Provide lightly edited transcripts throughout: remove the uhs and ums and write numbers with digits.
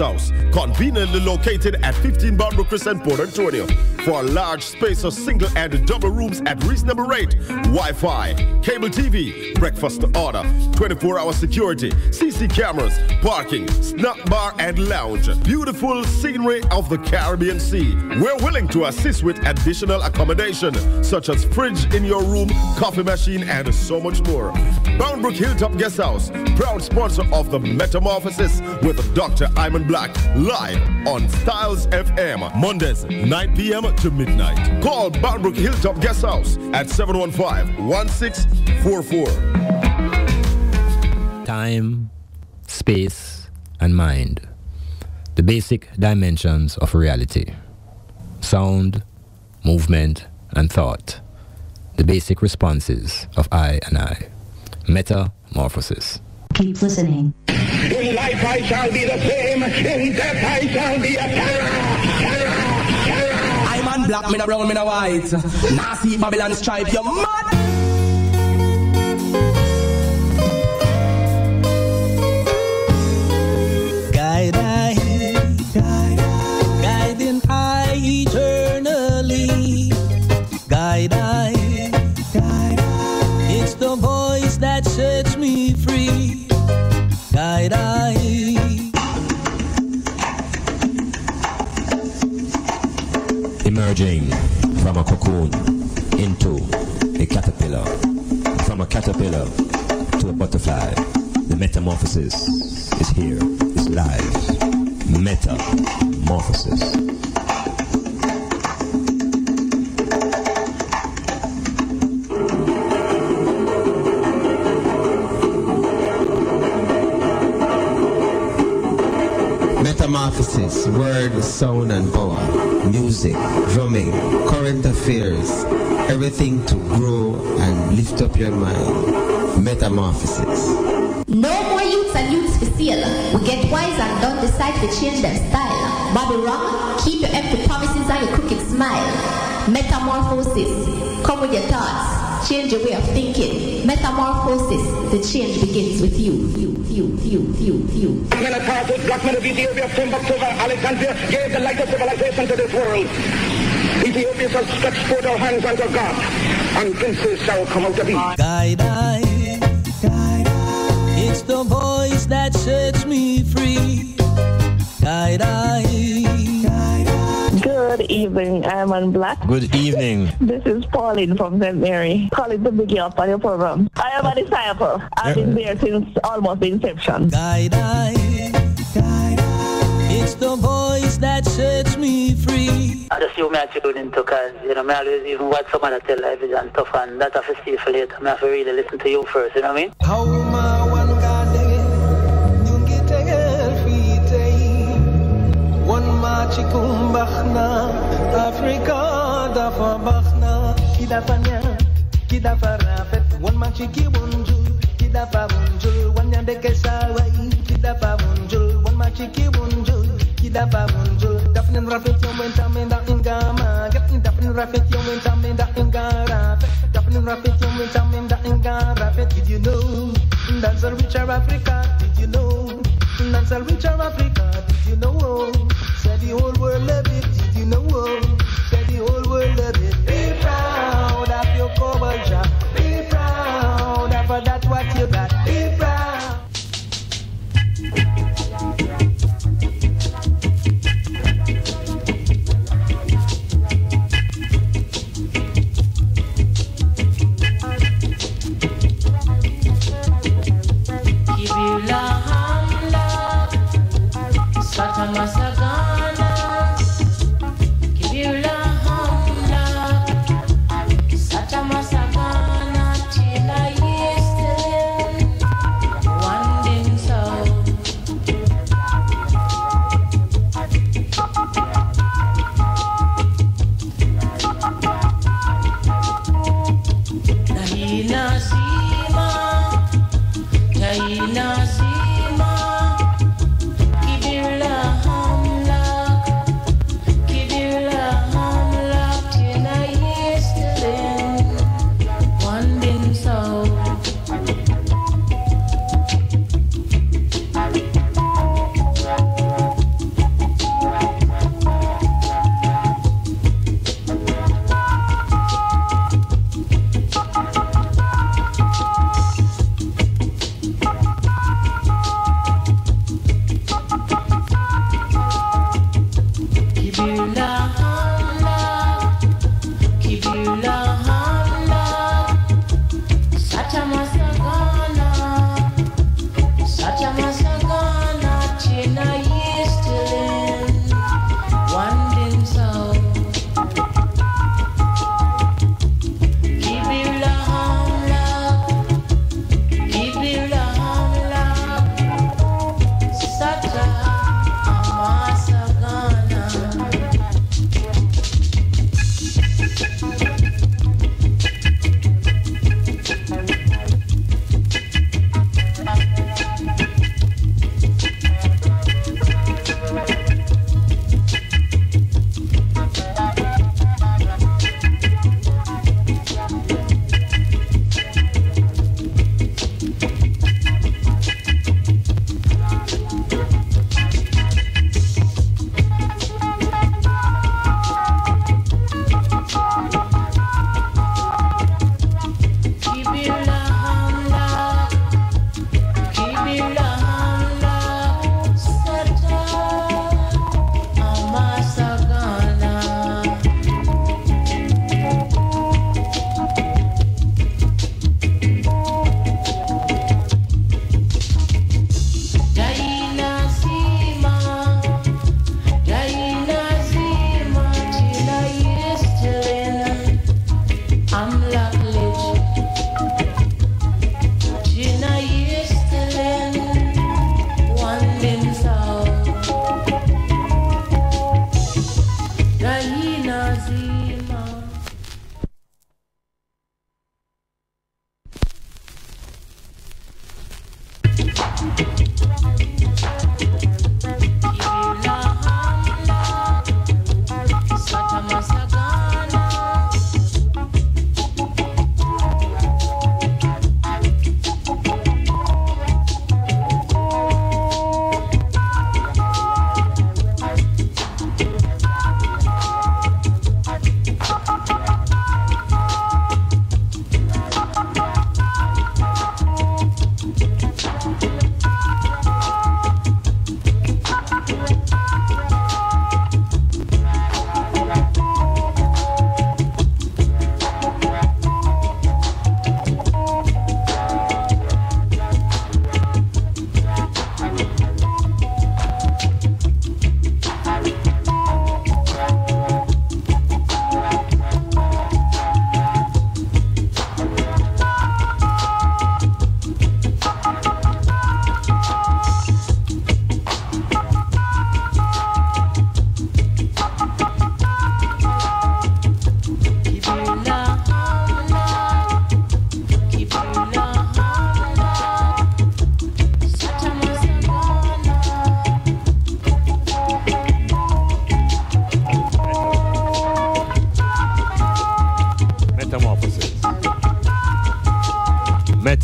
House, conveniently located at 15 Barbara Crescent, Port Antonio. For a large, spacious, single and double rooms at reasonable rate, Wi-Fi, cable TV, breakfast to order, 24-hour security, CC cameras, parking, snack bar and lounge. Beautiful scenery of the Caribbean Sea. We're willing to assist with additional accommodation, such as fridge in your room, coffee machine, and so much more. Boundbrook Hilltop Guest House, proud sponsor of the Metamorphosis with Dr. Iman Black, live on Styles FM, Mondays, 9 p.m. to midnight. Call Boundbrook Hilltop Guest House at 715-1644. Time, space, and mind. The basic dimensions of reality. Sound, movement, and thought. The basic responses of I and I. Metamorphosis. Keep listening. In life I shall be the same, in death I shall be a terror. I man black, me no brown, me no white. Nazi Babylon stripe, you mad. Guiding I eternally. Guide I. It's the voice that sets me free. Guide I. Emerging from a cocoon into a caterpillar, from a caterpillar to a butterfly. The metamorphosis is here, is live. Metamorphosis. Metamorphosis, word, sound and power, music, drumming, current affairs, everything to grow and lift up your mind. Metamorphosis. No more youths and youths for sale. We get wise and don't decide to change their style. Bobby wrong, keep your empty promises and your crooked smile. Metamorphosis, come with your thoughts, change your way of thinking. Metamorphosis, the change begins with you. I'm going to pass it, black men of Ethiopia, Timbuktu, Alexandria, gave the light of civilization to this world. Ethiopia shall stretch forth our hands unto God, and princes shall come out of Egypt. Guide I. It's the voice that sets me free. Guide I. Good evening, I Man Black. Good evening. This is Pauline from St. Mary. Calling to big you up on your program. I am a disciple. I've been there since almost the inception. Guide I. It's the voice that sets me free. I just you may have to tune into because, I always even watch some other television and stuff, and that I have to see for later. I have to really listen to you first, you know what I mean? How my one God you get one machi kumbachna Africa da fabachna kidafanya kidafarafet one machi kibunjul kidafarunjul one yandeke sawai kidafarunjul one machi kibunjul kidafarunjul dafnin rafet yo mentamenda ingama dafnin rafet yo mentamenda ingara dafnin rafet yo mentamenda ingara did you know that's a richer Africa did you know that's a richer Africa did you know said the whole world love it did you know said the whole world love it be proud of your culture be proud of that what you got be proud. Masagana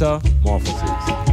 Metamorphosis.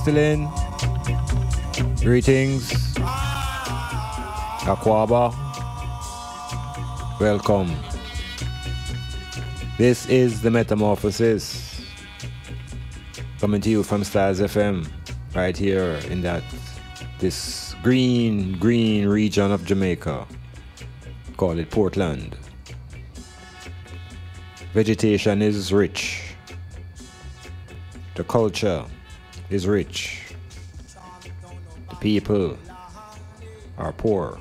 Still in. Greetings. Akwaba. Welcome. This is the Metamorphosis. Coming to you from Stars FM. Right here in this green region of Jamaica. Call it Portland. Vegetation is rich. The culture is rich. The people are poor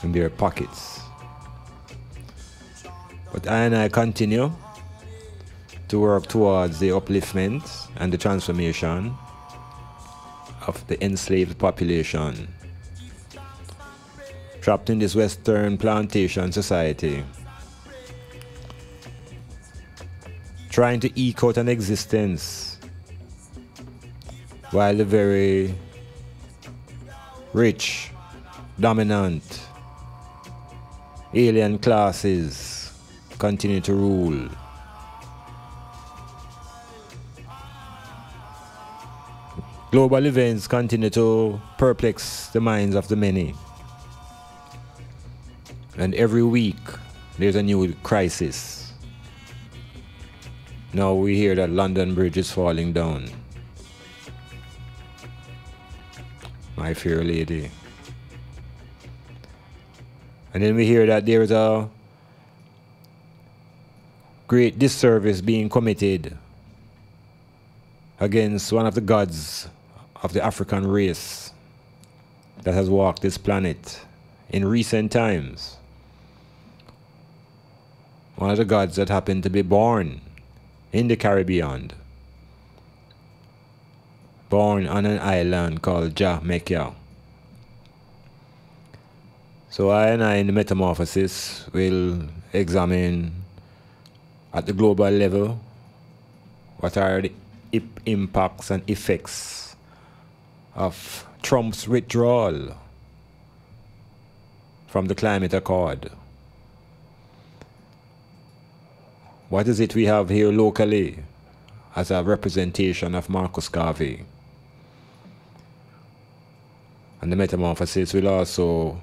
in their pockets. But I continue to work towards the upliftment and the transformation of the enslaved population trapped in this Western plantation society, trying to eke out an existence while the very rich, dominant, alien classes continue to rule. Global events continue to perplex the minds of the many. And every week, there's a new crisis. Now we hear that London Bridge is falling down. My fair lady. And then we hear that there's a great disservice being committed against one of the gods of the African race that has walked this planet in recent times. One of the gods that happened to be born in the Caribbean, born on an island called Jamaica. So I in the Metamorphosis will examine at the global level what are the impacts and effects of Trump's withdrawal from the climate accord. What is it we have here locally as a representation of Marcus Garvey? And the Metamorphosis will also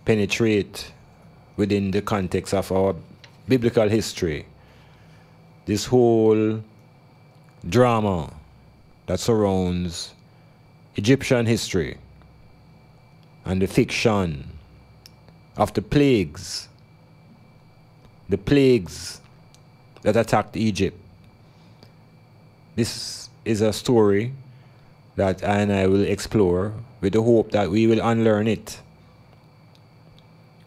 penetrate within the context of our biblical history, this whole drama that surrounds Egyptian history and the fiction of the plagues that attacked Egypt. This is a story that I and I will explore with the hope that we will unlearn it.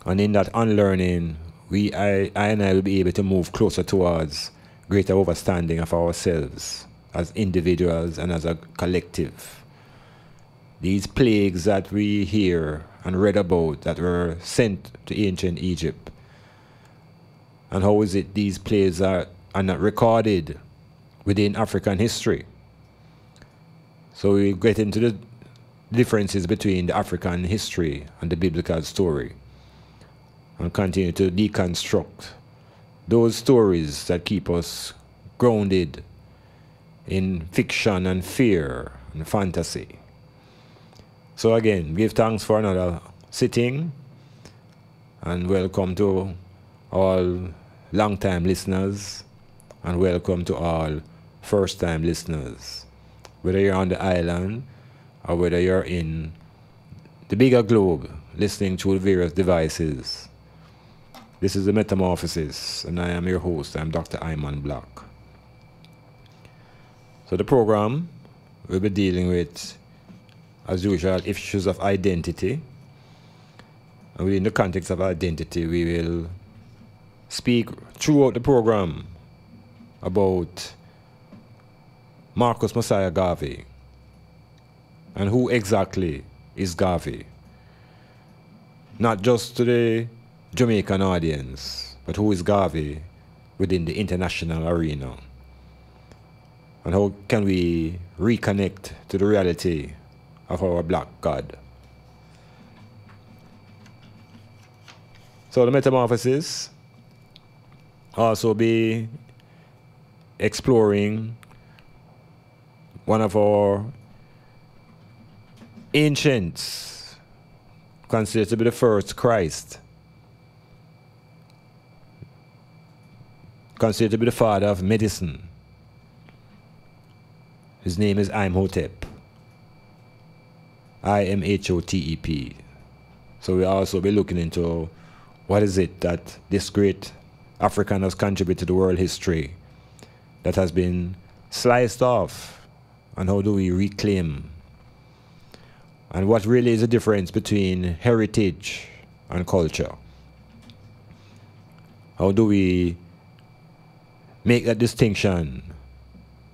And in that unlearning, I and I will be able to move closer towards greater understanding of ourselves as individuals and as a collective. These plagues that we hear and read about that were sent to ancient Egypt. And how is it these plagues are not recorded within African history? So we get into the differences between the African history and the biblical story and continue to deconstruct those stories that keep us grounded in fiction and fear and fantasy. So again, give thanks for another sitting and welcome to all long-time listeners and welcome to all first-time listeners. Whether you're on the island or whether you're in the bigger globe listening through various devices. This is the Metamorphosis and I am your host. I'm Dr. Iman Black. So the program will be dealing with, as usual, issues of identity. And within the context of identity, we will speak throughout the program about Marcus Messiah Garvey and who exactly is Garvey. Not just to the Jamaican audience, but who is Garvey within the international arena. And how can we reconnect to the reality of our black God. So the Metamorphosis also be exploring one of our ancients, considered to be the first Christ, considered to be the father of medicine. His name is Imhotep. Imhotep. So we'll also be looking into what is it that this great African has contributed to world history that has been sliced off, and how do we reclaim? And what really is the difference between heritage and culture? How do we make that distinction?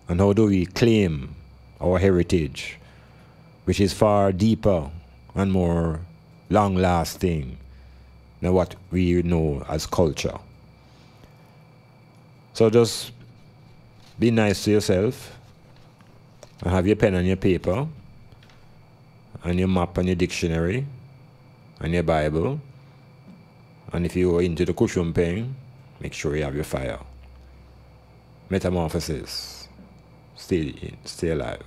And how do we claim our heritage, which is far deeper and more long-lasting than what we know as culture? So just be nice to yourself and have your pen and your paper and your map and your dictionary and your Bible. And if you are into the cushion pen, make sure you have your fire. Metamorphosis. Stay alive.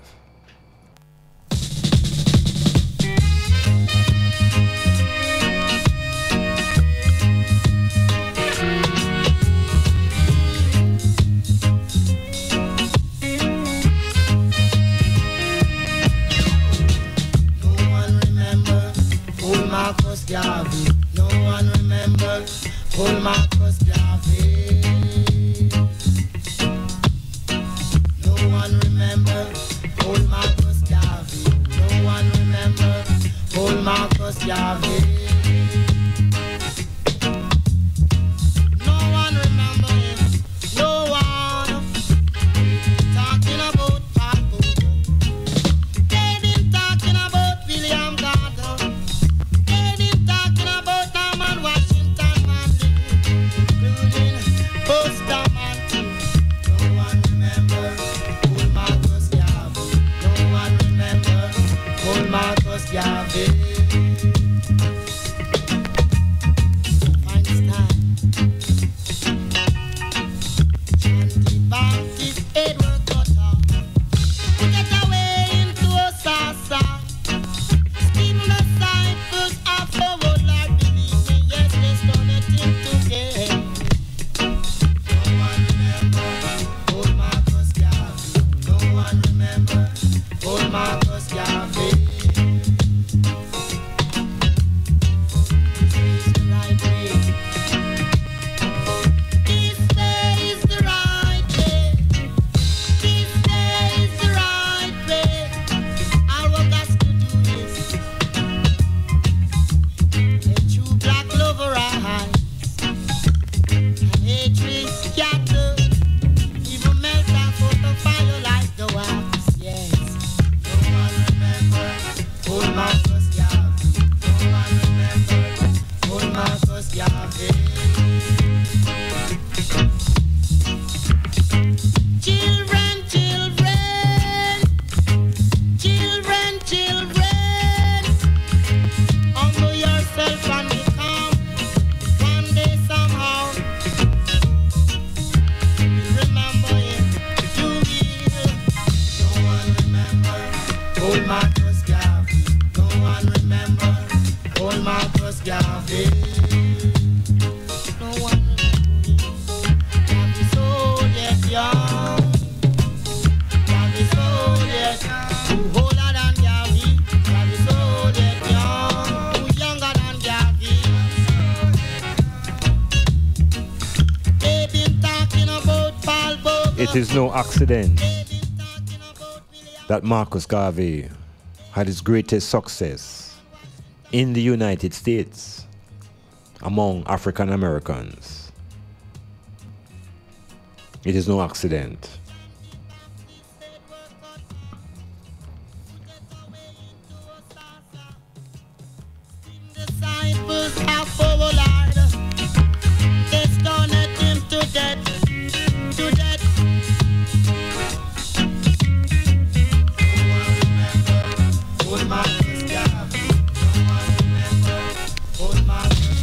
Marcus Garvey. No one remembers old Marcus Garvey. No one remembers old Marcus Garvey. No one remembers old Marcus Garvey. No one remembers him. No one talking about Paul Booker. They been talking about William Gardner. Marcus Garvey. Feinstein. Shanty Baptist, Edward Cutter. We get away into Osasa. Stephen disciples of the world, Lord, believe me, yes, let's turn it into no one remember old Marcus Garvey. No one remember old Marcus Garvey. It is no accident that Marcus Garvey had his greatest success in the United States among African Americans. It is no accident. Disciples have followed, they stoned him to death, to death. Old Marcus Garvey. No one remember old Marcus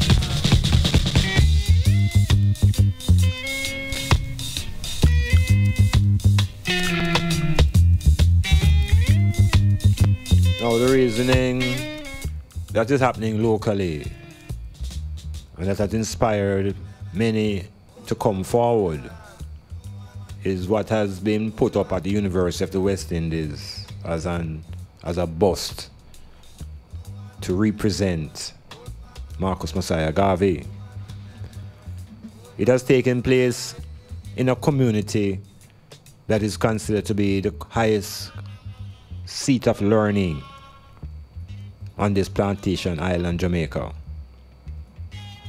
Now the reasoning that is happening locally and that has inspired many to come forward is what has been put up at the University of the West Indies as a bust to represent Marcus Messiah Garvey. It has taken place in a community that is considered to be the highest seat of learning on this plantation island, Jamaica.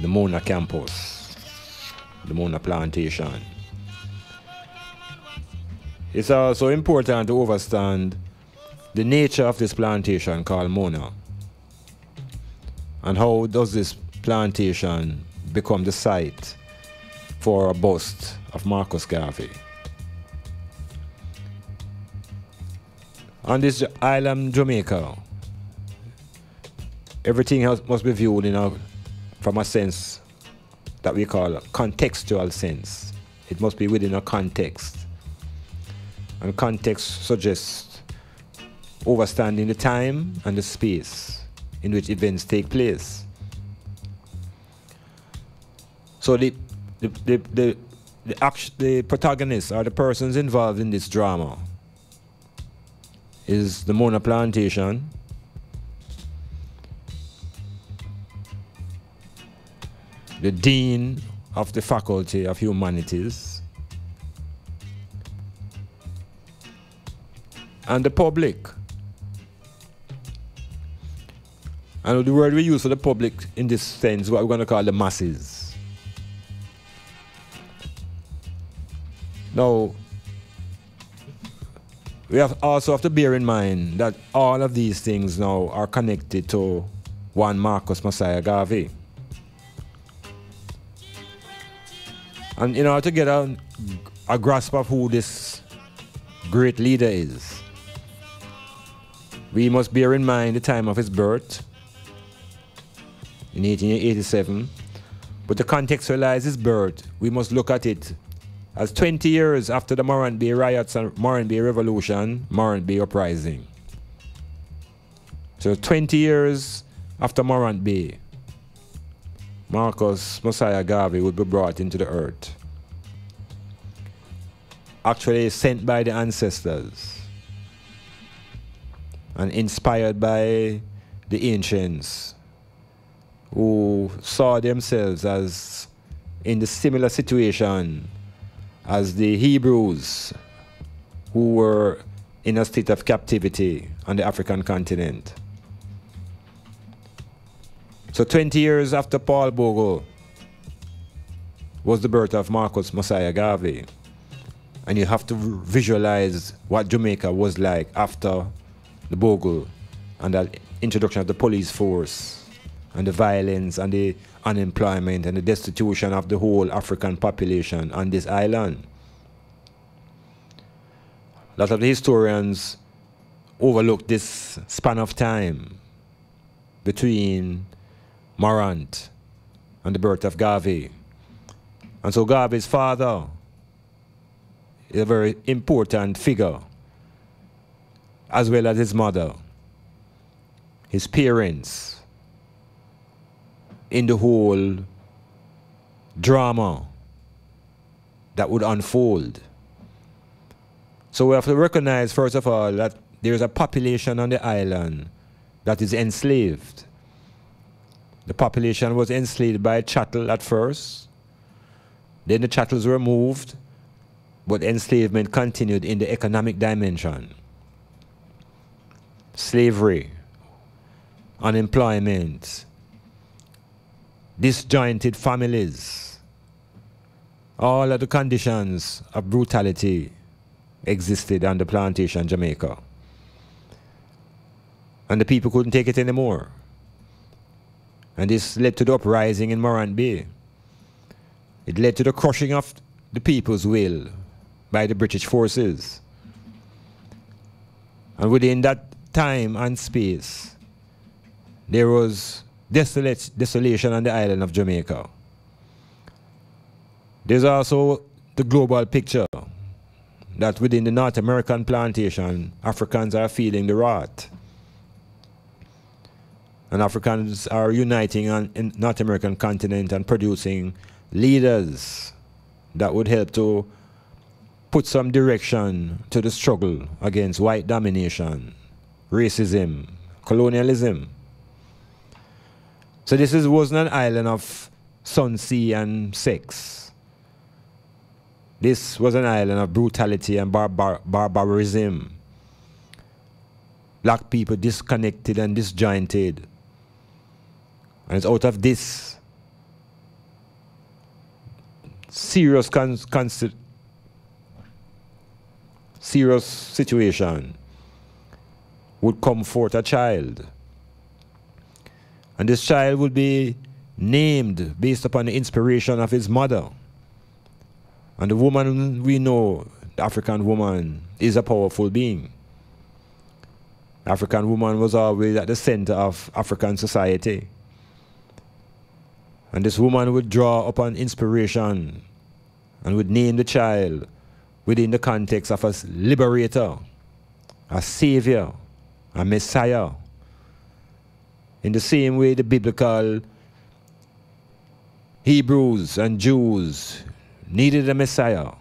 The Mona campus, the Mona plantation. it's also important to understand the nature of this plantation called Mona. And how does this plantation become the site for a bust of Marcus Garvey? On this island, Jamaica, everything must be viewed from a sense that we call a contextual sense. It must be within a context. And context suggests understanding the time and the space in which events take place. So the protagonists or the persons involved in this drama is the Mona plantation, the Dean of the Faculty of Humanities, and the public. And the word we use for the public in this sense is what we're going to call the masses. Now, we also have to bear in mind that all of these things now are connected to one Marcus Messiah Garvey. And in order to get a grasp of who this great leader is, we must bear in mind the time of his birth in 1887. But to contextualize his birth, we must look at it as 20 years after the Morant Bay riots and Morant Bay Revolution, Morant Bay Uprising. So 20 years after Morant Bay, Marcus Messiah Garvey would be brought into the earth. Actually sent by the ancestors and inspired by the ancients who saw themselves as in the similar situation as the Hebrews who were in a state of captivity on the African continent. So 20 years after Paul Bogle was the birth of Marcus Messiah Garvey. And you have to visualize what Jamaica was like after the Bogle and the introduction of the police force and the violence and the unemployment and the destitution of the whole African population on this island. A lot of the historians overlook this span of time between Morant and the birth of Garvey. And so Garvey's father is a very important figure, as well as his mother, his parents, in the whole drama that would unfold. So we have to recognize, first of all, that there is a population on the island that is enslaved. The population was enslaved by chattel at first. Then the chattels were moved, but enslavement continued in the economic dimension. Slavery, unemployment, disjointed families, all of the conditions of brutality existed on the plantation Jamaica. And the people couldn't take it anymore. And this led to the uprising in Morant Bay. It led to the crushing of the people's will by the British forces. And within that time and space, there was desolation on the island of Jamaica. There's also the global picture that within the North American plantation, Africans are feeling the wrath. And Africans are uniting on in North American continent and producing leaders that would help to put some direction to the struggle against white domination, racism, colonialism. So this wasn't an island of sun, sea, and sex. This was an island of brutality and barbarism. Black people disconnected and disjointed. And it's out of this serious serious situation, would come forth a child. And this child would be named based upon the inspiration of his mother. And the woman, we know, the African woman, is a powerful being. The African woman was always at the center of African society. And this woman would draw upon inspiration and would name the child within the context of a liberator, a savior, a messiah. In the same way the biblical Hebrews and Jews needed a messiah,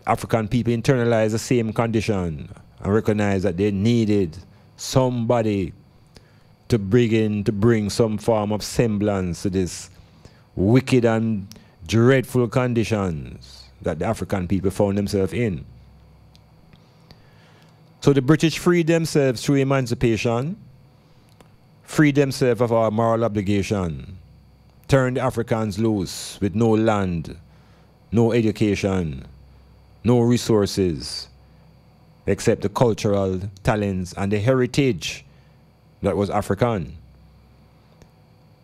African people internalized the same condition and recognized that they needed somebody to bring some form of semblance to this wicked and dreadful conditions that the African people found themselves in. So the British freed themselves through emancipation, freed themselves of our moral obligation, turned the Africans loose with no land, no education, no resources, except the cultural talents and the heritage that was African.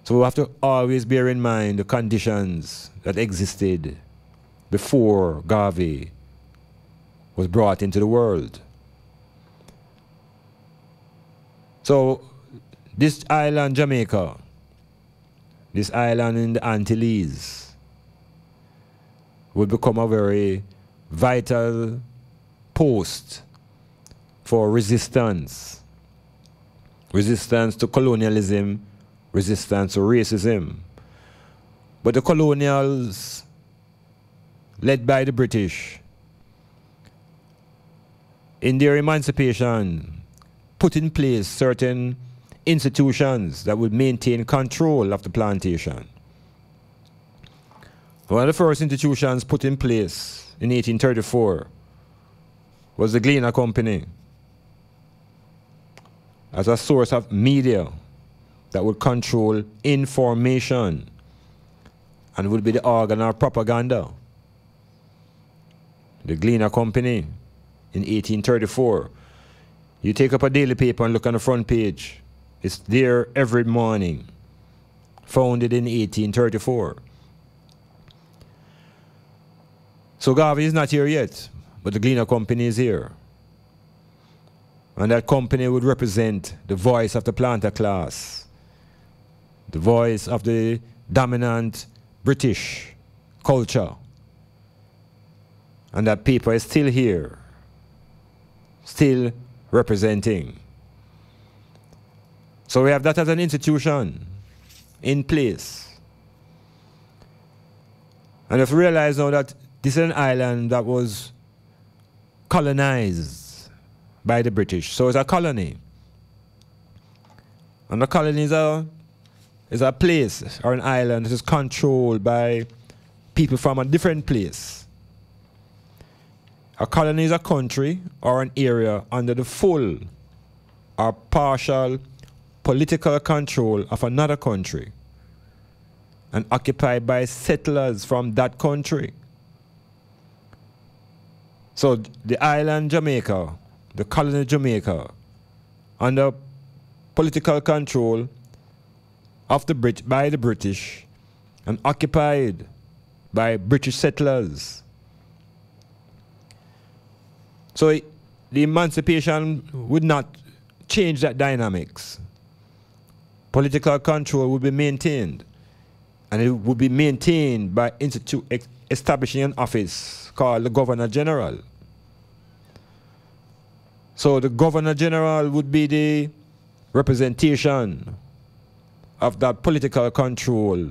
So we have to always bear in mind the conditions that existed before Garvey was brought into the world. So this island, Jamaica, this island in the Antilles, would become a very vital post for resistance. Resistance to colonialism, resistance to racism. But the colonials, led by the British, in their emancipation, put in place certain institutions that would maintain control of the plantation. One of the first institutions put in place in 1834 was the Gleaner Company, as a source of media that would control information and would be the organ of propaganda. The Gleaner Company in 1834. You take up a daily paper and look on the front page. It's there every morning. Founded in 1834. So Garvey is not here yet, but the Gleaner Company is here. And that company would represent the voice of the planter class, the voice of the dominant British culture. And that paper is still here, still representing. So we have that as an institution in place. And if we realize now that this is an island that was colonized by the British. So it's a colony. And a colony is a place or an island that is controlled by people from a different place. A colony is a country or an area under the full or partial political control of another country and occupied by settlers from that country. So the island Jamaica, the colony Jamaica, under political control of by the British and occupied by British settlers. So the emancipation would not change that dynamics. Political control would be maintained, and it would be maintained by establishing an office called the Governor General. So the Governor General would be the representation of that political control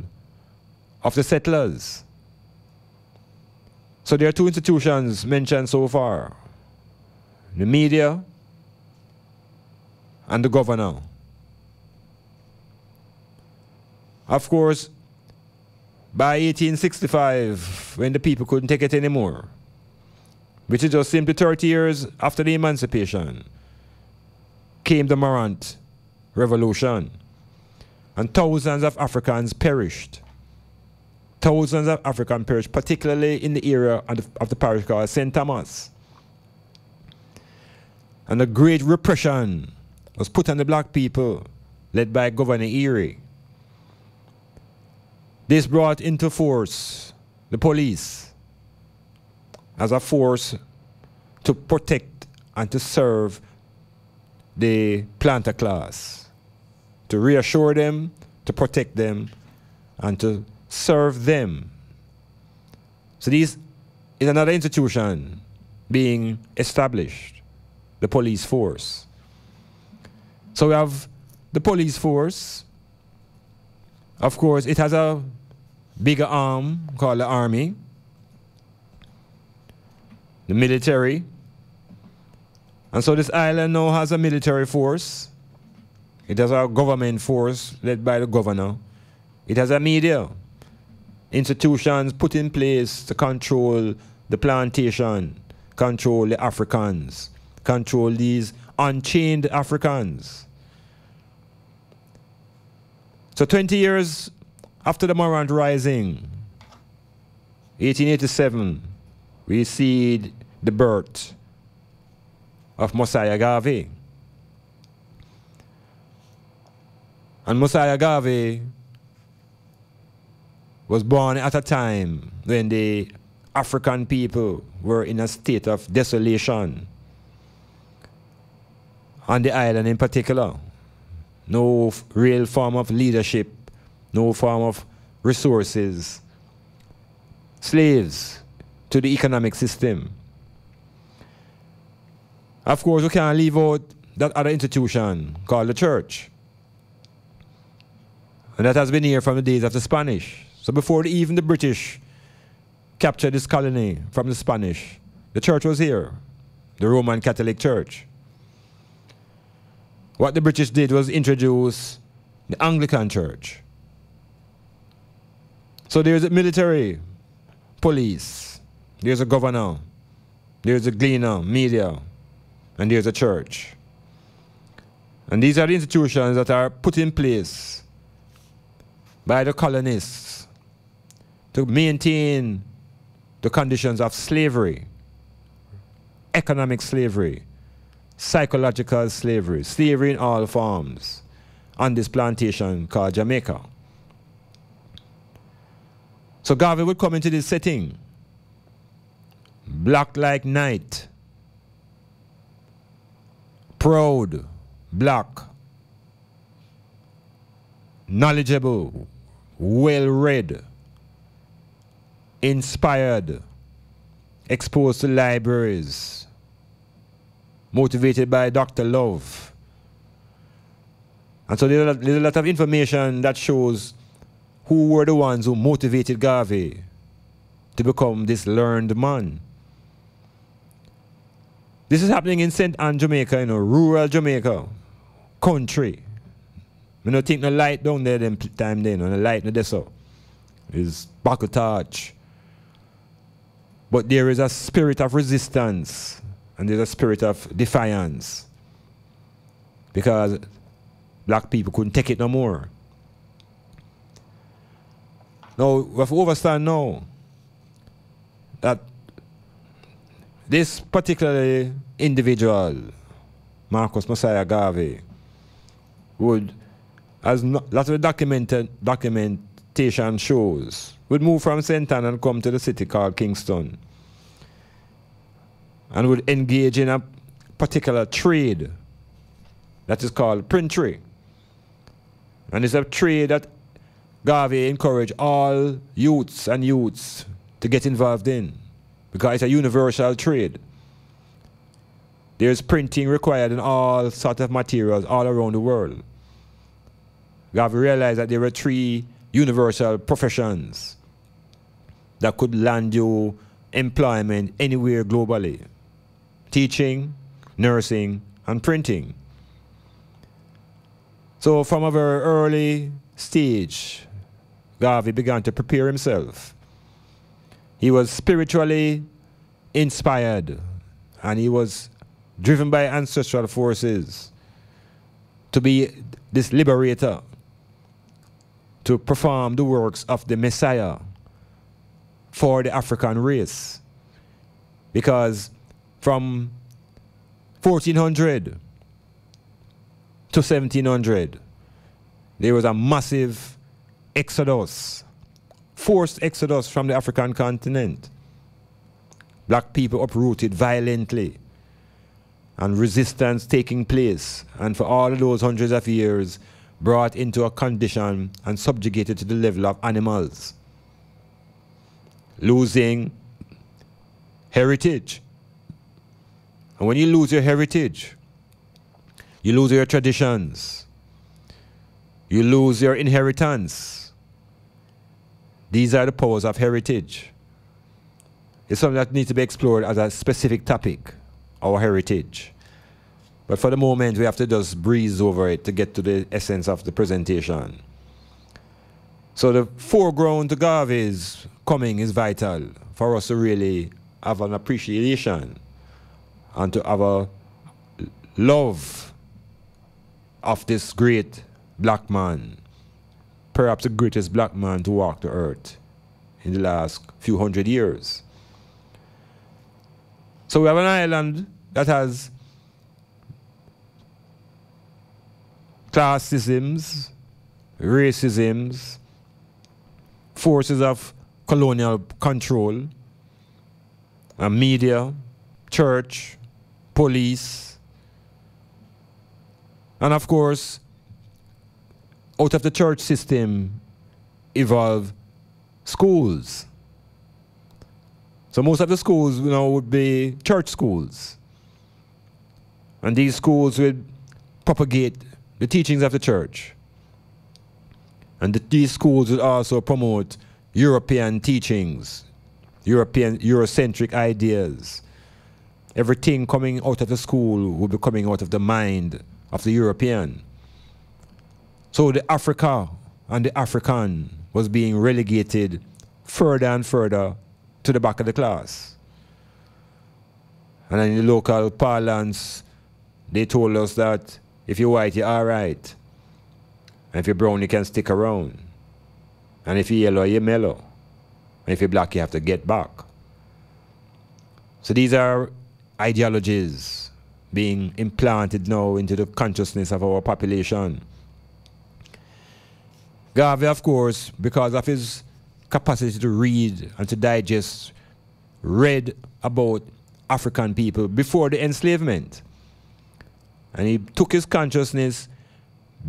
of the settlers. So there are two institutions mentioned so far: the media and the governor. Of course, by 1865, when the people couldn't take it anymore, which is just simply 30 years after the emancipation, came the Morant Revolution. And thousands of Africans perished. Thousands of Africans perished, particularly in the area of the parish called St. Thomas. And a great repression was put on the black people, led by Governor Erie. This brought into force the police as a force to protect and to serve the planter class, to reassure them, to protect them, and to serve them. So this is another institution being established, the police force. So we have the police force. Of course, it has a bigger arm called the army, the military. And so this island now has a military force. It has a government force led by the governor. It has a media, institutions put in place to control the plantation, control the Africans, control these unchained Africans. So 20 years after the Morant Rising, 1887, we see the birth of Mosiah Garvey. And Mosiah Garvey was born at a time when the African people were in a state of desolation. On the island in particular, no real form of leadership, no form of resources, slaves to the economic system. Of course, we can't leave out that other institution called the church. And that has been here from the days of the Spanish. So before even the British captured this colony from the Spanish, the church was here, the Roman Catholic Church. What the British did was introduce the Anglican Church. So there's a military, police, there's a governor, there's a gleaner, media, and there's a church. And these are the institutions that are put in place by the colonists to maintain the conditions of slavery, economic slavery, psychological slavery, slavery in all forms on this plantation called Jamaica. So Garvey would come into this setting, black like night, proud, black, knowledgeable, well-read, inspired, exposed to libraries, motivated by Dr. Love. And so there's a lot of information that shows who were the ones who motivated Garvey to become this learned man. This is happening in St. Anne, Jamaica, rural Jamaica, country. I don't think no light down there them time then, no light no there so. It's backwatage. But there is a spirit of resistance and there's a spirit of defiance. Because black people couldn't take it no more. Now, we have to understand now that this particular individual, Marcus Mosiah Garvey, would, as lots of documentation shows, would move from St. Anne and come to the city called Kingston and would engage in a particular trade that is called printery. And it's a trade that Garvey encouraged all youths to get involved in because it's a universal trade. There's printing required in all sorts of materials all around the world. Garvey realized that there were 3 universal professions that could land you employment anywhere globally: teaching, nursing, and printing. So from a very early stage, Garvey began to prepare himself. He was spiritually inspired and he was driven by ancestral forces to be this liberator, to perform the works of the Messiah for the African race. Because from 1400 to 1700, there was a massive exodus, forced exodus from the African continent. Black people uprooted violently and resistance taking place, and for all of those hundreds of years brought into a condition and subjugated to the level of animals, losing heritage. And when you lose your heritage, you lose your traditions, you lose your inheritance. These are the powers of heritage. It's something that needs to be explored as a specific topic, our heritage. But for the moment, we have to just breeze over it to get to the essence of the presentation. So the foreground to Garvey's coming is vital for us to really have an appreciation and to have a love of this great black man, perhaps the greatest black man to walk the earth in the last few hundred years. So we have an island that has classisms, racisms, forces of colonial control, and media, church, police, and of course, out of the church system evolve schools. So most of the schools would be church schools. And these schools would propagate the teachings of the church. And these schools would also promote European teachings, Eurocentric ideas. Everything coming out of the school would be coming out of the mind of the European. So the Africa and the African was being relegated further and further to the back of the class. And in the local parlance, they told us that if you're white, you're all right. And if you're brown, you can stick around. And if you're yellow, you're mellow. And if you're black, you have to get back. So these are ideologies being implanted now into the consciousness of our population. Garvey, of course, because of his capacity to read and to digest, read about African people before the enslavement. And he took his consciousness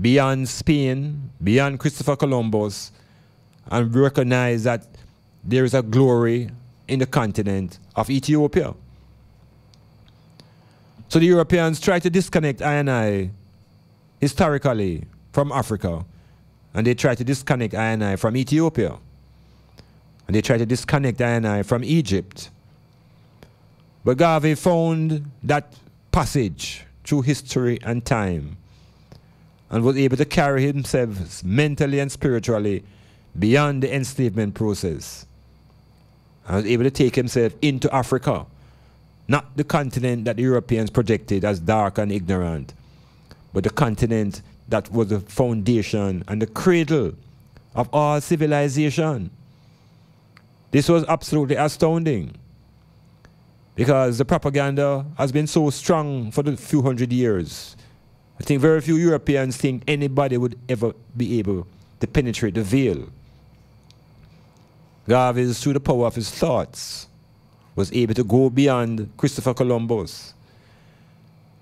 beyond Spain, beyond Christopher Columbus, and recognized that there is a glory in the continent of Ethiopia. So the Europeans tried to disconnect I and I historically from Africa, and they tried to disconnect I and I from Ethiopia. And they tried to disconnect I and I from Egypt. But Garvey found that passage through history and time and was able to carry himself mentally and spiritually beyond the enslavement process. And was able to take himself into Africa, not the continent that the Europeans projected as dark and ignorant, but the continent that was the foundation and the cradle of all civilization. This was absolutely astounding because the propaganda has been so strong for the few hundred years. I think very few Europeans think anybody would ever be able to penetrate the veil. Garvey, through the power of his thoughts, was able to go beyond Christopher Columbus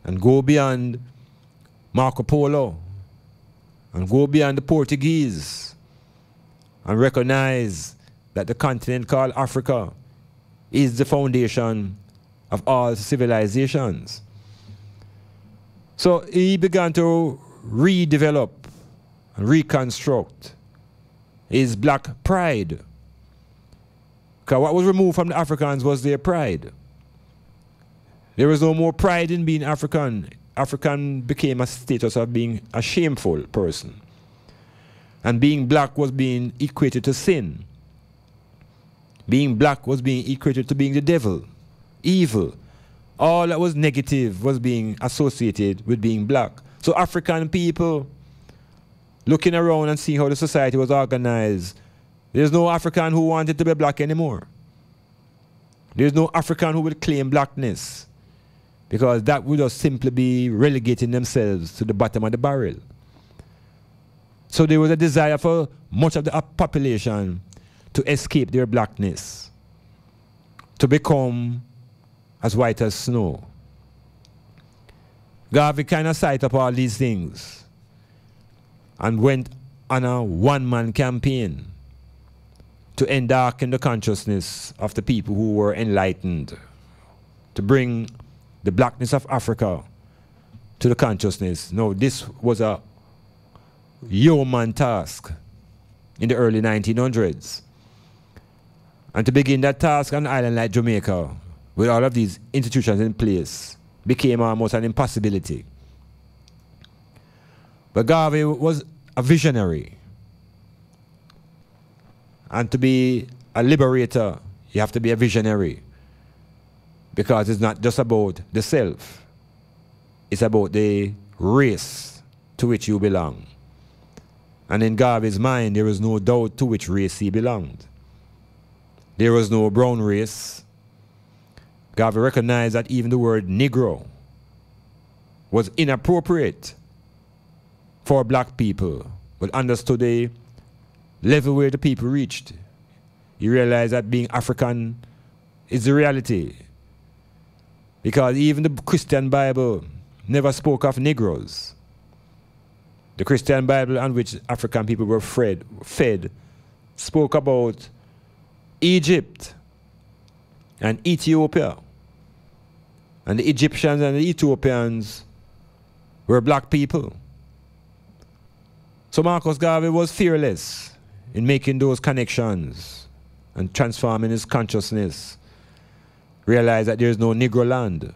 and go beyond Marco Polo and go beyond the Portuguese and recognize that the continent called Africa is the foundation of all civilizations. So he began to redevelop and reconstruct his black pride. Because what was removed from the Africans was their pride. There was no more pride in being African. African became a status of being a shameful person. And being black was being equated to sin. Being black was being equated to being the devil, evil. All that was negative was being associated with being black. So African people, looking around and seeing how the society was organized, there's no African who wanted to be black anymore. There's no African who would claim blackness, because that would just simply be relegating themselves to the bottom of the barrel. So there was a desire for much of the population to escape their blackness, to become as white as snow. Garvey kind of sighted up all these things and went on a one-man campaign to endarken the consciousness of the people who were enlightened, to bring the blackness of Africa to the consciousness. No, this was a yeoman task in the early 1900s. And to begin that task on an island like Jamaica, with all of these institutions in place, became almost an impossibility. But Garvey was a visionary. And to be a liberator, you have to be a visionary. Because it's not just about the self. It's about the race to which you belong. And in Garvey's mind, there was no doubt to which race he belonged. There was no brown race. Garvey recognized that even the word Negro was inappropriate for black people, but understood the level where the people reached. He realized that being African is the reality. Because even the Christian Bible never spoke of Negroes. The Christian Bible on which African people were fed spoke about Egypt and Ethiopia. And the Egyptians and the Ethiopians were black people. So Marcus Garvey was fearless in making those connections and transforming his consciousness. Realized that there is no Negro land.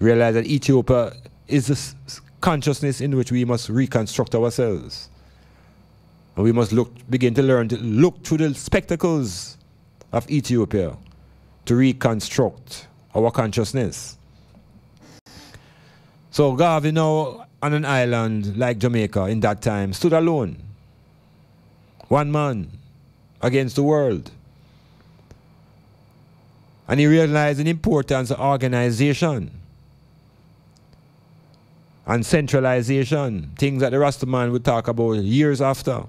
Realized that Ethiopia is a consciousness in which we must reconstruct ourselves. And we must begin to learn to look through the spectacles of Ethiopia to reconstruct our consciousness. So Garvey now on an island like Jamaica in that time stood alone. One man against the world. And he realized the importance of organization and centralization, things that the Rastaman would talk about years after.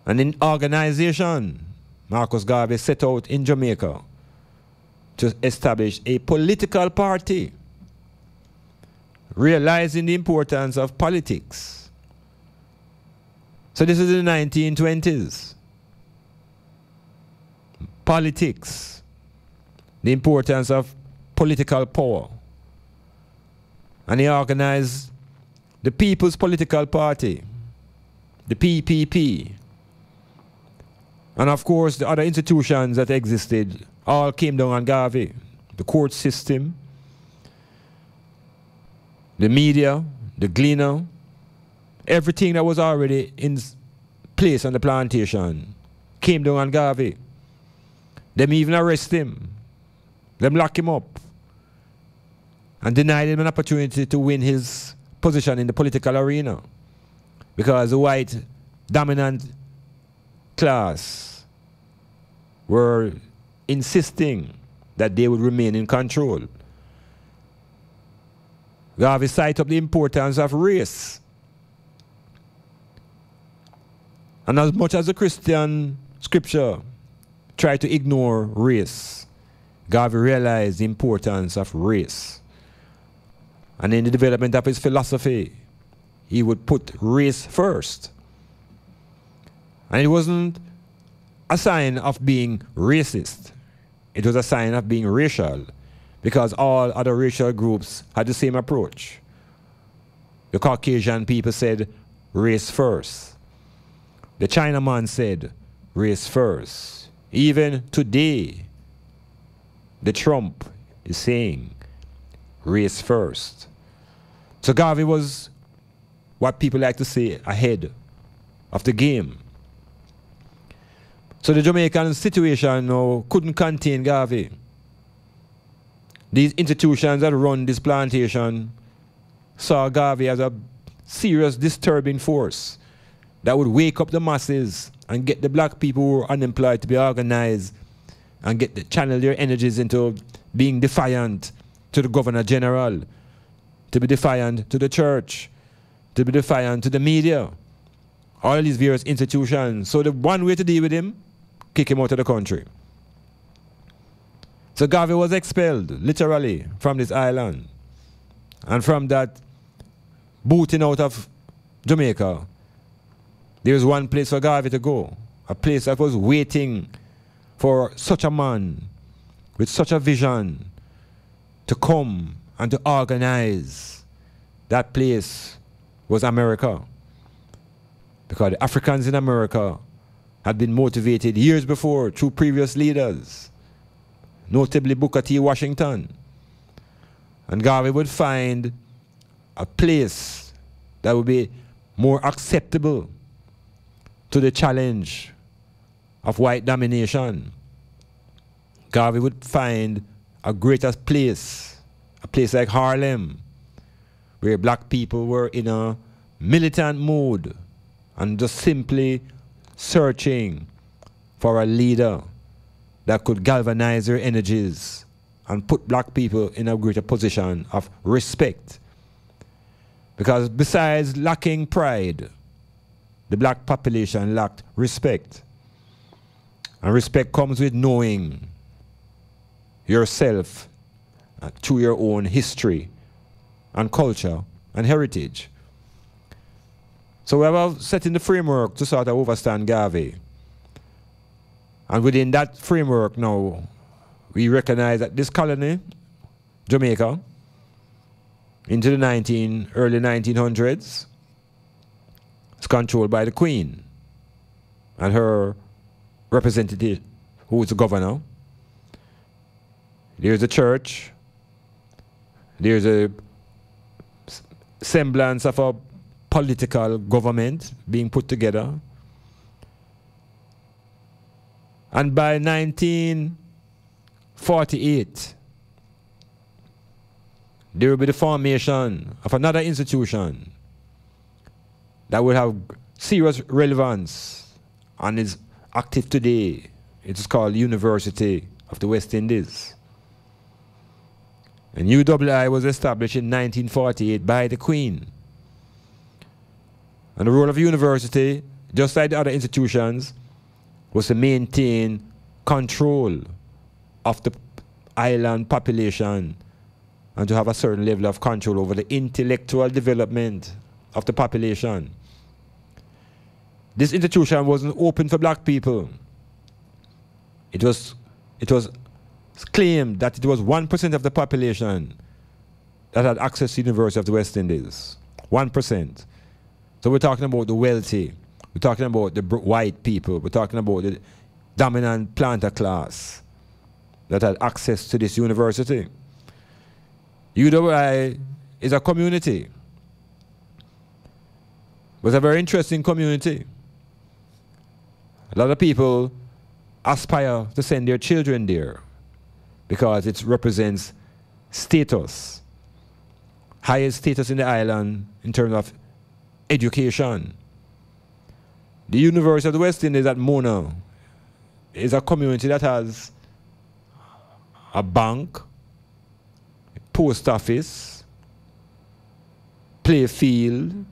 And in organization, Marcus Garvey set out in Jamaica to establish a political party, realizing the importance of politics. So this is in the 1920s. Politics, the importance of political power. And he organized the People's Political Party, the PPP. And of course, the other institutions that existed all came down on Garvey. The court system, the media, the gleaner, everything that was already in place on the plantation came down on Garvey. Them even arrest him. Them lock him up. And denied him an opportunity to win his position in the political arena. Because the white dominant class were insisting that they would remain in control. Garvey cited up the importance of race. And as much as the Christian scripture tried to ignore race, Garvey realized the importance of race. And in the development of his philosophy, he would put race first. And it wasn't a sign of being racist. It was a sign of being racial, because all other racial groups had the same approach. The Caucasian people said, race first. The Chinaman said, race first. Even today, the Trump is saying, race first. So Garvey was what people like to say ahead of the game. So the Jamaican situation now couldn't contain Garvey. These institutions that run this plantation saw Garvey as a serious disturbing force that would wake up the masses and get the black people who were unemployed to be organized and channel their energies into being defiant to the Governor General, to be defiant to the church, to be defiant to the media, all these various institutions. So the one way to deal with him, kick him out of the country. So Garvey was expelled, literally, from this island. And from that booting out of Jamaica, there was one place for Garvey to go, a place that was waiting for such a man with such a vision to come and to organize. That place was America. Because the Africans in America had been motivated years before through previous leaders, notably Booker T. Washington. And Garvey would find a place that would be more acceptable to the challenge of white domination. Garvey would find a greater place, a place like Harlem, where black people were in a militant mood and just simply searching for a leader that could galvanize their energies and put black people in a greater position of respect. Because besides lacking pride, the black population lacked respect. And respect comes with knowing yourself through your own history and culture and heritage. So we have set in the framework to sort of overstand Garvey. And within that framework now, we recognize that this colony, Jamaica, into the early 1900s, is controlled by the Queen and her representative, who is the governor. There's a church. There's a semblance of a political government being put together. And by 1948, there will be the formation of another institution that will have serious relevance and is active today. It is called University of the West Indies. And UWI was established in 1948 by the Queen. And the role of university, just like the other institutions, was to maintain control of the island population and to have a certain level of control over the intellectual development of the population. This institution wasn't open for black people. It was claimed that it was 1% of the population that had access to the University of the West Indies. 1%. So we're talking about the wealthy. We're talking about the white people. We're talking about the dominant planter class that had access to this university. UWI is a community. It was a very interesting community. A lot of people aspire to send their children there because it represents status, highest status in the island in terms of education. The University of the West Indies at Mona is a community that has a bank, a post office, play field.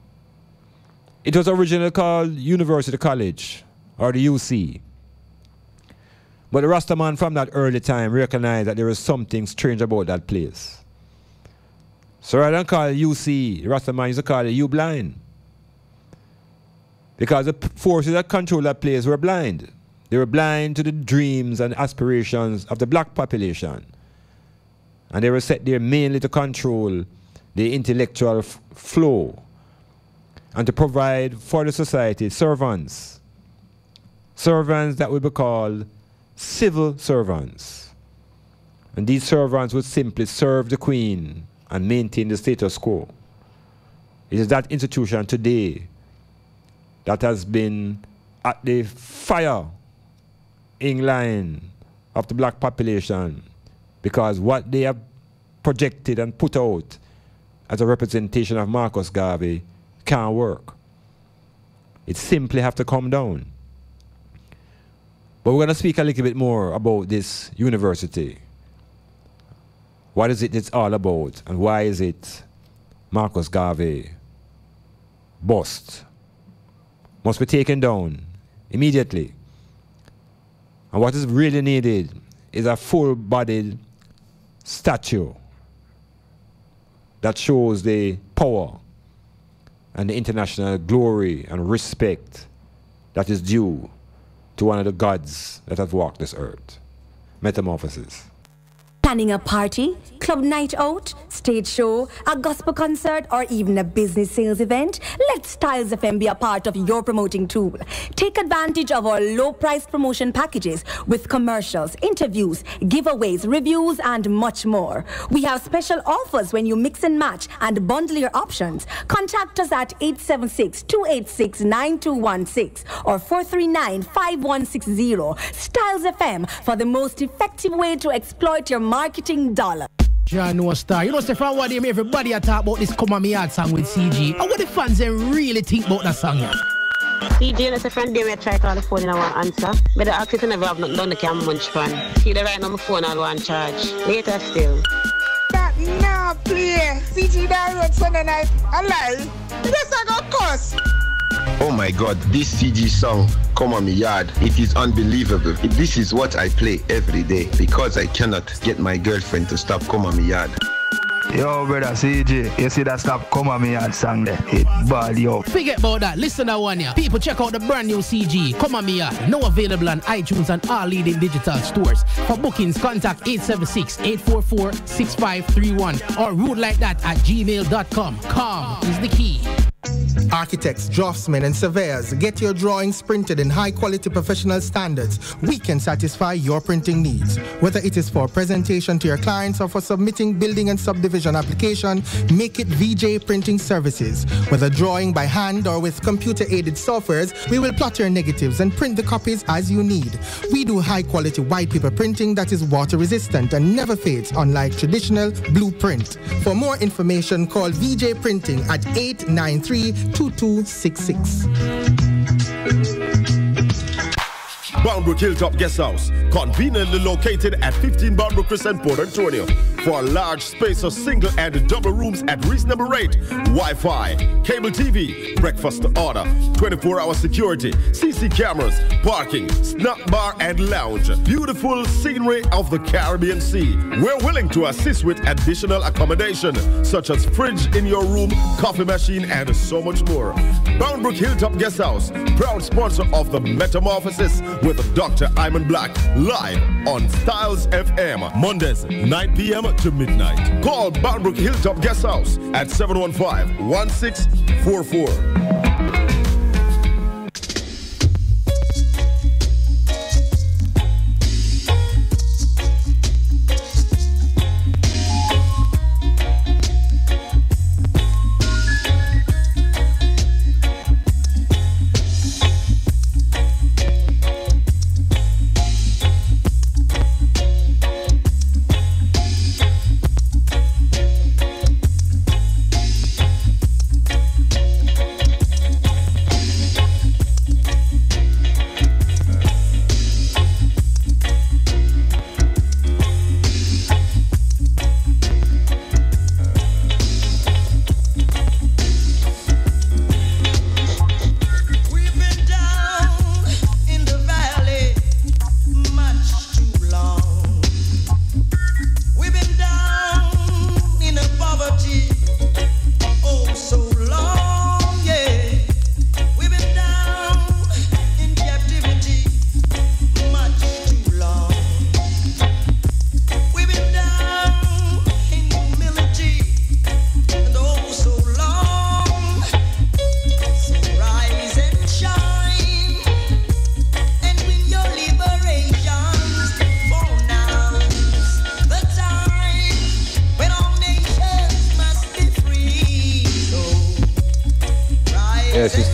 It was originally called University College, or the UC. But the Rastaman from that early time recognized that there was something strange about that place. So rather than call it UC, the Rastaman used to call it U Blind. Because the forces that control that place were blind. They were blind to the dreams and aspirations of the black population. And they were set there mainly to control the intellectual flow and to provide for the society servants. Servants that would be called civil servants. And these servants would simply serve the Queen and maintain the status quo. It is that institution today that has been at the firing line of the black population, because what they have projected and put out as a representation of Marcus Garvey can't work. It simply have to come down. But we're going to speak a little bit more about this university. What is it it's all about, and why is it Marcus Garvey bust must be taken down immediately? And what is really needed is a full-bodied statue that shows the power and the international glory and respect that is due to one of the gods that have walked this earth. Metamorphosis. Planning a party, club night out, stage show, a gospel concert, or even a business sales event? Let Styles FM be a part of your promoting tool. Take advantage of our low-price promotion packages with commercials, interviews, giveaways, reviews, and much more. We have special offers when you mix and match and bundle your options. Contact us at 876-286-9216 or 439-5160. Styles FM for the most effective way to exploit your marketing dollar. John no star. You know, say from what everybody a talk about this Come On Me Yard song with CG. And what the fans they really think about that song? Yeah? CG, that's a friend there, I try to call the phone and I want answer. But the access never have nothing done, the can munch fan. See the right on my phone, I'll want charge. Later still. That now play. CG direct Sunday night. I lie. Yes, I got cuss. Oh my God, this CG song, Come On Me Yard, it is unbelievable. This is what I play every day because I cannot get my girlfriend to stop Come On Me Yard. Yo, brother CG, you see that Stop Come On Me Yard song there? It bad, yo. Forget about that, listen to that one, yeah. People, check out the brand new CG, Come On Me Yard. Now available on iTunes and all leading digital stores. For bookings, contact 876-844-6531 or rudelikeThat@gmail.com. Calm is the key. Architects, draftsmen, and surveyors, get your drawings printed in high-quality professional standards. We can satisfy your printing needs. Whether it is for presentation to your clients or for submitting building and subdivision application, make it VJ Printing Services. Whether drawing by hand or with computer-aided softwares, we will plot your negatives and print the copies as you need. We do high-quality white paper printing that is water-resistant and never fades, unlike traditional blueprint. For more information, call VJ Printing at 893-2266. Boundbrook Hilltop Guest House, conveniently located at 15 Boundbrook Crescent, Port Antonio. For a large space of single and double rooms at reasonable rate, Wi-Fi, cable TV, breakfast to order, 24-hour security, CC cameras, parking, snack bar and lounge. Beautiful scenery of the Caribbean Sea. We're willing to assist with additional accommodation, such as fridge in your room, coffee machine, and so much more. Boundbrook Hilltop Guest House, proud sponsor of the Metamorphosis with Dr. Iman Black, live on Styles FM, Mondays, 9 p.m. to midnight. Call Boundbrook Hilltop Guest House at 715-1644.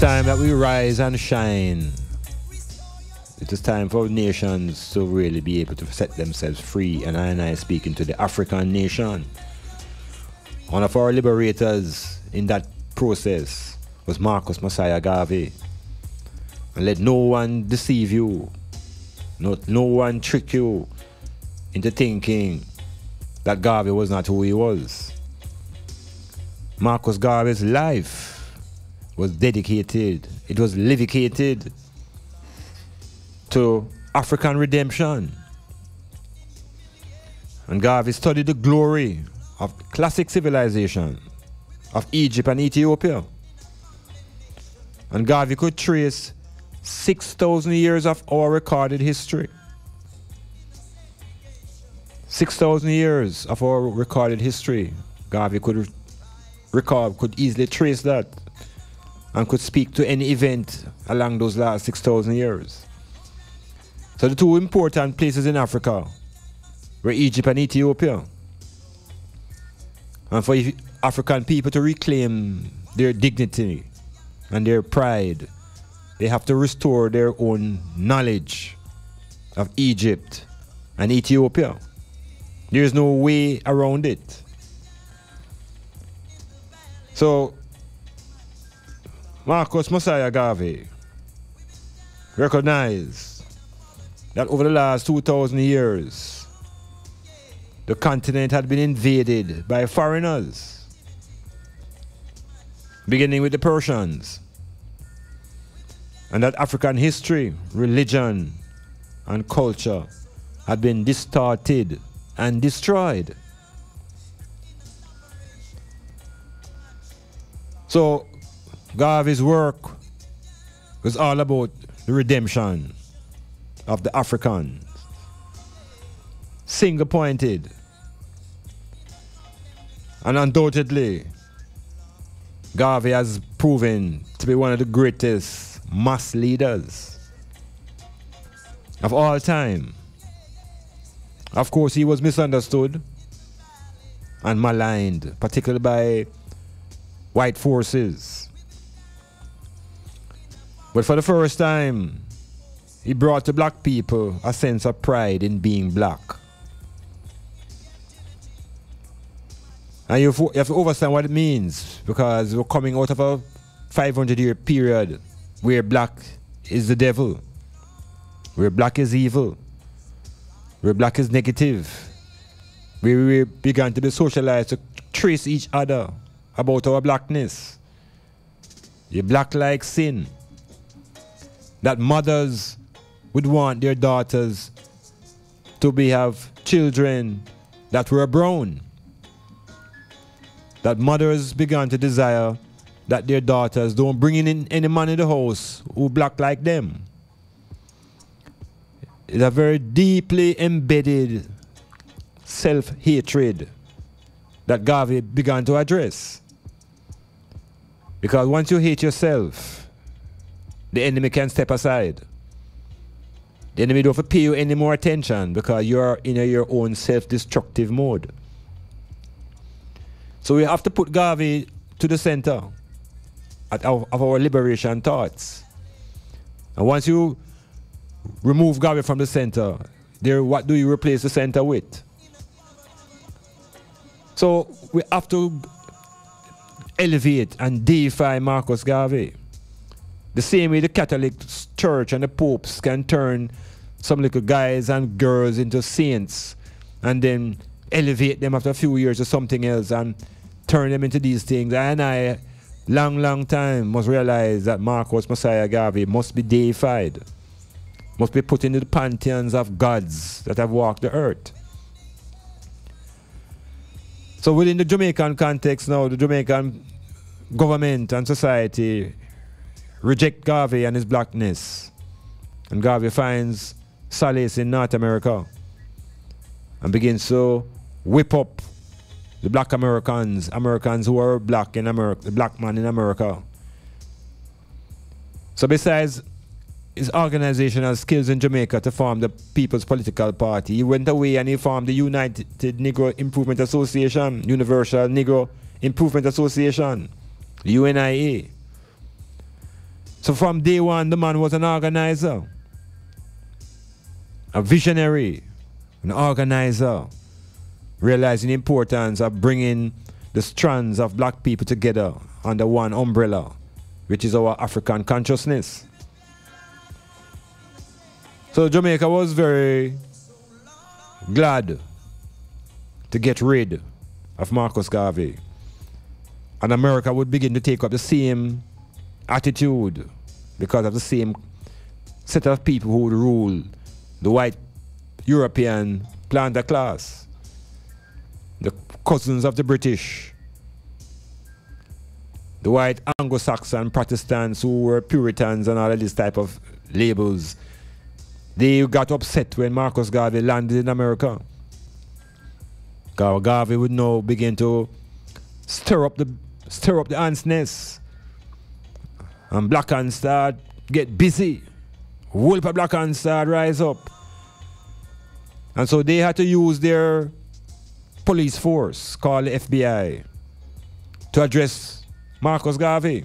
Time that we rise and shine. It is time for nations to really be able to set themselves free, and I speaking to the African nation. One of our liberators in that process was Marcus Messiah Garvey. And let no one deceive you. No one tricked you into thinking that Garvey was not who he was. Marcus Garvey's life was dedicated, it was dedicated to African redemption. And Garvey studied the glory of classic civilization of Egypt and Ethiopia. And Garvey could trace 6,000 years of our recorded history. 6,000 years of our recorded history. Garvey could record, could easily trace that, and could speak to any event along those last 6,000 years. So the two important places in Africa were Egypt and Ethiopia. And for African people to reclaim their dignity and their pride, they have to restore their own knowledge of Egypt and Ethiopia. There is no way around it. So, Marcus Mosiah Garvey recognized that over the last 2,000 years, the continent had been invaded by foreigners, beginning with the Persians, and that African history, religion, and culture had been distorted and destroyed. So Garvey's work was all about the redemption of the Africans, single-pointed. And undoubtedly, Garvey has proven to be one of the greatest mass leaders of all time. Of course, he was misunderstood and maligned, particularly by white forces. But for the first time, he brought to black people a sense of pride in being black. And you have to understand what it means, because we're coming out of a 500-year period where black is the devil, where black is evil, where black is negative, where we began to be socialized to trace each other about our blackness. The black like sin. That mothers would want their daughters to have children that were brown. That mothers began to desire that their daughters don't bring in any man in the house who black like them. It's a very deeply embedded self-hatred that Garvey began to address. Because once you hate yourself, the enemy can step aside. The enemy don't have to pay you any more attention because you're in your own self-destructive mode. So we have to put Garvey to the center of our liberation thoughts. And once you remove Garvey from the center, what do you replace the center with? So we have to elevate and deify Marcus Garvey. The same way the Catholic Church and the popes can turn some little guys and girls into saints and then elevate them after a few years or something else and turn them into these things. And I, long time, must realize that Marcus Mosiah Garvey must be deified, must be put into the pantheons of gods that have walked the earth. So within the Jamaican context now, the Jamaican government and society reject Garvey and his blackness. And Garvey finds solace in North America and begins to whip up the black Americans who are black in America, the black man in America. So besides his organizational skills in Jamaica to form the People's Political Party, he went away and he formed the United Negro Improvement Association, Universal Negro Improvement Association, UNIA. So from day one, the man was an organizer, a visionary, an organizer, realizing the importance of bringing the strands of black people together under one umbrella, which is our African consciousness. So Jamaica was very glad to get rid of Marcus Garvey. And America would begin to take up the same attitude because of the same set of people who would rule the white European planter class, the cousins of the British, the white Anglo-Saxon Protestants who were Puritans and all of this type of labels. They got upset when Marcus Garvey landed in America. Garvey would now begin to stir up the ants' nest. And black ants start get busy. Whole of black ants start rise up. And so they had to use their police force called the FBI to address Marcus Garvey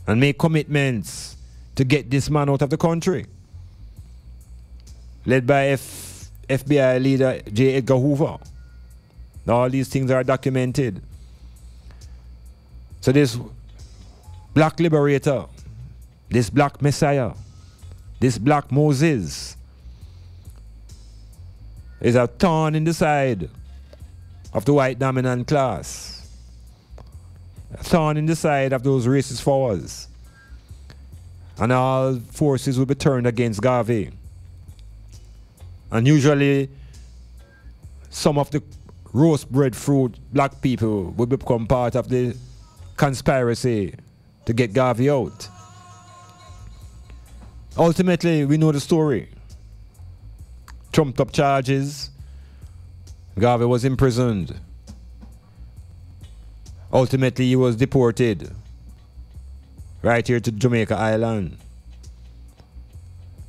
and make commitments to get this man out of the country. Led by FBI leader J. Edgar Hoover. All these things are documented. So this black liberator, this black messiah, this black Moses is a thorn in the side of the white dominant class. A thorn in the side of those racist forwards. And all forces will be turned against Garvey. And usually some of the roast breadfruit black people will become part of the conspiracy to get Garvey out. Ultimately, we know the story. Trumped up charges. Garvey was imprisoned. Ultimately, he was deported right here to Jamaica Island.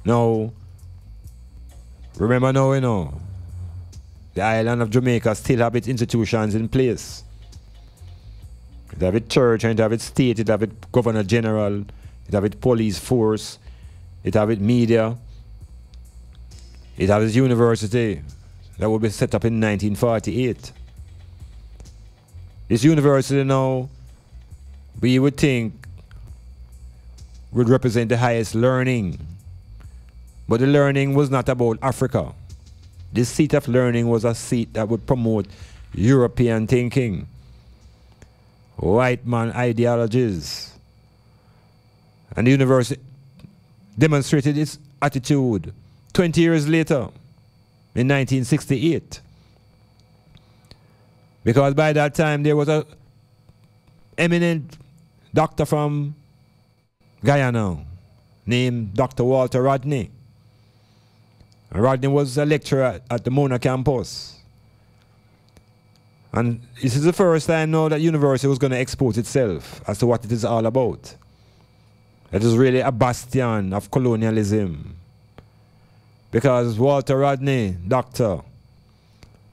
Now, remember now, you know, the island of Jamaica still have its institutions in place. It have its church, and it have its state, it have its governor general, it have its police force, it have its media, it have its university that will be set up in 1948. This university now, we would think, would represent the highest learning. But the learning was not about Africa. This seat of learning was a seat that would promote European thinking, white man ideologies. And the university demonstrated its attitude 20 years later, in 1968. Because by that time there was a eminent doctor from Guyana named Dr. Walter Rodney. And Rodney was a lecturer at the Mona campus. And this is the first time now that university was going to expose itself as to what it is all about. It is really a bastion of colonialism. Because Walter Rodney, doctor,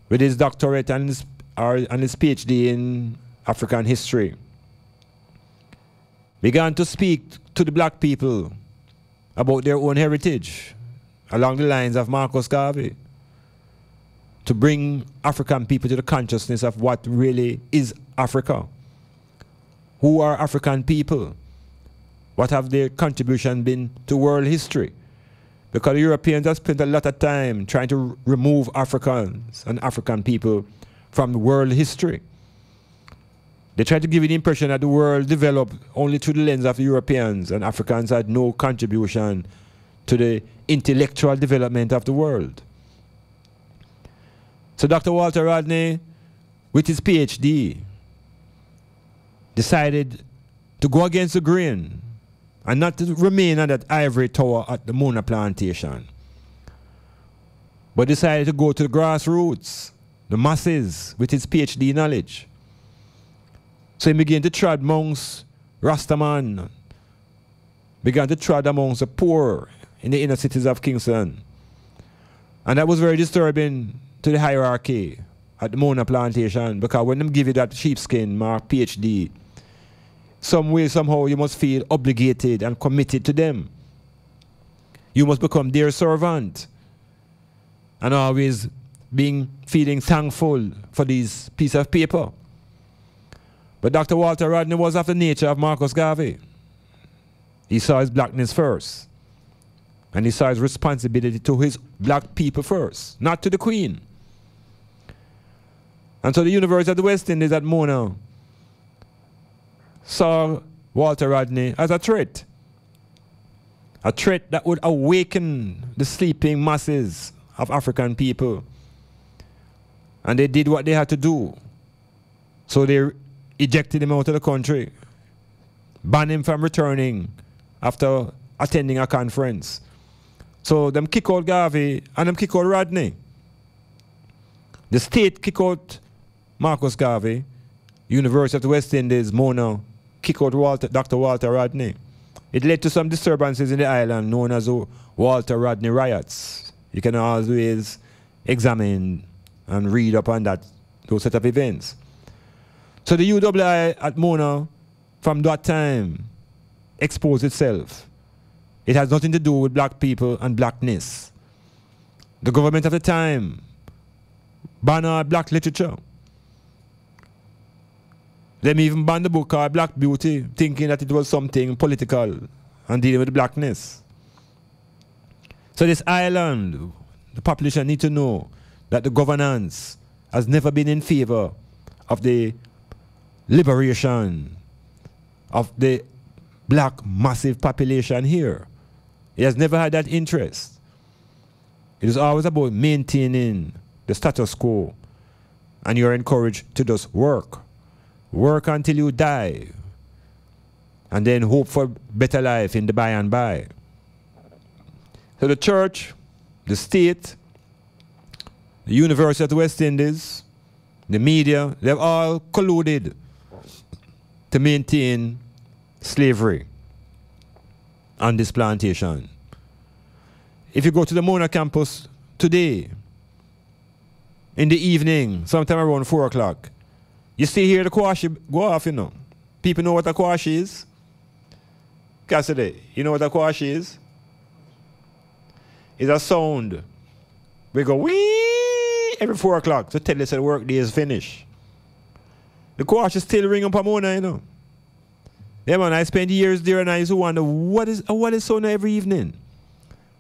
with his doctorate and his PhD in African history, began to speak to the black people about their own heritage along the lines of Marcus Garvey, to bring African people to the consciousness of what really is Africa. Who are African people? What have their contribution been to world history? Because the Europeans have spent a lot of time trying to remove Africans and African people from world history. They tried to give you the impression that the world developed only through the lens of Europeans, and Africans had no contribution to the intellectual development of the world. So Dr. Walter Rodney, with his PhD, decided to go against the grain and not to remain on that ivory tower at the Mona plantation, but decided to go to the grassroots, the masses, with his PhD knowledge. So he began to trod amongst Rastaman, began to trod amongst the poor in the inner cities of Kingston. And that was very disturbing to the hierarchy at the Mona plantation, because when them give you that sheepskin mark PhD, some way, somehow, you must feel obligated and committed to them. You must become their servant, and always feeling thankful for this piece of paper. But Dr. Walter Rodney was of the nature of Marcus Garvey. He saw his blackness first. And he saw his responsibility to his black people first, not to the Queen. And so the University of the West Indies at Mona saw Walter Rodney as a threat that would awaken the sleeping masses of African people. And they did what they had to do. So they ejected him out of the country, banned him from returning after attending a conference. So them kick out Garvey and them kick out Rodney. The state kick out Marcus Garvey, University of the West Indies, Mona, kick out Dr. Walter Rodney. It led to some disturbances in the island known as the Walter Rodney riots. You can always examine and read up on those set of events. So the UWI at Mona, from that time, exposed itself. It has nothing to do with black people and blackness. The government of the time banned black literature. They even banned the book called Black Beauty, thinking that it was something political and dealing with blackness. So this island, the population need to know that the governance has never been in favor of the liberation of the black massive population here. It has never had that interest. It is always about maintaining the status quo, and you're encouraged to just work. Work until you die, and then hope for better life in the by and by. So the church, the state, the University of the West Indies, the media, they've all colluded to maintain slavery on this plantation. If you go to the Mona campus today, in the evening, sometime around 4 o'clock, you still hear the kwashi go off, you know. People know what a kwashi is? Cassidy, you know what a kwashi is? It's a sound. We go wee every 4 o'clock to tell us that the work day is finished. The kwashi still ring up a Mona, you know. Yeah, man, I spent years there and I used to wonder what is sound every evening.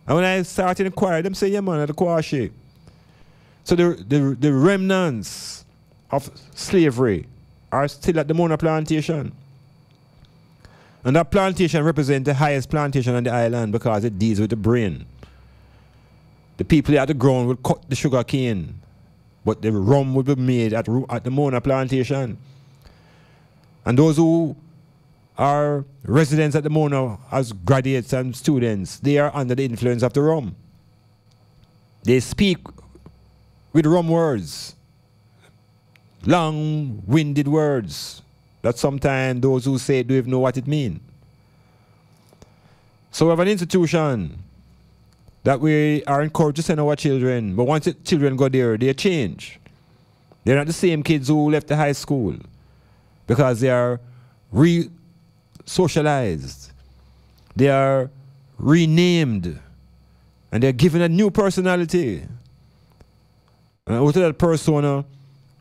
And when I started in the choir, them say, yeah, man, the kwashi. So the remnants of slavery are still at the Mona plantation. And that plantation represents the highest plantation on the island because it deals with the brain. The people at the ground will cut the sugar cane, but the rum will be made at the Mona plantation. And those who are residents at the Mona as graduates and students, they are under the influence of the rum. They speak with rum words, long-winded words that sometimes those who say it don't even know what it means. So we have an institution that we are encouraged to send our children, but once the children go there, they change. They're not the same kids who left the high school because they are re-socialized. They are renamed and they're given a new personality. And out of that persona,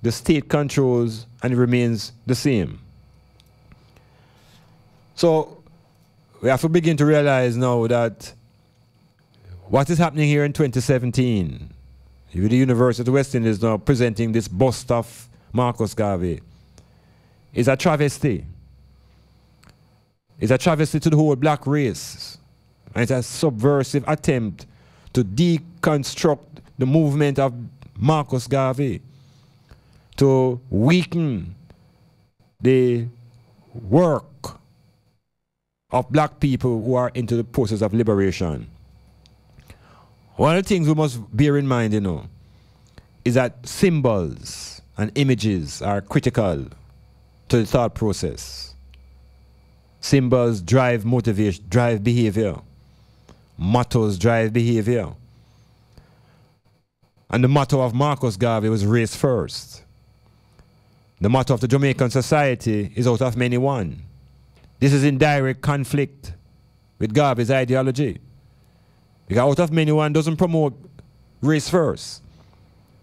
the state controls and it remains the same. So we have to begin to realize now that what is happening here in 2017, with the University of the West Indies now presenting this bust of Marcus Garvey, is a travesty. It's a travesty to the whole black race. And it's a subversive attempt to deconstruct the movement of Marcus Garvey, to weaken the work of black people who are into the process of liberation. One of the things we must bear in mind, you know, is that symbols and images are critical to the thought process. Symbols drive motivation, drive behavior. Mottos drive behavior. And the motto of Marcus Garvey was race first. The motto of the Jamaican society is out of many one. This is in direct conflict with Garvey's ideology. Because out of many one doesn't promote race first.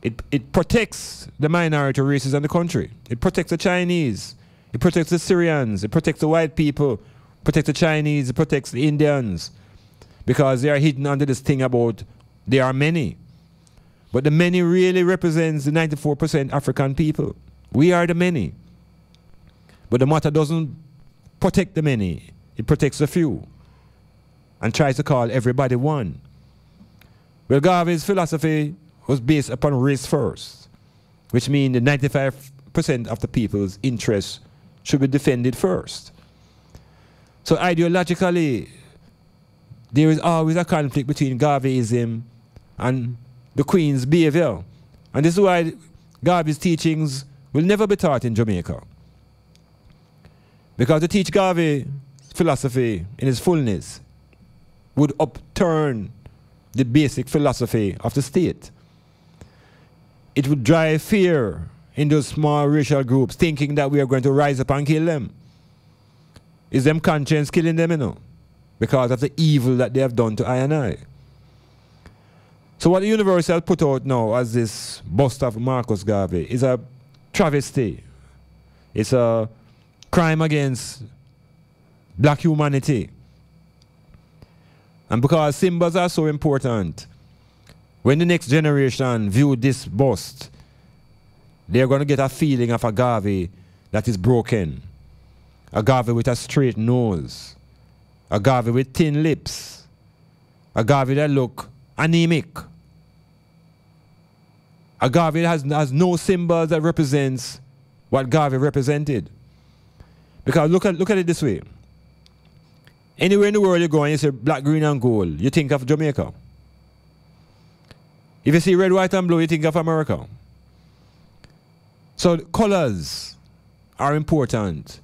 It protects the minority races in the country. It protects the Chinese. It protects the Syrians. It protects the white people. It protects the Chinese. It protects the Indians. because they are hidden under this thing about there are many. But the many really represents the 94% African people. We are the many. But the matter doesn't protect the many. It protects the few and tries to call everybody one. Well, Garvey's philosophy was based upon race first, which means the 95% of the people's interests should be defended first. So ideologically, there is always a conflict between Garveyism and the Queen's behavior. And this is why Garvey's teachings will never be taught in Jamaica. Because to teach Garvey philosophy in its fullness would upturn the basic philosophy of the state. It would drive fear in those small racial groups, thinking that we are going to rise up and kill them. Is them conscience killing them, you know? Because of the evil that they have done to I and I. So what the Universal put out now as this bust of Marcus Garvey is a travesty. It's a crime against black humanity. And because symbols are so important, when the next generation view this bust, they're going to get a feeling of a Garvey that is broken. A Garvey with a straight nose. A Garvey with thin lips. A Garvey that look anemic. A Garvey that has no symbols that represents what Garvey represented. Because look at it this way. Anywhere in the world you go and you say black, green and gold, you think of Jamaica. If you see red, white and blue, you think of America. So colors are important.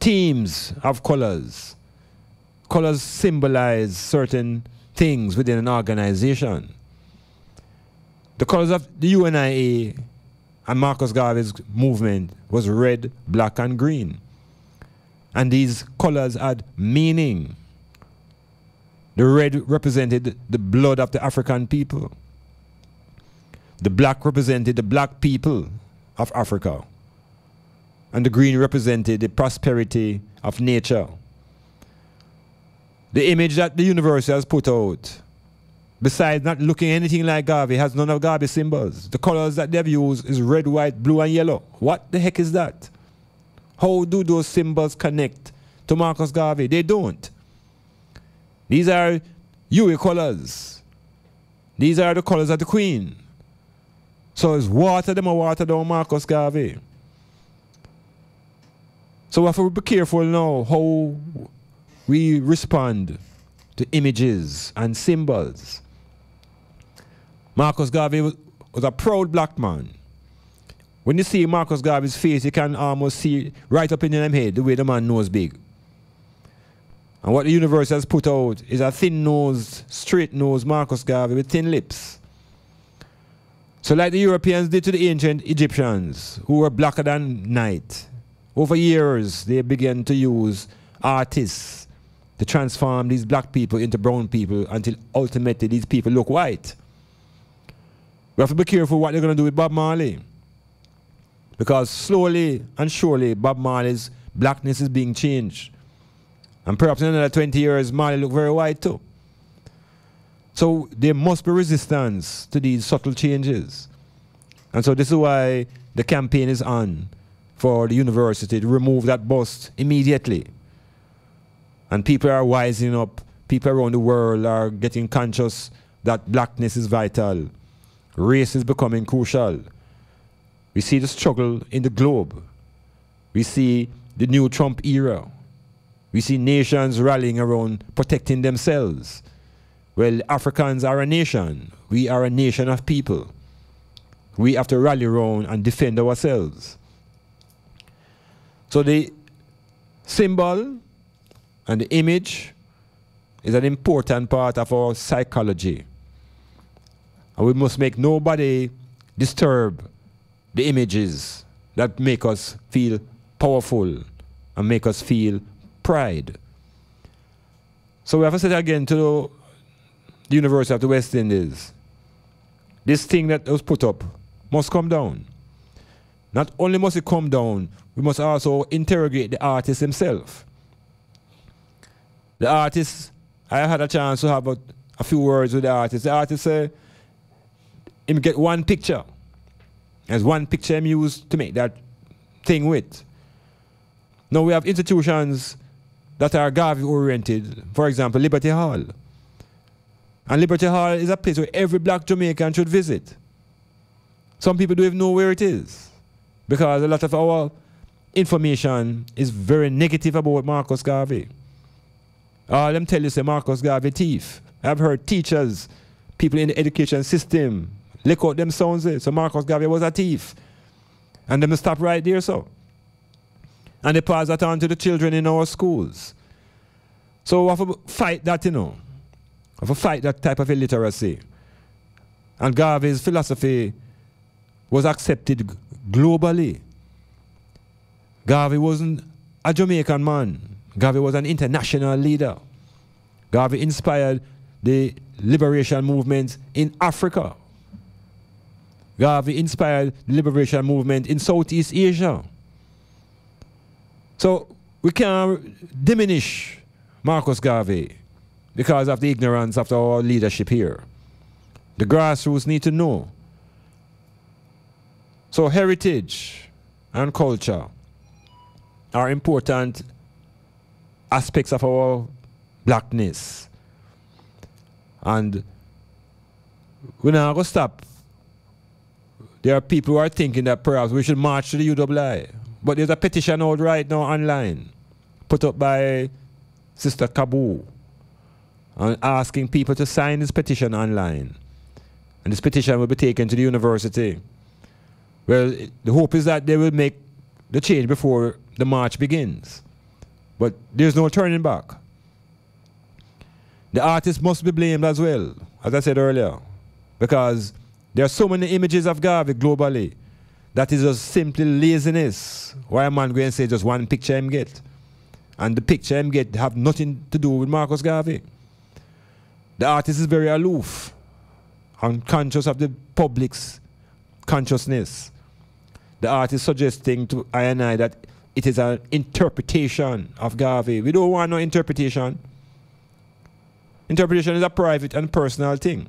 Themes of colors. Colors symbolize certain things within an organization. The colors of the UNIA and Marcus Garvey's movement was red, black and green. And these colors had meaning. The red represented the blood of the African people. The black represented the black people of Africa. And the green represented the prosperity of nature. The image that the Universal has put out, besides not looking anything like Garvey, has none of Garvey's symbols. The colors that they've used is red, white, blue and yellow. What the heck is that? How do those symbols connect to Marcus Garvey? They don't. These are Huey colors. These are the colors of the Queen. So it's water them or water down Marcus Garvey. So we have to be careful now how we respond to images and symbols. Marcus Garvey was a proud black man. When you see Marcus Garvey's face, you can almost see right up in your head the way the man nose big. And what the universe has put out is a thin-nosed, straight-nosed Marcus Garvey with thin lips. So like the Europeans did to the ancient Egyptians, who were blacker than night, over years they began to use artists to transform these black people into brown people until ultimately these people look white. We have to be careful what they're going to do with Bob Marley. Because slowly and surely Bob Marley's blackness is being changed. And perhaps in another 20 years, Marley look very white too. So there must be resistance to these subtle changes. And so this is why the campaign is on for the university to remove that bust immediately. And people are wising up. People around the world are getting conscious that blackness is vital. Race is becoming crucial. We see the struggle in the globe. We see the new Trump era. We see nations rallying around protecting themselves. Well, Africans are a nation. We are a nation of people. We have to rally around and defend ourselves. So the symbol and the image is an important part of our psychology. And we must make nobody disturb the images that make us feel powerful and make us feel pride. So we have to say again to the University of the West Indies, this thing that was put up must come down. Not only must it come down, we must also interrogate the artist himself. The artist I had a chance to have a few words with the artist. The artist said, him get one picture. There's one picture him used to make that thing with. Now we have institutions that are Garvey oriented. For example, Liberty Hall. And Liberty Hall is a place where every black Jamaican should visit. Some people don't even know where it is, because a lot of our information is very negative about Marcus Garvey. Let me tell you, say Marcus Garvey thief. I've heard teachers, people in the education system, lick out them sounds. So Marcus Garvey was a thief. And them stop right there, so. And they pass that on to the children in our schools. So we have to fight that, you know. We have to fight that type of illiteracy. And Garvey's philosophy was accepted globally. Garvey wasn't a Jamaican man. Garvey was an international leader. Garvey inspired the liberation movement in Africa. Garvey inspired the liberation movement in Southeast Asia. So we can't diminish Marcus Garvey because of the ignorance of our leadership here. The grassroots need to know. So heritage and culture are important aspects of our blackness. And we're not going to stop. There are people who are thinking that perhaps we should march to the UWI. But there's a petition out right now online, put up by Sister Kabu, and asking people to sign this petition online. And this petition will be taken to the university. Well, the hope is that they will make the change before the march begins. But there's no turning back. The artist must be blamed as well, as I said earlier, because there are so many images of Garvey globally that is just simply laziness. Why a man go and say just one picture him get? And the picture him get have nothing to do with Marcus Garvey. The artist is very aloof, unconscious of the public's consciousness. The artist suggesting to I and I that it is an interpretation of Garvey. We don't want no interpretation. Interpretation is a private and personal thing.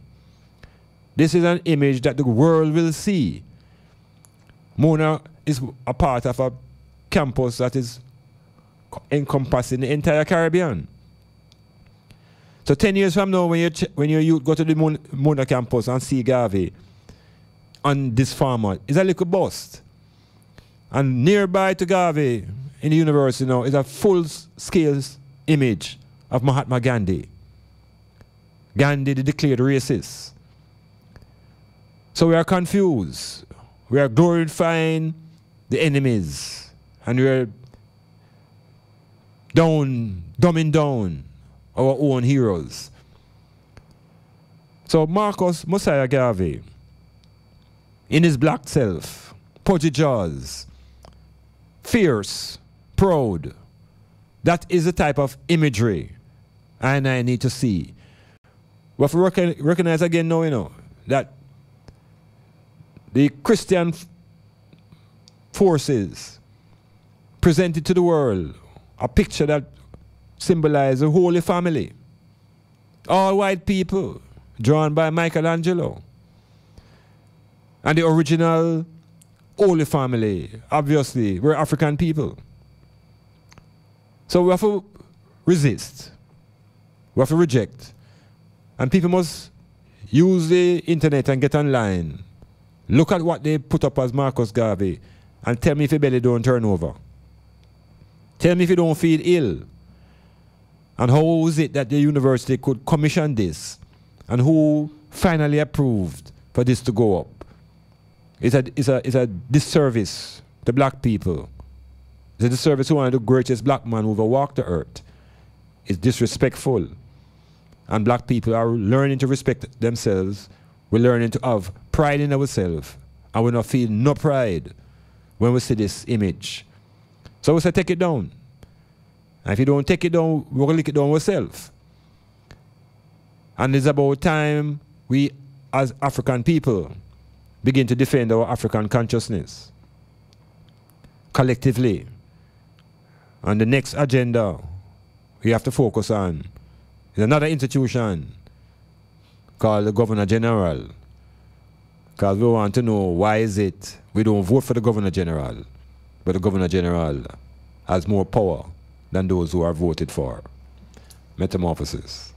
This is an image that the world will see. Mona is a part of a campus that is encompassing the entire Caribbean. So 10 years from now, when your youth go to the Mona campus and see Garvey on this format, it's a little bust. And nearby to Garvey in the university now is a full-scale image of Mahatma Gandhi. Gandhi, the declared racist. So we are confused. We are glorifying the enemies. And we are dumbing down our own heroes. So Marcus Mosiah Garvey, in his black self, pudgy jaws, fierce, proud, that is the type of imagery I need to see. We have to recognize again now, you know, that the Christian forces presented to the world a picture that symbolizes a holy family. All white people, drawn by Michelangelo. And the original holy family, obviously, were African people. So we have to resist. We have to reject. And people must use the internet and get online. Look at what they put up as Marcus Garvey and tell me if your belly don't turn over. Tell me if you don't feel ill. And how is it that the university could commission this? And who finally approved for this to go up? It's a disservice to black people. It's a disservice to one of the greatest black men who ever walked the earth. It's disrespectful. And black people are learning to respect themselves. We're learning to have pride in ourselves. And we not feel no pride when we see this image. So we say take it down. And if you don't take it down, we're going to lick it down ourselves. And it's about time we, as African people, begin to defend our African consciousness collectively. And the next agenda we have to focus on It's another institution called the Governor General. Because we want to know why is it we don't vote for the Governor General, but the Governor General has more power than those who are voted for. Metamorphosis.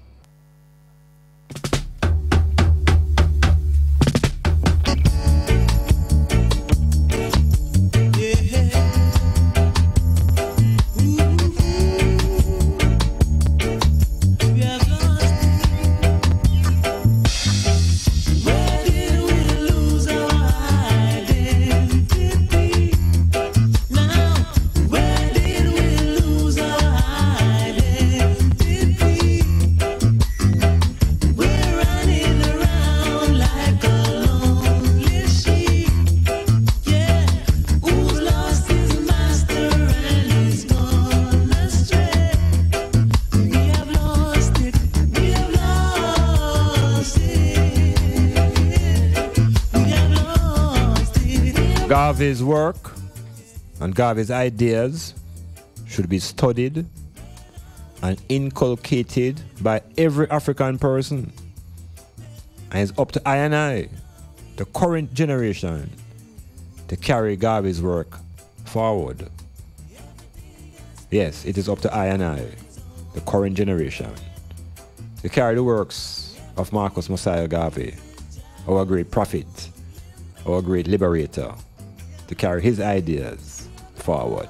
Garvey's work and Garvey's ideas should be studied and inculcated by every African person. And it's up to I and I, the current generation, to carry Garvey's work forward. Yes, it is up to I and I, the current generation, to carry the works of Marcus Messiah Garvey, our great prophet, our great liberator, to carry his ideas forward.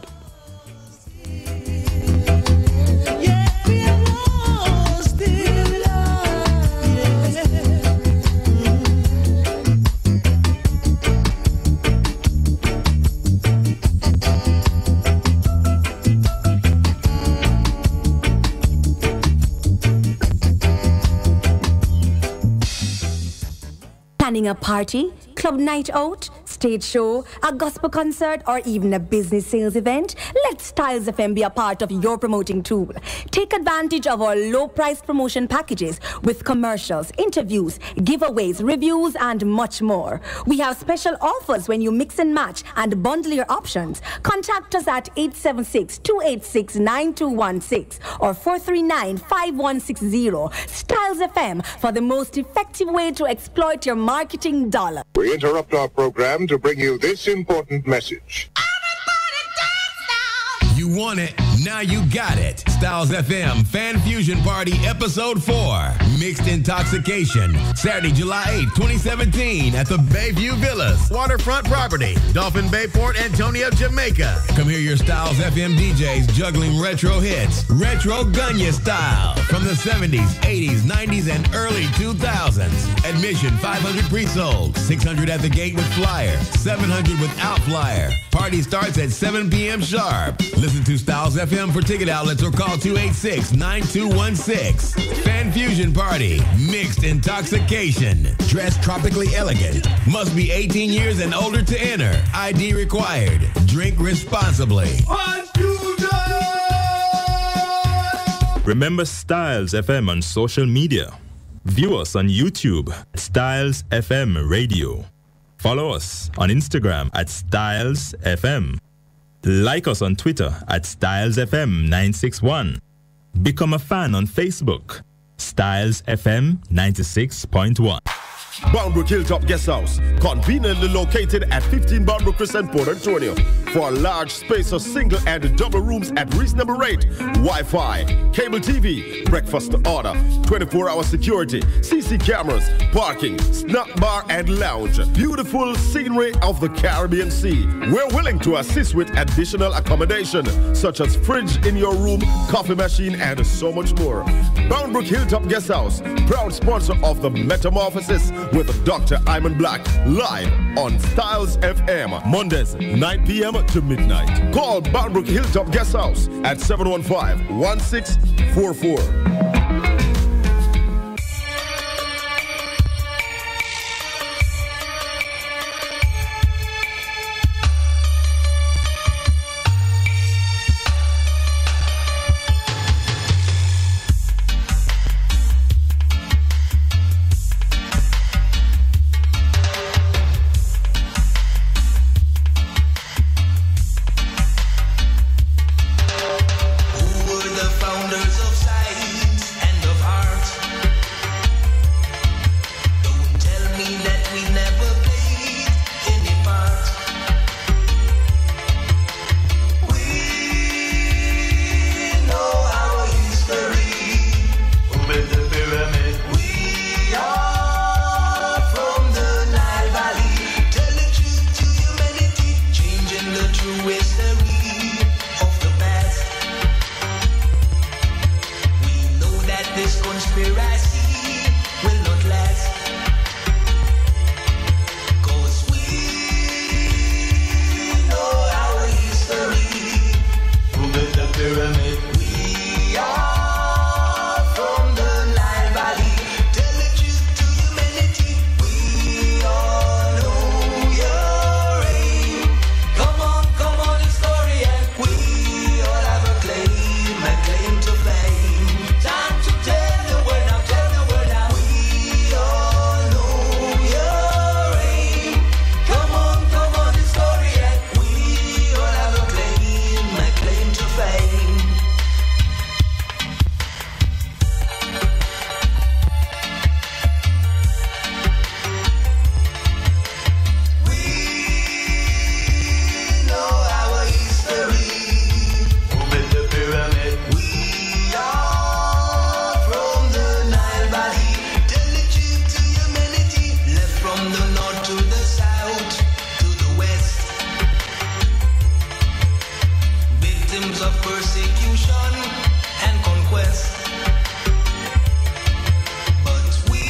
Planning a party, club night out, stage show, a gospel concert, or even a business sales event? Let Styles FM be a part of your promoting tool. Take advantage of our low-priced promotion packages with commercials, interviews, giveaways, reviews, and much more. We have special offers when you mix and match and bundle your options. Contact us at 876-286-9216 or 439-5160. Styles FM for the most effective way to exploit your marketing dollar. We interrupt our program to bring you this important message. You want it, now you got it. Styles FM Fan Fusion Party Episode 4, Mixed Intoxication, Saturday, July 8, 2017 at the Bayview Villas, waterfront property, Dolphin Bay, Port Antonio, Jamaica. Come hear your Styles FM DJs juggling retro hits, retro Gunya style from the 70s, 80s, 90s, and early 2000s. Admission 500 pre-sold, 600 at the gate with flyer, 700 without flyer. Party starts at 7 p.m. sharp. Listen to Styles FM for ticket outlets or call 286-9216. Fan Fusion Party, Mixed Intoxication. Dress tropically elegant. Must be 18 years and older to enter. ID required. Drink responsibly. Remember Styles FM on social media. View us on YouTube, Styles FM Radio. Follow us on Instagram at Styles FM. Like us on Twitter at StylesFM961. Become a fan on Facebook, Styles FM 96.1. Boundbrook Hilltop Guest House, conveniently located at 15 Boundbrook Crescent, Port Antonio. For a large space of single and double rooms at reasonable rate, Wi-Fi, cable TV, breakfast to order, 24-hour security, CC cameras, parking, snack bar and lounge. Beautiful scenery of the Caribbean Sea. We're willing to assist with additional accommodation, such as fridge in your room, coffee machine, and so much more. Boundbrook Hilltop Guest House, proud sponsor of the Metamorphosis with Dr. Iman Black, live on Styles FM, Mondays, 9 p.m. to midnight. Call Boundbrook Hilltop Guest House at 715-1644. Founders of sight. this conspiracy will not last. 'Cause we know our history. Who built the pyramid? We are from the Nile Valley. Tell the truth to humanity. We all know your aim. Come on, historian. We all have a claim to fame. Time to tell the world now, We all know your aim. Come on, historian. We all have a claim to fame. We know our history. Who built the pyramid? We are from the Nile Valley. Tell the truth to humanity. Left from the north to the south to the west. Victims of persecution and conquest. But we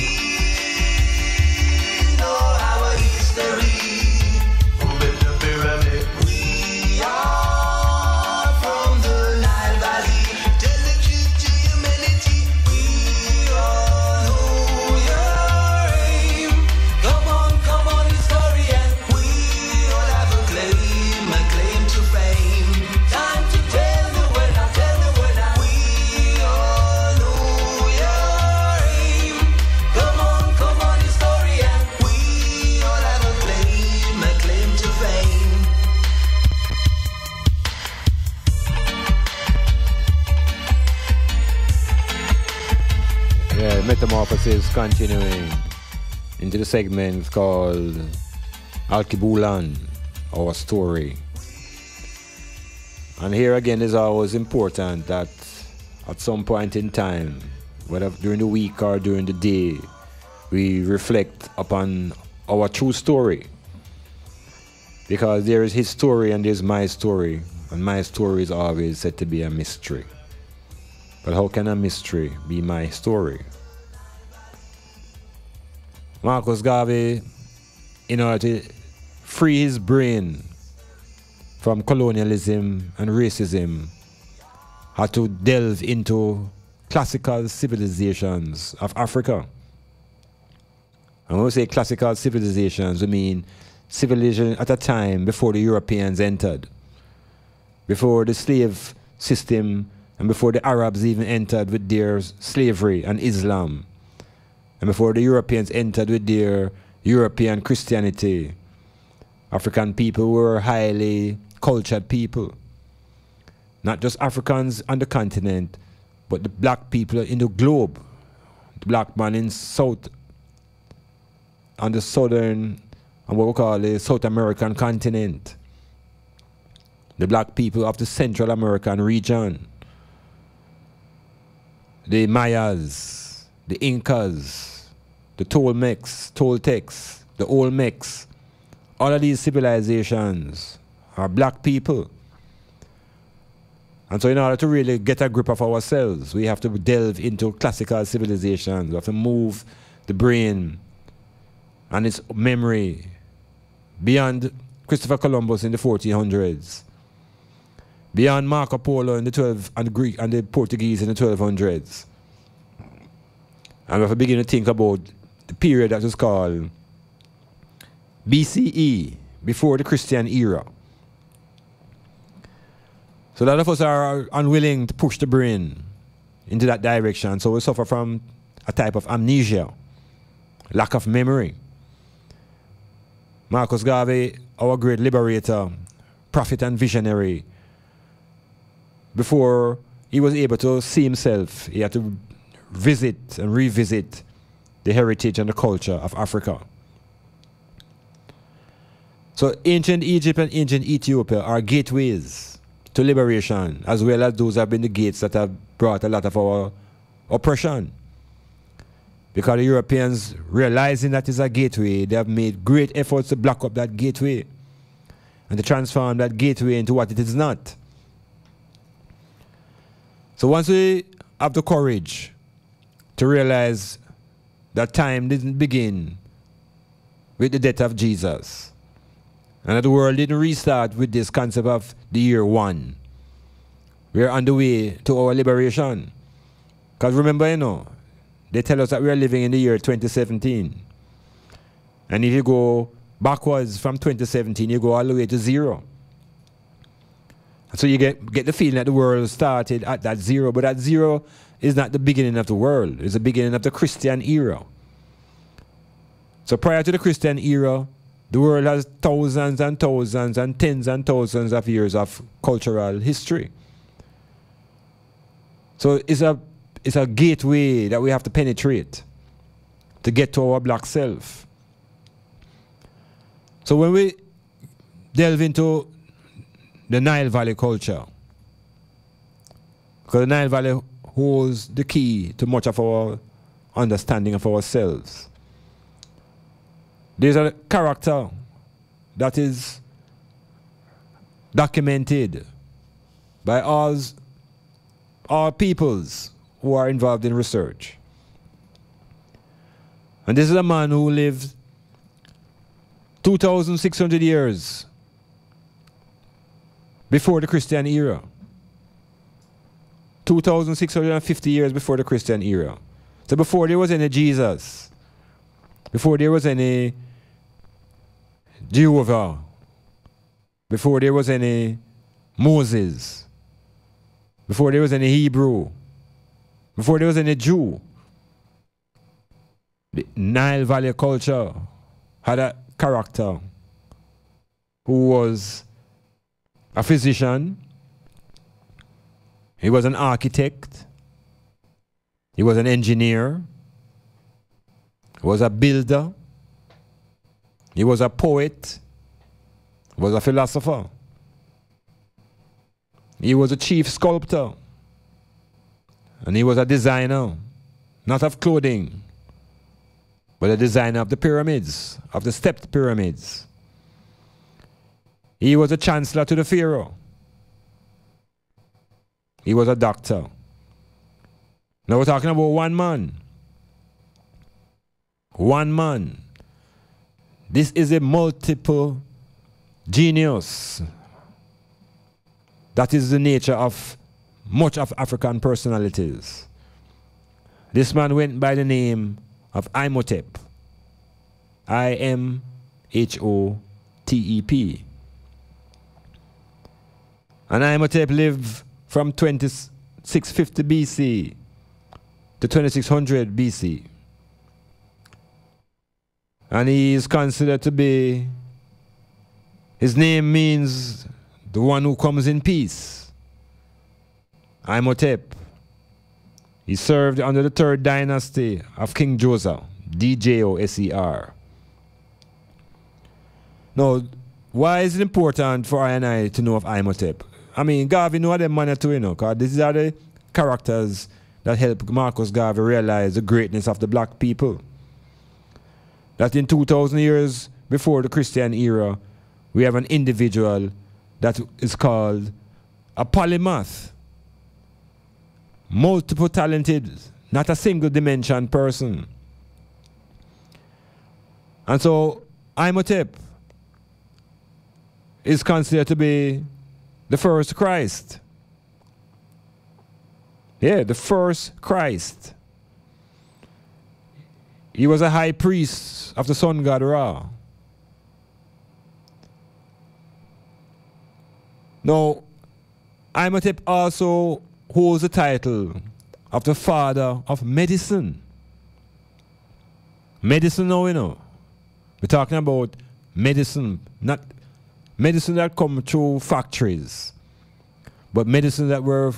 know our history. Who built the pyramid? We are from the Nile Valley. Tell the truth to humanity. We all know your aim. Come on, historian. We all have a claim to fame. Time to tell the world now, We all know your aim. Come on, historian. We all have a claim to fame. Yeah, Metamorphosis continuing into the segment called Alkibulan, our story. And here again is always important that at some point in time, whether during the week or during the day, we reflect upon our true story. Because there is his story and there's my story, and my story is always said to be a mystery. But how can a mystery be my story? Marcus Garvey, in order to free his brain from colonialism and racism, had to delve into classical civilizations of Africa. And when we say classical civilizations, we mean civilization at a time before the Europeans entered, before the slave system, and before the Arabs even entered with their slavery and Islam, and before the Europeans entered with their European Christianity. African people were highly cultured people. Not just Africans on the continent, but the black people in the globe. The black man in South, on the southern, and what we call the South American continent. The black people of the Central American region. The Mayas, the Incas, the Toltecs, the Olmecs. All of these civilizations are black people. And so in order to really get a grip of ourselves, we have to delve into classical civilizations. We have to move the brain and its memory beyond Christopher Columbus in the 1400s, beyond Marco Polo in the and the Greek and the Portuguese in the 1200s. And we have to begin to think about the period that is called BCE, before the Christian era. So a lot of us are unwilling to push the brain into that direction. So we suffer from a type of amnesia, lack of memory. Marcus Garvey, our great liberator, prophet and visionary, before he was able to see himself, he had to visit and revisit the heritage and the culture of Africa. So ancient Egypt and ancient Ethiopia are gateways to liberation, as well as those have been the gates that have brought a lot of our oppression. Because the Europeans, realizing that is a gateway, they have made great efforts to block up that gateway and to transform that gateway into what it is not. So once we have the courage to realize that time didn't begin with the death of Jesus. And that the world didn't restart with this concept of the year 1. We're on the way to our liberation. Because remember, you know, they tell us that we are living in the year 2017. And if you go backwards from 2017, you go all the way to 0. So you get the feeling that the world started at that 0, but that 0 is not the beginning of the world. It's the beginning of the Christian era. So prior to the Christian era, the world has thousands and thousands and tens and thousands of years of cultural history. So it's a gateway that we have to penetrate to get to our black self. So when we delve into the Nile Valley culture, because the Nile Valley holds the key to much of our understanding of ourselves. There's a character that is documented by all peoples who are involved in research. And this is a man who lived 2,600 years before the Christian era. 2,650 years before the Christian era. So before there was any Jesus, before there was any Jehovah, before there was any Moses, before there was any Hebrew, before there was any Jew, the Nile Valley culture had a character who was a physician, he was an architect, he was an engineer, he was a builder, he was a poet, he was a philosopher, he was a chief sculptor, and he was a designer, not of clothing, but a designer of the pyramids, of the stepped pyramids. He was a chancellor to the pharaoh. He was a doctor. Now we're talking about one man. One man. This is a multiple genius. That is the nature of much of African personalities. This man went by the name of Imhotep. I-M-H-O-T-E-P. And Imhotep lived from 2650 BC to 2600 BC. And he is considered to be, his name means the one who comes in peace. Imhotep. He served under the 3rd dynasty of King Joseph, D-J-O-S-E-R. Now, why is it important for I and I to know of Imhotep? I mean, Garvey know them man too, you know, because these are the characters that help Marcus Garvey realize the greatness of the black people. That in 2,000 years before the Christian era, we have an individual that is called a polymath. Multiple talented, not a single dimension person. And so Imhotep is considered to be the first Christ. Yeah, the first Christ. He was a high priest of the sun god Ra. Now, Imhotep also holds the title of the father of medicine. Medicine now, you know. We're talking about medicine, not medicine that come through factories, but medicine that were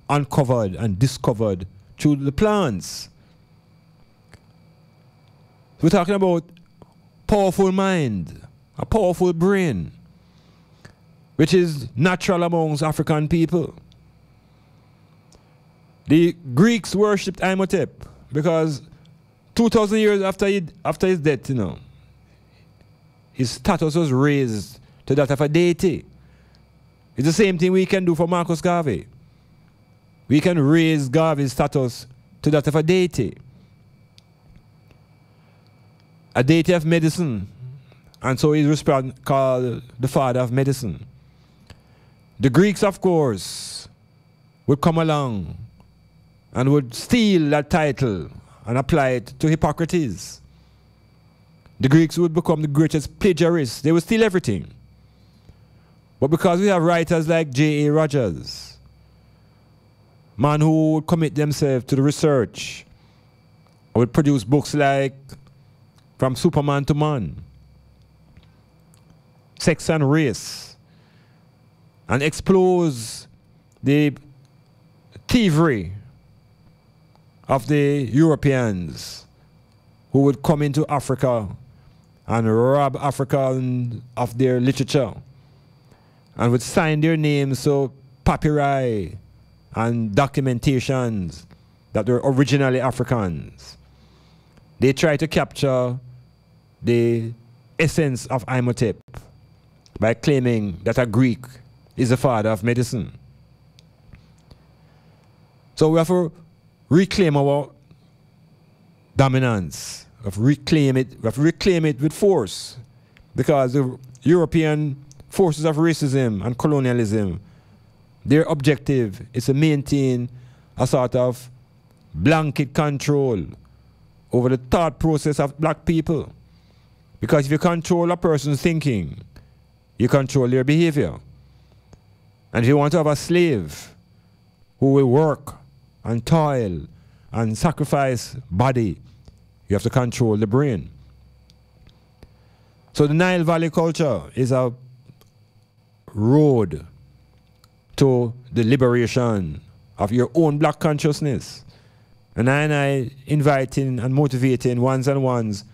uncovered and discovered through the plants. We're talking about powerful mind, a powerful brain, which is natural amongst African people. The Greeks worshipped Imhotep because 2,000 years after his death, you know, his status was raised to that of a deity. It's the same thing we can do for Marcus Garvey. We can raise Garvey's status to that of a deity. a deity of medicine, and so he's called the father of medicine. The Greeks, of course, would come along and would steal that title and apply it to Hippocrates. The Greeks would become the greatest plagiarists. They would steal everything. But because we have writers like J.A. Rogers, man who would commit themselves to the research, would produce books like From Superman to Man, Sex and Race, and expose the thievery of the Europeans who would come into Africa and rob Africa of their literature and would sign their names to papyri and documentations that were originally Africans. They try to capture the essence of Imhotep by claiming that a Greek is the father of medicine. So we have to reclaim our dominance. We have to reclaim it. We have to reclaim it with force, because the European forces of racism and colonialism, their objective is to maintain a sort of blanket control over the thought process of black people. Because if you control a person's thinking, you control their behavior. And if you want to have a slave who will work and toil and sacrifice body, you have to control the brain. So the Nile Valley culture is a road to the liberation of your own black consciousness. And I inviting and motivating ones and ones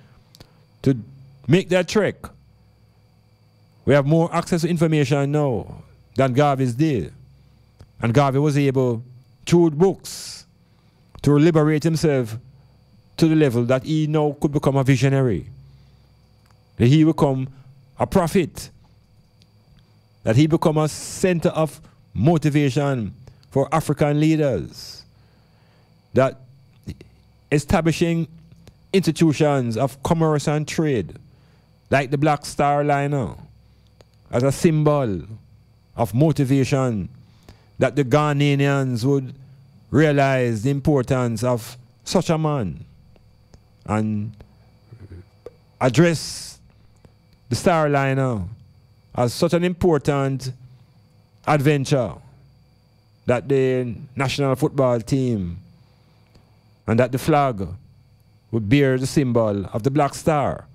to make that trek. We have more access to information now than Garvey's did. And Garvey was able, through books, to liberate himself to the level that he now could become a visionary. That he become a prophet. That he become a center of motivation for African leaders. That establishing institutions of commerce and trade, like the Black Star Liner, as a symbol of motivation, that the Ghanaians would realize the importance of such a man and address the Star Liner as such an important adventure, that the national football team and that the flag would bear the symbol of the Black Star.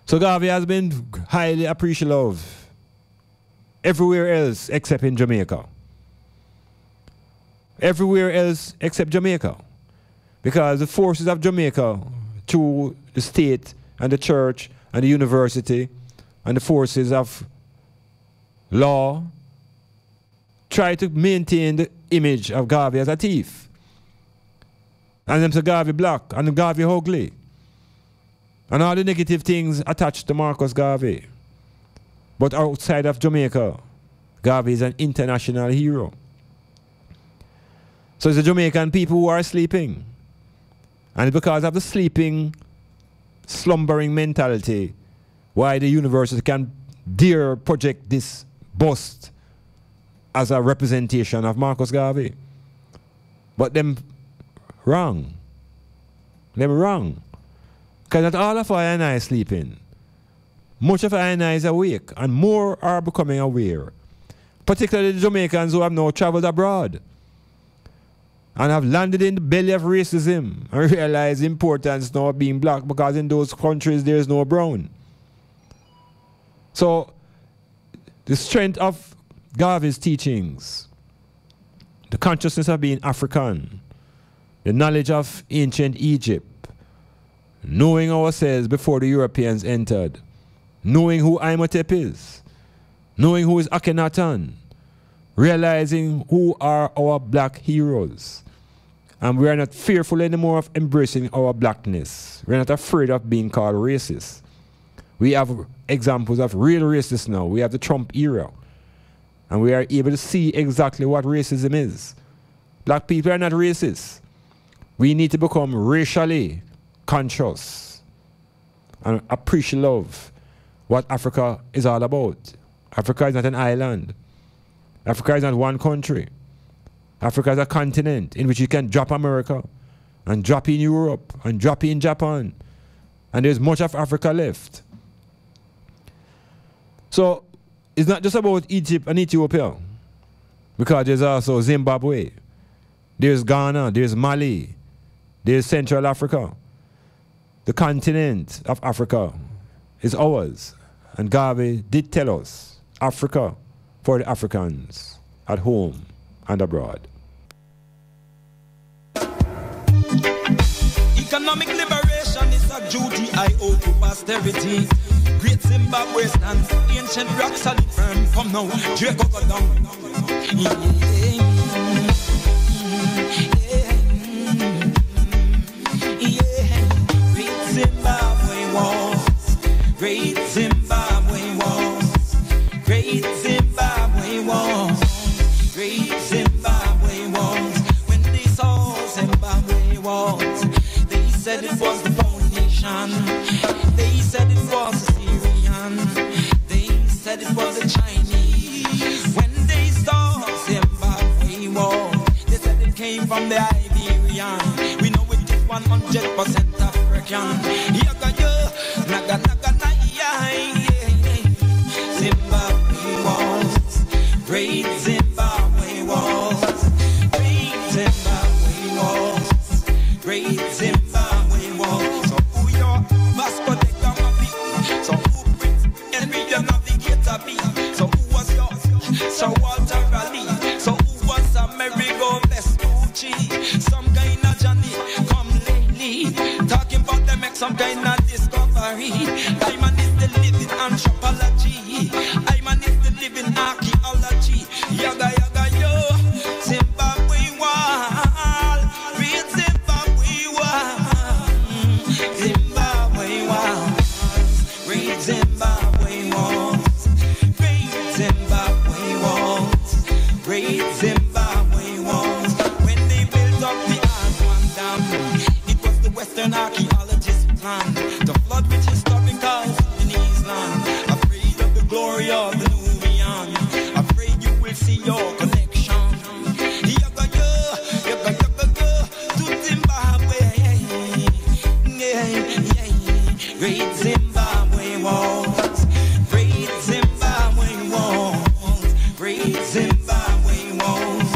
So Garvey has been highly appreciative of everywhere else except in Jamaica. Everywhere else except Jamaica. Because the forces of Jamaica, through the state and the church and the university and the forces of law, try to maintain the image of Garvey as a thief. And them say Garvey black and Garvey ugly. And all the negative things attached to Marcus Garvey. But outside of Jamaica, Garvey is an international hero. So it's the Jamaican people who are sleeping. And it's because of the sleeping, slumbering mentality why the university can dare project this bust as a representation of Marcus Garvey. But them wrong. Them wrong. Because not all of I and I sleeping. Much of I and I is awake, and more are becoming aware. Particularly the Jamaicans who have now traveled abroad and have landed in the belly of racism and realized the importance now of being black, because in those countries there is no brown. So the strength of Garvey's teachings, the consciousness of being African, the knowledge of ancient Egypt, knowing ourselves before the Europeans entered, knowing who Imhotep is, knowing who is Akhenaten, realizing who are our black heroes. And we are not fearful anymore of embracing our blackness. We're not afraid of being called racist. We have examples of real racists now. We have the Trump era. And we are able to see exactly what racism is. Black people are not racist. We need to become racially conscious. and appreciate love what Africa is all about. Africa is not an island. Africa is not one country. Africa is a continent in which you can drop America and drop in Europe and drop in Japan. And there's much of Africa left. So it's not just about Egypt and Ethiopia, because there's also Zimbabwe, there's Ghana, there's Mali, there's Central Africa. The continent of Africa is ours. And Garvey did tell us, Africa for the Africans at home and abroad. Economic liberation is a duty I owe to posterity. Great Zimbabwe stands, ancient rock solid firm. Come now, Draco go down. Great Zimbabwe walls, great Zimbabwe walls, great Zimbabwe walls, great Zimbabwe walls. When they saw Zimbabwe walls, they said it was the foundation. They said it was the Syrian. They said it was the Chinese. When they saw Zimbabwe wall, they said it came from the Iberian. We know it is 100% African. Yaga yo, naga naga na Zimbabwe walls, great Zimbabwe walls, great Zimbabwe walls, great Zimbabwe walls. So who your Vasco de Gama be? So who Prince Henry the Navigator be? So who was yours? So Walter Raleigh. So who was Amerigo Vespucci? Some kind of Johnny come lately, talking about them make some kind of discovery. I man is the living anthropology. I man is the living archaeology. Yaga yaga yo, Zimbabwe wall, great Zimbabwe wall, Zimbabwe walls, great Zimbabwe walls, great Zimbabwe walls, great Zimbabwe walls. When they built up the Aswan Dam, it was the Western archaeologists' plan to flood with historical Sudanese land. Afraid of the glory of the Nubian, afraid you will see your connection. Yaga yo, to Zimbabwe. Great Zimbabwe walls, great Zimbabwe walls, great Zimbabwe walls.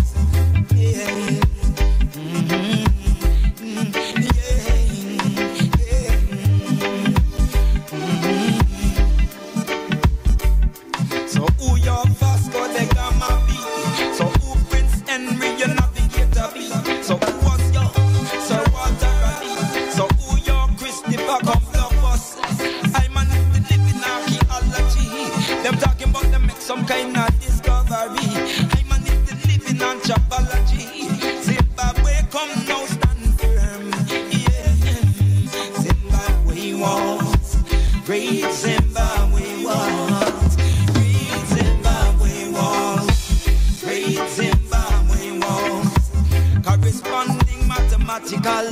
So who your Vasco de Gama be? So who Prince Henry your Navigator be? So who was your Sir Walter Raleigh? So who your Christopher Columbus? I man is the living archaeology. Them talking about them make some kind of discovery. I man is the living anthropology. Zimbabwe come now stand firm. Yeah. Zimbabwe walls, great Zimbabwe walls, great Zimbabwe walls, great Zimbabwe walls. Corresponding mathematical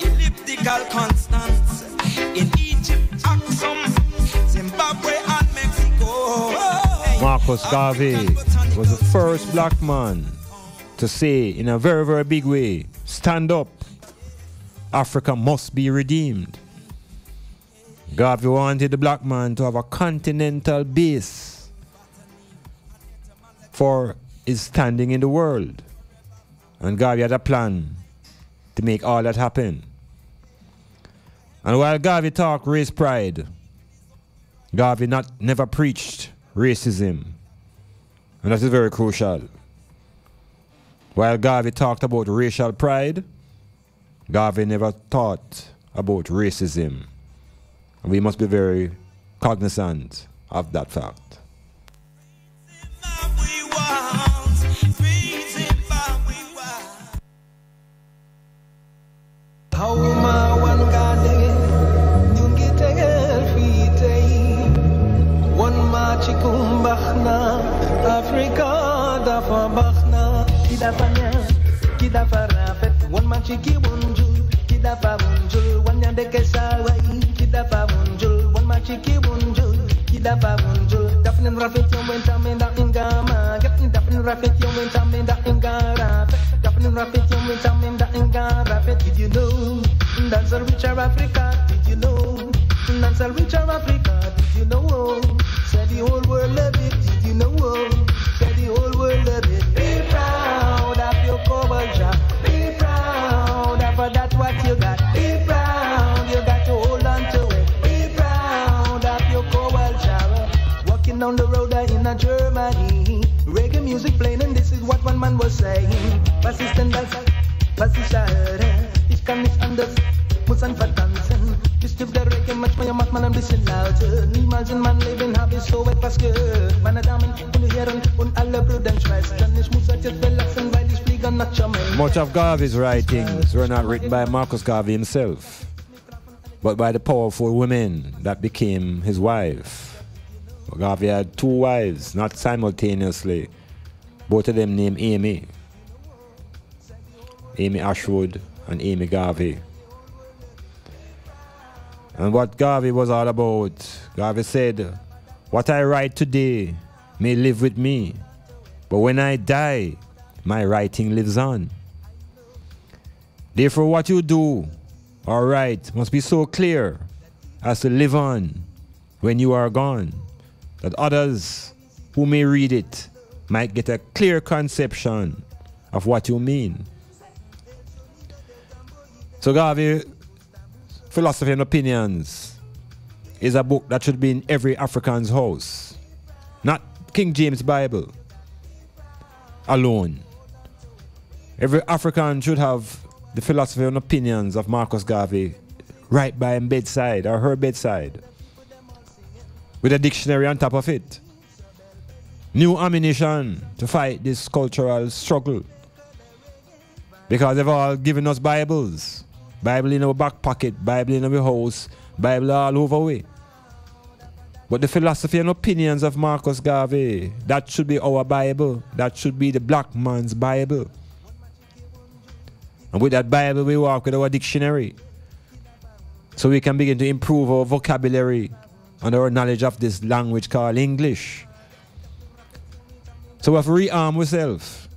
elliptical constants in Egypt, Axum, Zimbabwe and Mexico. Marcus Garvey was the first black man to say in a very, very big way, stand up, Africa must be redeemed. Garvey wanted the black man to have a continental base for his standing in the world. And Garvey had a plan to make all that happen. And while Garvey talked race pride, Garvey never preached racism. And that is very crucial. While Garvey talked about racial pride, Garvey never thought about racism. And we must be very cognizant of that fact. Africa da fa bakhna kida fanya kida farafet one man chiki bunjul kida fa bunjul one yande kesawai kida fa bunjul chiki bunjul, kida pa bunjul. Daphne Rafet yung wenta menda ingama. Daphne Rafet yung wenta menda ingara. Daphne Rafet yung wenta menda ingara. Did you know? That's a richer Africa. Did you know? That's a richer Africa. Did you know? Said the whole world love it. Did you know? Said the whole world love it. Be proud of your culture. Be proud of that what you got. Be proud, you got to hold on to it. Be proud of your culture. Walking down the road in a Germany, reggae music playing, and this is what one man was saying. Was ist denn das? Was ist schade? Ich kann nicht anders, muss einfach tanzen. Bis der Reggae manchmal macht man ein bisschen lauter. Niemals in meinem Leben habe ich so etwas gehört. Meine Damen und Herren und alle Brüder und Schwestern, ich muss euch jetzt verlassen, weil ich fliege nach Jamaica. Much of Garvey's writings were not written by Marcus Garvey himself, but by the powerful women that became his wife. Garvey had two wives, not simultaneously, both of them named Amy Ashwood and Amy Garvey. And what Garvey was all about, Garvey said, what I write today may live with me, but when I die, my writing lives on. Therefore, what you do or write must be so clear as to live on when you are gone, that others who may read it might get a clear conception of what you mean. So Garvey, Philosophy and Opinions, is a book that should be in every African's house. Not King James Bible alone. Every African should have the Philosophy and Opinions of Marcus Garvey right by his bedside or her bedside, with a dictionary on top of it. New ammunition to fight this cultural struggle. Because they've all given us Bibles. Bible in our back pocket, Bible in our house, Bible all over we. But the Philosophy and Opinions of Marcus Garvey, that should be our Bible. That should be the black man's Bible. And with that Bible, we walk with our dictionary, so we can begin to improve our vocabulary and our knowledge of this language called English. So we have to rearm ourselves,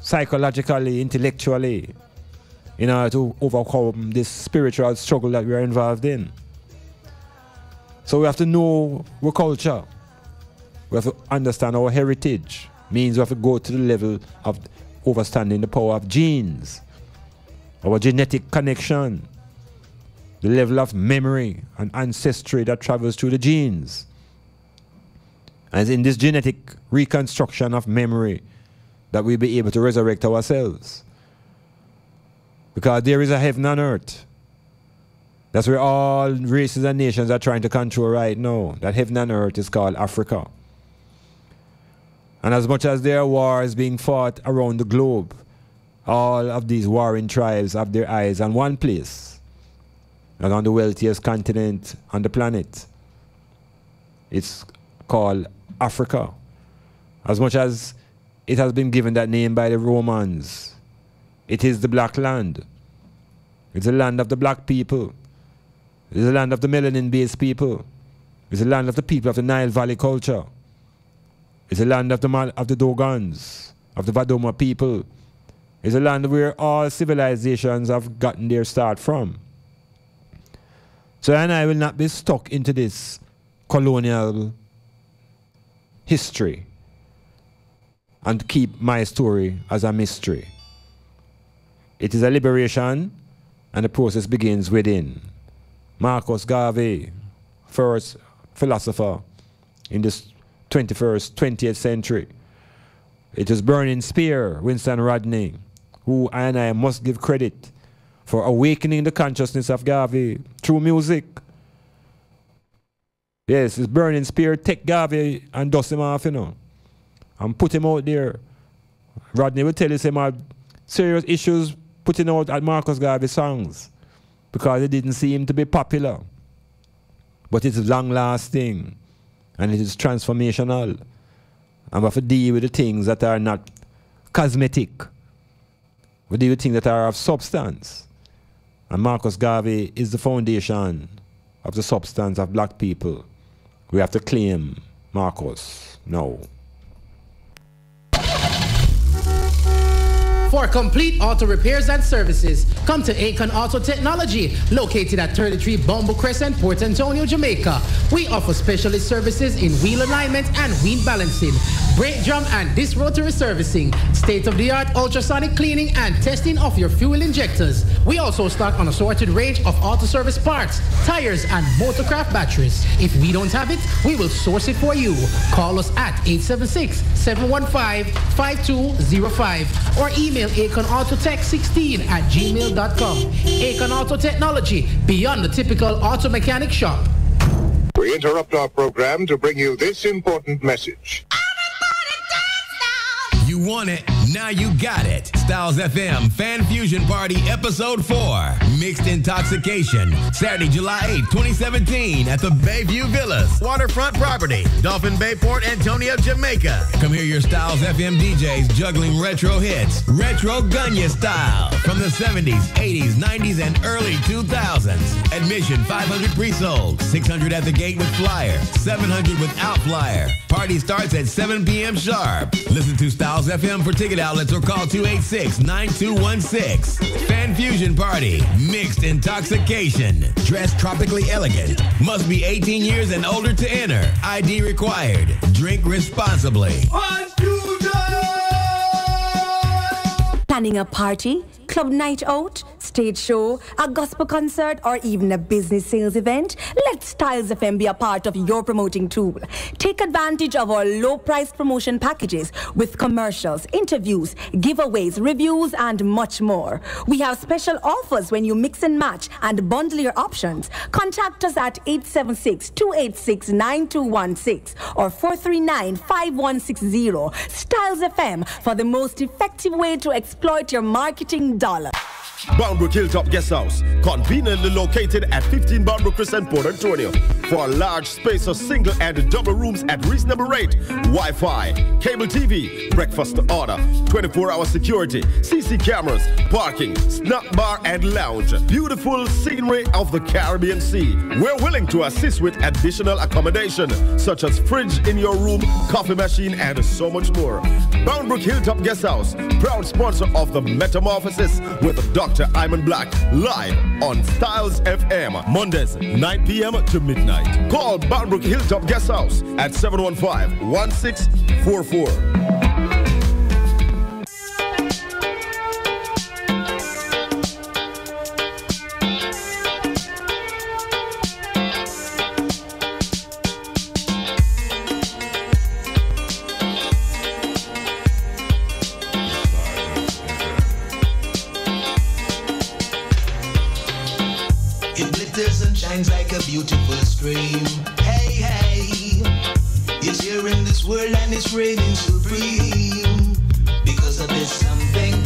psychologically, intellectually, in order to overcome this spiritual struggle that we are involved in. So we have to know our culture. We have to understand our heritage. Means we have to go to the level of understanding the power of genes, our genetic connection, the level of memory and ancestry that travels through the genes. And in this genetic reconstruction of memory that we'll be able to resurrect ourselves. Because there is a heaven on earth. That's where all races and nations are trying to control right now. That heaven on earth is called Africa. And as much as there are wars being fought around the globe, all of these warring tribes have their eyes on one place, and on the wealthiest continent on the planet. It's called Africa. As much as it has been given that name by the Romans, it is the black land. It's the land of the black people. It's the land of the melanin-based people. It's the land of the people of the Nile Valley culture. It's the land of the Dogons, of the Vadoma people. It's a land where all civilizations have gotten their start from. So I will not be stuck into this colonial history and keep my story as a mystery. It is a liberation, and the process begins within. Marcus Garvey, first philosopher in this 20th century. It is Burning Spear, Winston Rodney, who I must give credit for awakening the consciousness of Garvey through music. Yes, it's Burning Spear, take Garvey and dust him off, you know, and put him out there. Rodney will tell you some serious issues putting out at Marcus Garvey songs because it didn't seem to be popular. But it is long-lasting and it is transformational. And we have to deal with the things that are not cosmetic. We deal with things that are of substance. And Marcus Garvey is the foundation of the substance of black people. We have to claim Marcus. No. For complete auto repairs and services, come to Akon Auto Technology, located at 33 Bumble Crescent, Port Antonio, Jamaica. We offer specialist services in wheel alignment and wheel balancing, brake drum and disc rotary servicing, state-of-the-art ultrasonic cleaning and testing of your fuel injectors. We also stock an assorted range of auto service parts, tires, and motorcraft batteries. If we don't have it, we will source it for you. Call us at 876-715-5205 or email AkonAutoTech16@gmail.com. Akon Auto Technology, beyond the typical auto mechanic shop. We interrupt our program to bring you this important message. You want it, now you got it. Styles FM Fan Fusion Party Episode 4, Mixed Intoxication, Saturday, July 8, 2017 at the Bayview Villas, waterfront property, Dolphin Bay, Port Antonio, Jamaica. Come hear your Styles FM DJs juggling retro hits, retro Gunya style from the 70s, 80s, 90s, and early 2000s. Admission 500 pre-sold, 600 at the gate with flyer, 700 without flyer. Party starts at 7 p.m. sharp. Listen to Styles FM for ticket outlets or call 286-9216. Fan Fusion Party, Mixed Intoxication. Dress tropically elegant. Must be 18 years and older to enter. ID required. Drink responsibly. Planning a party, club night out, stage show, a gospel concert, or even a business sales event? Let Styles FM be a part of your promoting tool. Take advantage of our low-priced promotion packages with commercials, interviews, giveaways, reviews, and much more. We have special offers when you mix and match and bundle your options. Contact us at 876-286-9216 or 439-5160. Styles FM for the most effective way to exploit your marketing dollar. Boundbrook Hilltop Guest House, conveniently located at 15 Boundbrook Crescent, Port Antonio. For a large space of single and double rooms at reasonable rate, Wi-Fi, cable TV, breakfast to order, 24-hour security, CC cameras, parking, snack bar and lounge. Beautiful scenery of the Caribbean Sea. We're willing to assist with additional accommodation, such as fridge in your room, coffee machine, and so much more. Boundbrook Hilltop Guest House, proud sponsor of the Metamorphosis with Dr. Iman Black, live on Styles FM, Mondays, 9 p.m. to midnight. Call Boundbrook Hilltop Guest House at 715-1644. Like a beautiful stream. Hey, hey, it's here in this world and it's reigning supreme. Because of this something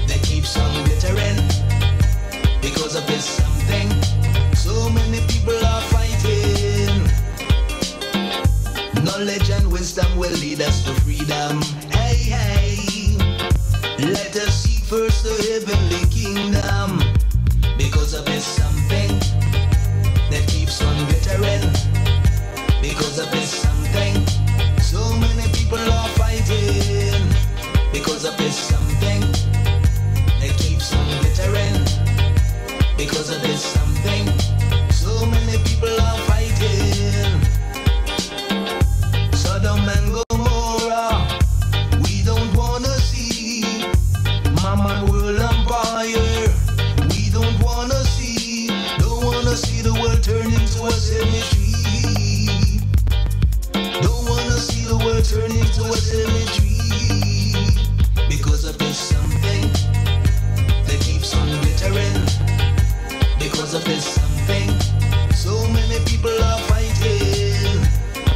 that keeps on glittering. Because of this something, so many people are fighting. Knowledge and wisdom will lead us to freedom. Hey, hey, let us seek first the heavenly kingdom. Because of this something that keeps on glittering. Because of this something, so many people are fighting. Because of this something that keeps on glittering. Because of this something, so many people are fighting. Sodom and Gomorrah, we don't wanna see. Mammon world empire, we don't wanna see. Don't wanna see the world turn into a cemetery. Don't wanna see the world turn into a cemetery. Because of this something that keeps on glittering. Because of this something, so many people are fighting.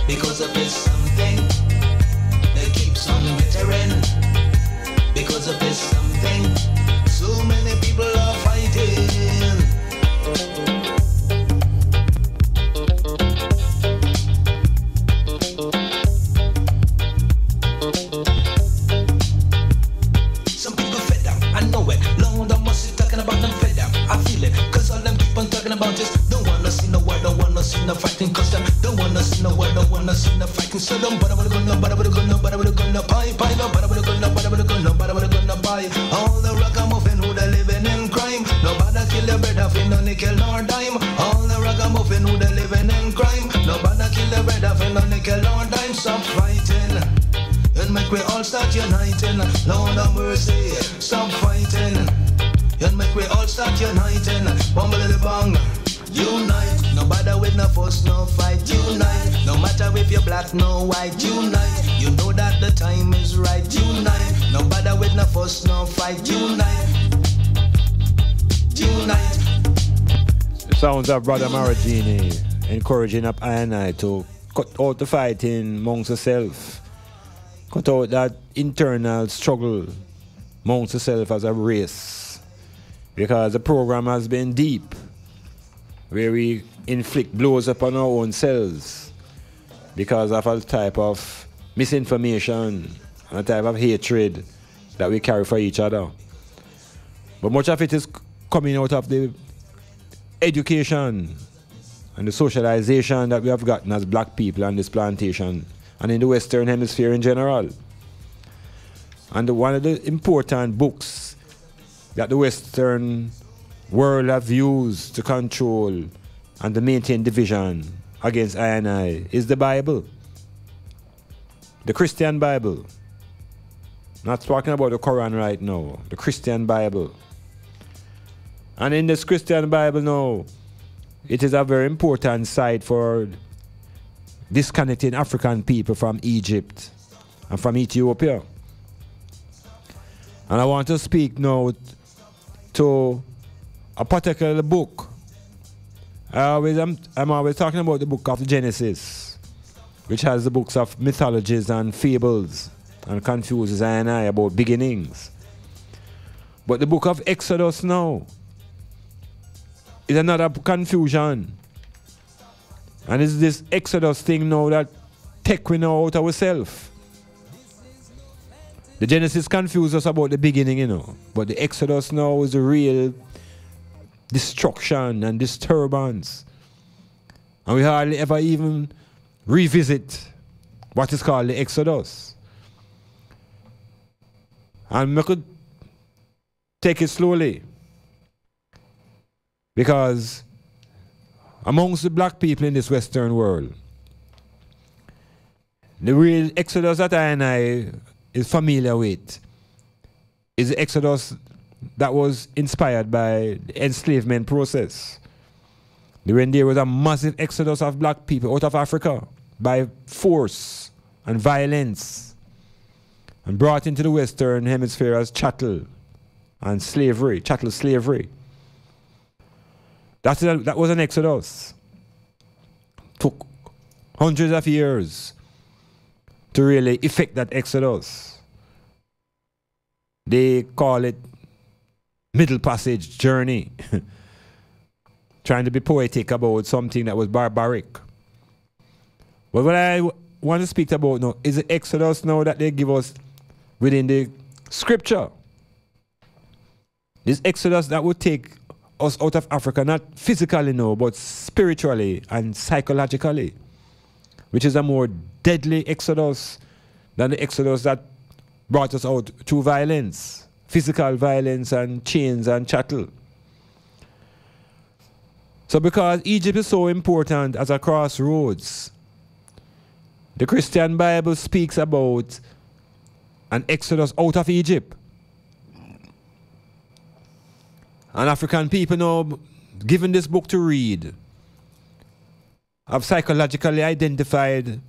Because of this something that keeps on glittering. Because of this something, so many people are fighting. Some people fed up, I know it. Long done must be talking about them fed up. I feel it, cause all them keep on talking about see no fighting, so don't bother with a gun, no bother with a gun, no bother with a gun, no pie, no bother with a gun, no bother with a gun, no bother with a gun, no pie. All the ragamuffin who they living in crime, no bother kill your brother for no nickel nor dime. All the ragamuffin who they living in crime, no bother kill your brother for no nickel nor dime. Stop fighting, and make we all start uniting. Lord of mercy, stop fighting, and make we all start uniting. Bumble the bang. Unite, no bother with no fuss, no fight. Unite, no matter if you're black, no white. Unite, you know that the time is right. Unite, no bother with no fuss, no fight. Unite, unite. The sounds of Brother Maragini encouraging up I and I to cut out the fighting amongst ourselves. Cut out that internal struggle amongst ourselves as a race. Because the program has been deep, where we inflict blows upon our own selves because of a type of misinformation and a type of hatred that we carry for each other. But much of it is coming out of the education and the socialization that we have gotten as black people on this plantation and in the Western Hemisphere in general. And one of the important books that the Western world have used to control and to maintain division against I and I is the Bible. The Christian Bible. Not talking about the Quran right now. The Christian Bible. And in this Christian Bible now, it is a very important site for disconnecting African people from Egypt and from Ethiopia. And I want to speak now to a particular book. I'm always talking about the book of Genesis, which has the books of mythologies and fables and confuses I and I about beginnings. But the book of Exodus now is another confusion. And it's this Exodus thing now that take we know out ourselves. The Genesis confuses us about the beginning, you know. But the Exodus now is the real destruction and disturbance. And we hardly ever even revisit what is called the Exodus. And we could take it slowly. Because amongst the black people in this Western world, the real Exodus that I and I is familiar with is the Exodus that was inspired by the enslavement process. When there was a massive exodus of black people out of Africa by force and violence and brought into the Western Hemisphere as chattel and slavery, chattel slavery. That was an exodus. Took hundreds of years to really effect that exodus. They call it Middle Passage journey. Trying to be poetic about something that was barbaric. But what I want to speak about now is the exodus now that they give us within the scripture. This exodus that would take us out of Africa, not physically no, but spiritually and psychologically, which is a more deadly exodus than the exodus that brought us out through violence, physical violence and chains and chattel. So because Egypt is so important as a crossroads, the Christian Bible speaks about an exodus out of Egypt. And African people now, given this book to read, have psychologically identified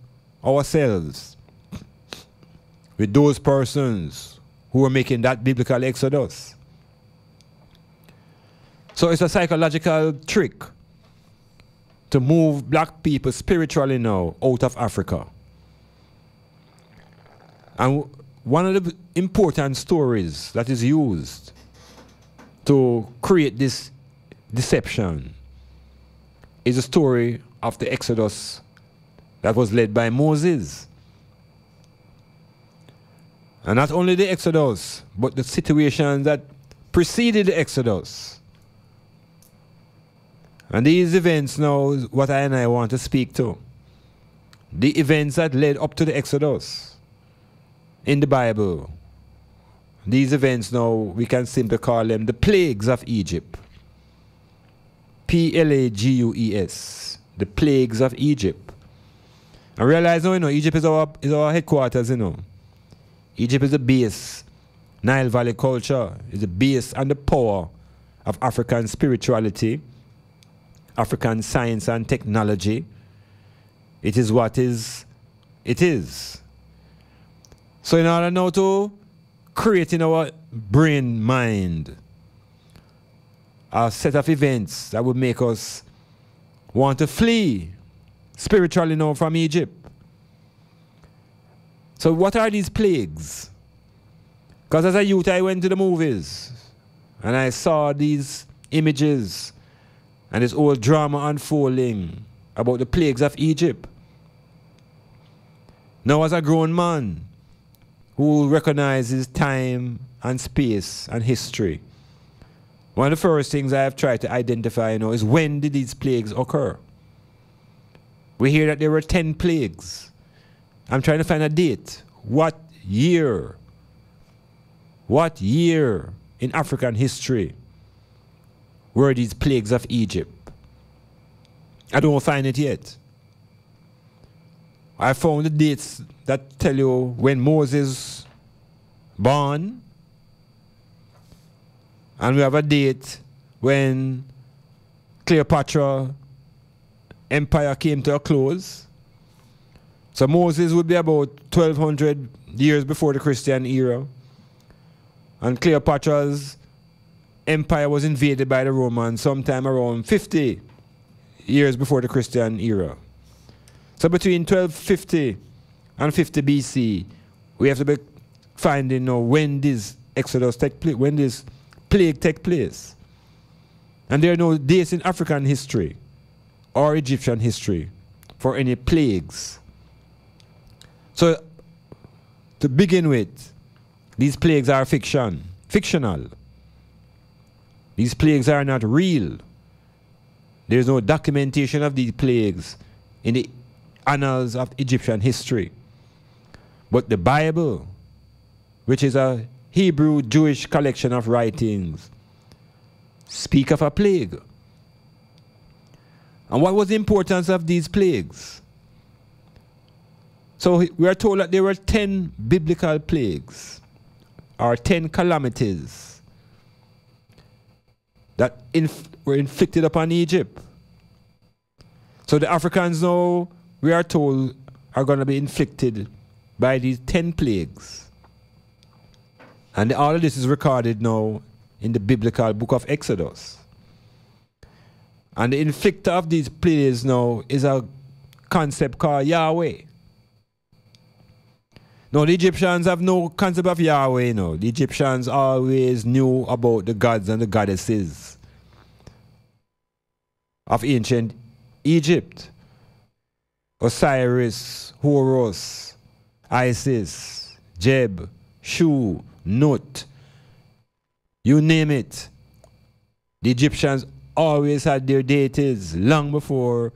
ourselves with those persons who are making that biblical exodus. So it's a psychological trick to move black people spiritually now out of Africa. And one of the important stories that is used to create this deception is the story of the Exodus that was led by Moses. And not only the Exodus, but the situation that preceded the Exodus. And these events now is what I and I want to speak to. the events that led up to the Exodus in the Bible. These events now, we can simply call them the plagues of Egypt. Plagues. The plagues of Egypt. And realize now, Egypt is our headquarters, Egypt is the base. Nile Valley culture is the base and the power of African spirituality, African science and technology. It is what it is. So in order now to create in our brain mind a set of events that would make us want to flee spiritually now from Egypt. So what are these plagues? Because as a youth I went to the movies and I saw these images and this old drama unfolding about the plagues of Egypt. Now as a grown man who recognizes time and space and history, one of the first things I have tried to identify is when did these plagues occur? We hear that there were 10 plagues. I'm trying to find a date. What year? What year in African history were these plagues of Egypt? I don't find it yet. I found the dates that tell you when Moses born, and we have a date when Cleopatra empire came to a close. So Moses would be about 1200 years before the Christian era. And Cleopatra's empire was invaded by the Romans sometime around 50 years before the Christian era. So between 1250 and 50 BC, we have to be finding when this Exodus take place, when this plague take place. And there are no dates in African history or Egyptian history for any plagues. So to begin with, these plagues are fictional. These plagues are not real. There is no documentation of these plagues in the annals of Egyptian history. But the Bible, which is a Hebrew Jewish collection of writings, speak of a plague. And what was the importance of these plagues? So we are told that there were 10 biblical plagues, or 10 calamities that were inflicted upon Egypt. So the Africans now, we are told, are going to be inflicted by these 10 plagues. And all of this is recorded now in the biblical book of Exodus. And the inflictor of these plagues now is a concept called Yahweh. Now the Egyptians have no concept of Yahweh now. The Egyptians always knew about the gods and the goddesses of ancient Egypt. Osiris, Horus, Isis, Jeb, Shu, Nut, you name it. The Egyptians always had their deities long before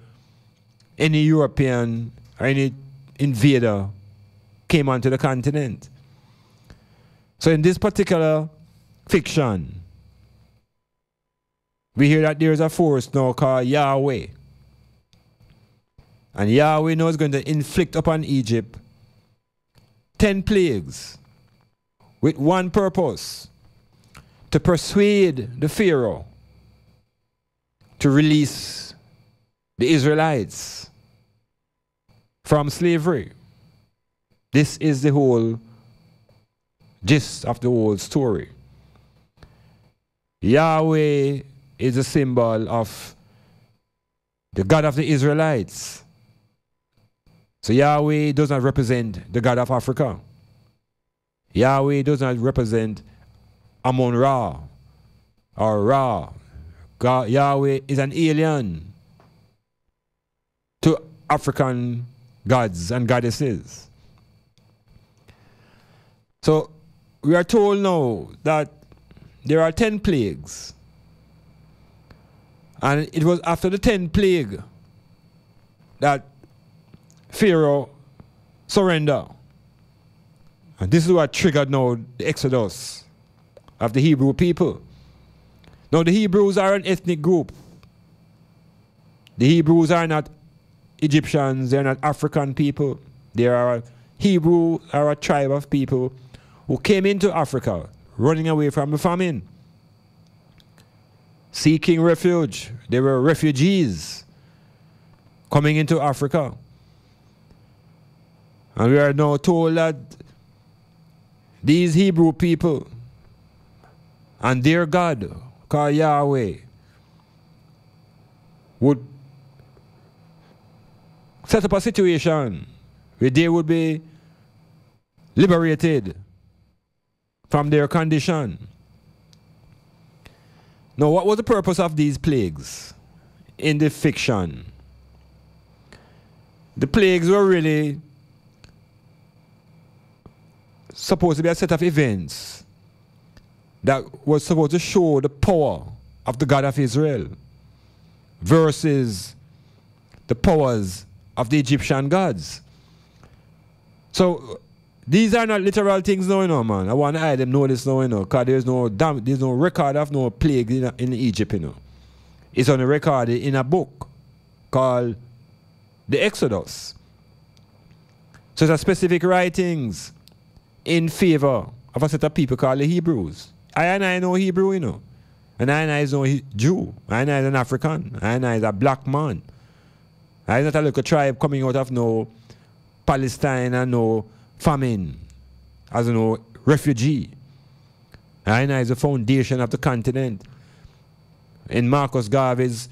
any European or any invader came onto the continent. So in this particular fiction, we hear that there is a force now called Yahweh. And Yahweh now is going to inflict upon Egypt 10 plagues with one purpose: to persuade the Pharaoh to release the Israelites from slavery. This is the whole gist of the whole story. Yahweh is a symbol of the God of the Israelites. So Yahweh does not represent the God of Africa. Yahweh does not represent Amun-Ra or Ra. God, Yahweh is an alien to African gods and goddesses. So we are told now that there are 10 plagues. And it was after the 10th plague that Pharaoh surrender. And this is what triggered now the exodus of the Hebrew people. Now the Hebrews are an ethnic group. The Hebrews are not Egyptians, they're not African people. They are Hebrew, are a tribe of people who came into Africa running away from the famine, seeking refuge. They were refugees coming into Africa. And we are now told that these Hebrew people and their God, called Yahweh, would set up a situation where they would be liberated from their condition. Now, what was the purpose of these plagues in the fiction? The plagues were really supposed to be a set of events that was supposed to show the power of the God of Israel versus the powers of the Egyptian gods. So these are not literal things now, you know, man. I want to hide them know this now, you know, because there's no record of no plague in Egypt, you know. It's on a record in a book called the Exodus. So there are specific writings in favor of a set of people called the Hebrews. I know Hebrew, you know. And I is no Jew. I is an African. I is a black man. I is not a little tribe coming out of no Palestine and no famine as no refugee. I is the foundation of the continent. In Marcus Garvey's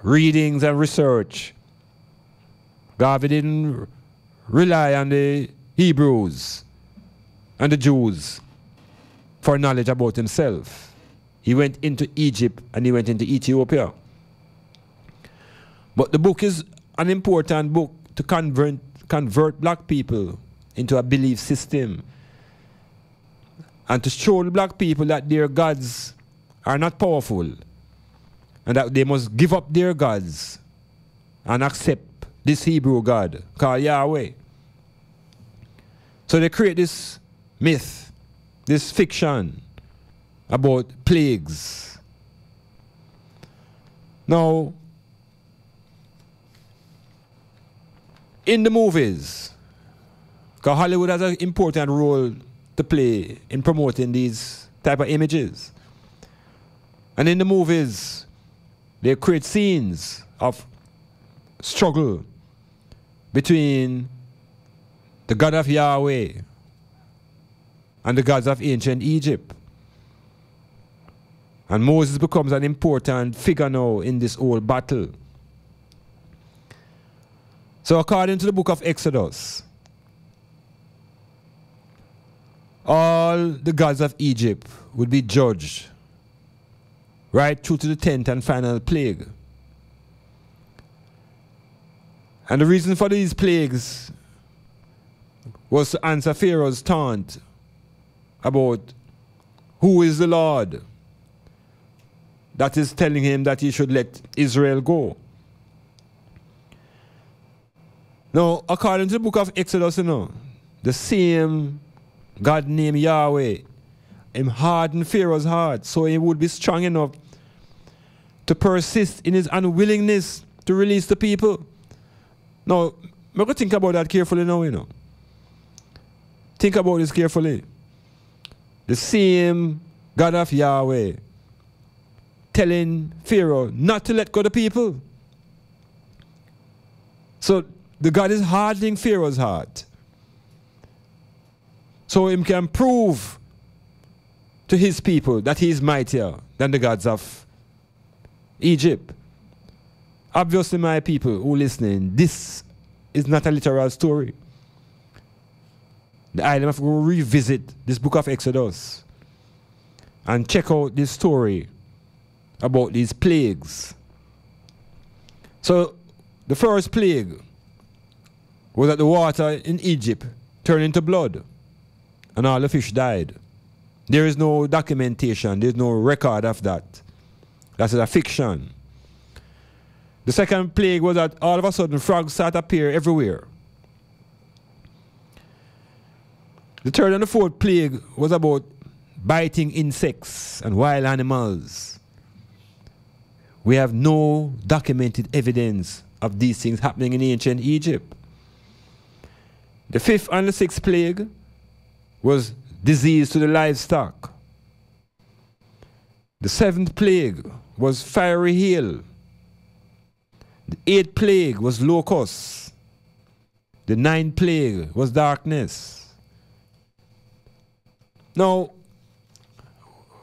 readings and research, Garvey didn't rely on the Hebrews and the Jews for knowledge about himself. He went into Egypt and he went into Ethiopia. But the book is an important book to convert black people into a belief system and to show the black people that their gods are not powerful and that they must give up their gods and accept this Hebrew God called Yahweh. So they create this myth, this fiction about plagues. Now, in the movies, because Hollywood has an important role to play in promoting these type of images. And in the movies, they create scenes of struggle between the God of Yahweh and the gods of ancient Egypt. And Moses becomes an important figure now in this whole battle. So according to the book of Exodus, all the gods of Egypt would be judged right through to the 10th and final plague. And the reason for these plagues was to answer Pharaoh's taunt about who is the Lord that is telling him that he should let Israel go. Now, according to the book of Exodus, you know, the same God named Yahweh, him hardened Pharaoh's heart so he would be strong enough to persist in his unwillingness to release the people. Now, I'm going to think about that carefully now, you know. Think about this carefully. The same God of Yahweh telling Pharaoh not to let go of the people. So the God is hardening Pharaoh's heart, so he can prove to his people that he is mightier than the gods of Egypt. Obviously, my people who are listening, this is not a literal story. The island have to revisit this book of Exodus and check out this story about these plagues. So the first plague was that the water in Egypt turned into blood and all the fish died. There is no documentation, there is no record of that. That's a fiction. The second plague was that all of a sudden frogs started to appear everywhere. The third and the fourth plague was about biting insects and wild animals. We have no documented evidence of these things happening in ancient Egypt. The fifth and the sixth plague was disease to the livestock. The seventh plague was fiery hail. The eighth plague was locusts. The ninth plague was darkness. Now,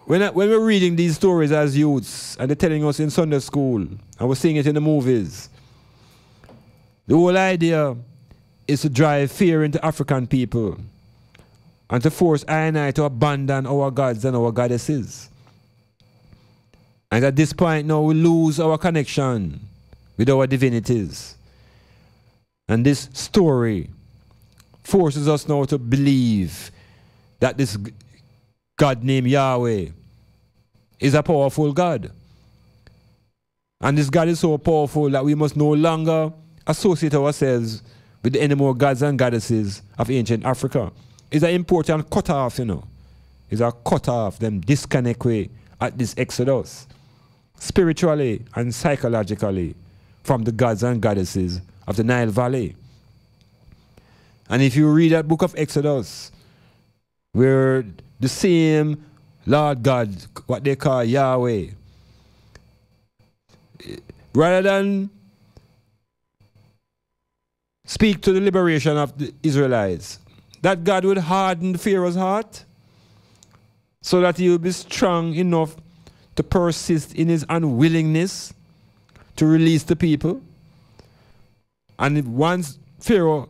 when we're reading these stories as youths, and they're telling us in Sunday school, and we're seeing it in the movies, the whole idea is to drive fear into African people and to force I and I to abandon our gods and our goddesses. And at this point now we lose our connection with our divinities. And this story forces us now to believe that this God named Yahweh is a powerful God. And this God is so powerful that we must no longer associate ourselves with any more gods and goddesses of ancient Africa. It's an important cut-off, you know. It's a cut-off, them disconnect way at this Exodus, spiritually and psychologically, from the gods and goddesses of the Nile Valley. And if you read that book of Exodus, where the same Lord God, what they call Yahweh, rather than speak to the liberation of the Israelites, that God would harden Pharaoh's heart so that he would be strong enough to persist in his unwillingness to release the people. And once Pharaoh's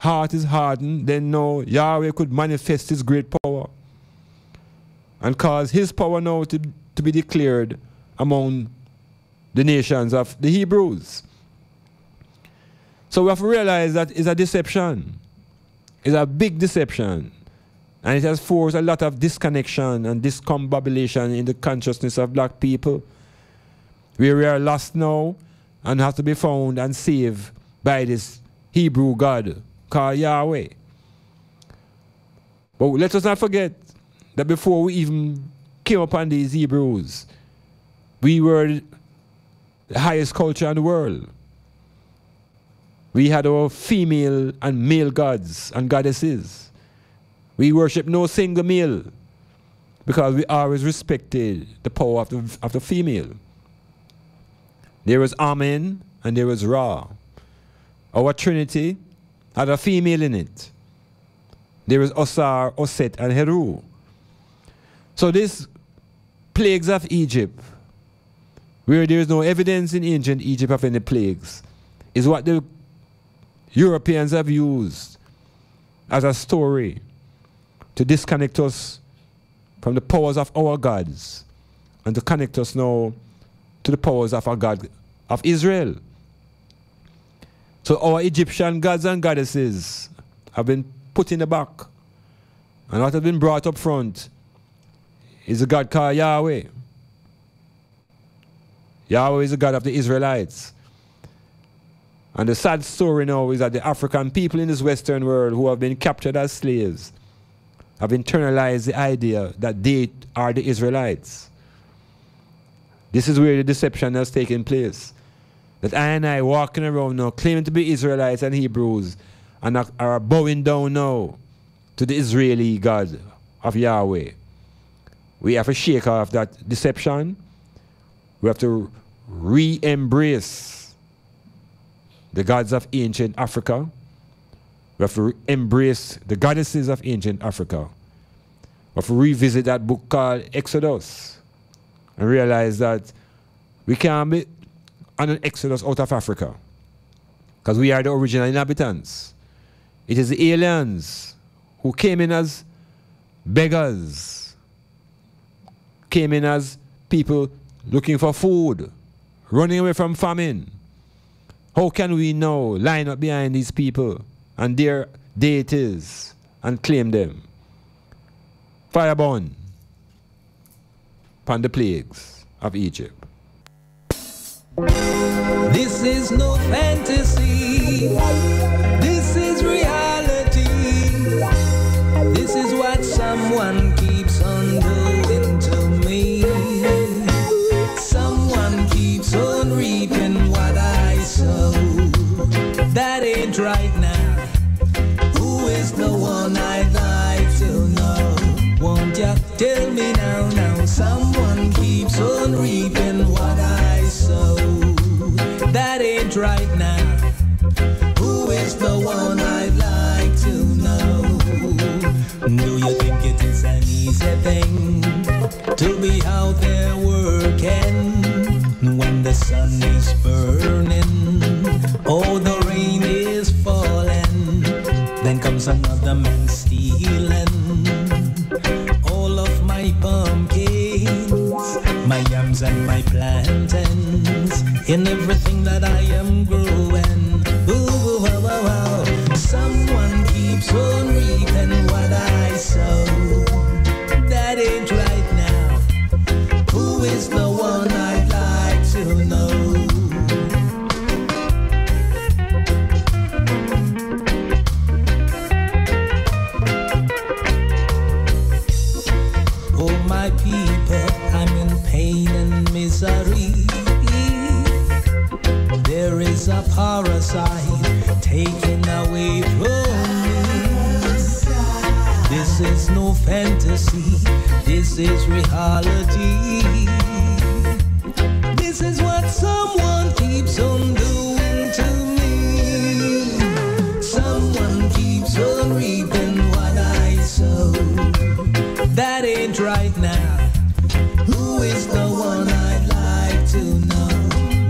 heart is hardened, then now Yahweh could manifest his great power and cause his power now to be declared among the nations of the Hebrews. So we have to realize that it's a deception. It's a big deception. And it has forced a lot of disconnection and discombobulation in the consciousness of black people, where we are lost now and have to be found and saved by this Hebrew God called Yahweh. But let us not forget that before we even came upon these Hebrews, we were the highest culture in the world. We had our female and male gods and goddesses. We worship no single male because we always respected the power of the female. There was Amen and there was Ra. Our Trinity had a female in it. There was Osar, Oset, and Heru. So these plagues of Egypt, where there is no evidence in ancient Egypt of any plagues, is what the Europeans have used as a story to disconnect us from the powers of our gods and to connect us now to the powers of our God of Israel. So our Egyptian gods and goddesses have been put in the back, and what has been brought up front is a God called Yahweh. Yahweh is the God of the Israelites. And the sad story now is that the African people in this Western world who have been captured as slaves have internalized the idea that they are the Israelites. This is where the deception has taken place. That I and I walking around now claiming to be Israelites and Hebrews and are bowing down now to the Israeli God of Yahweh. We have to shake off that deception. We have to re-embrace the gods of ancient Africa. We have to embrace the goddesses of ancient Africa. We have to revisit that book called Exodus and realize that we can't be on an exodus out of Africa because we are the original inhabitants. It is the aliens who came in as beggars, came in as people looking for food, running away from famine. How can we now line up behind these people and their deities and claim them? Fireborn upon the plagues of Egypt. This is no fantasy. This is reality. This is what someone keeps on doing to me. Someone keeps on reaping what I sow. That ain't right now. Who is the one I'd like to know? Won't ya tell me now, now? Someone keeps on reaping what I sow. That ain't right now. Who is the one I'd like to know? Do you think it is an easy thing to be out there working when the sun is burning? Oh, the rain is falling. Then comes another man stealing all of my pumpkins, my yams and my plantains, in everything that I am growing. Ooh, wow, wow, wow. Someone keeps on reaping what I sow. That ain't right now. Who is the one I'd like to know? Oh, my people, I'm in pain and misery. There is a parasite taken away from me. This is no fantasy. This is reality. This is what someone keeps on doing to me. Someone keeps on reaping what I sow. That ain't right now. Who is the one I'd like to know?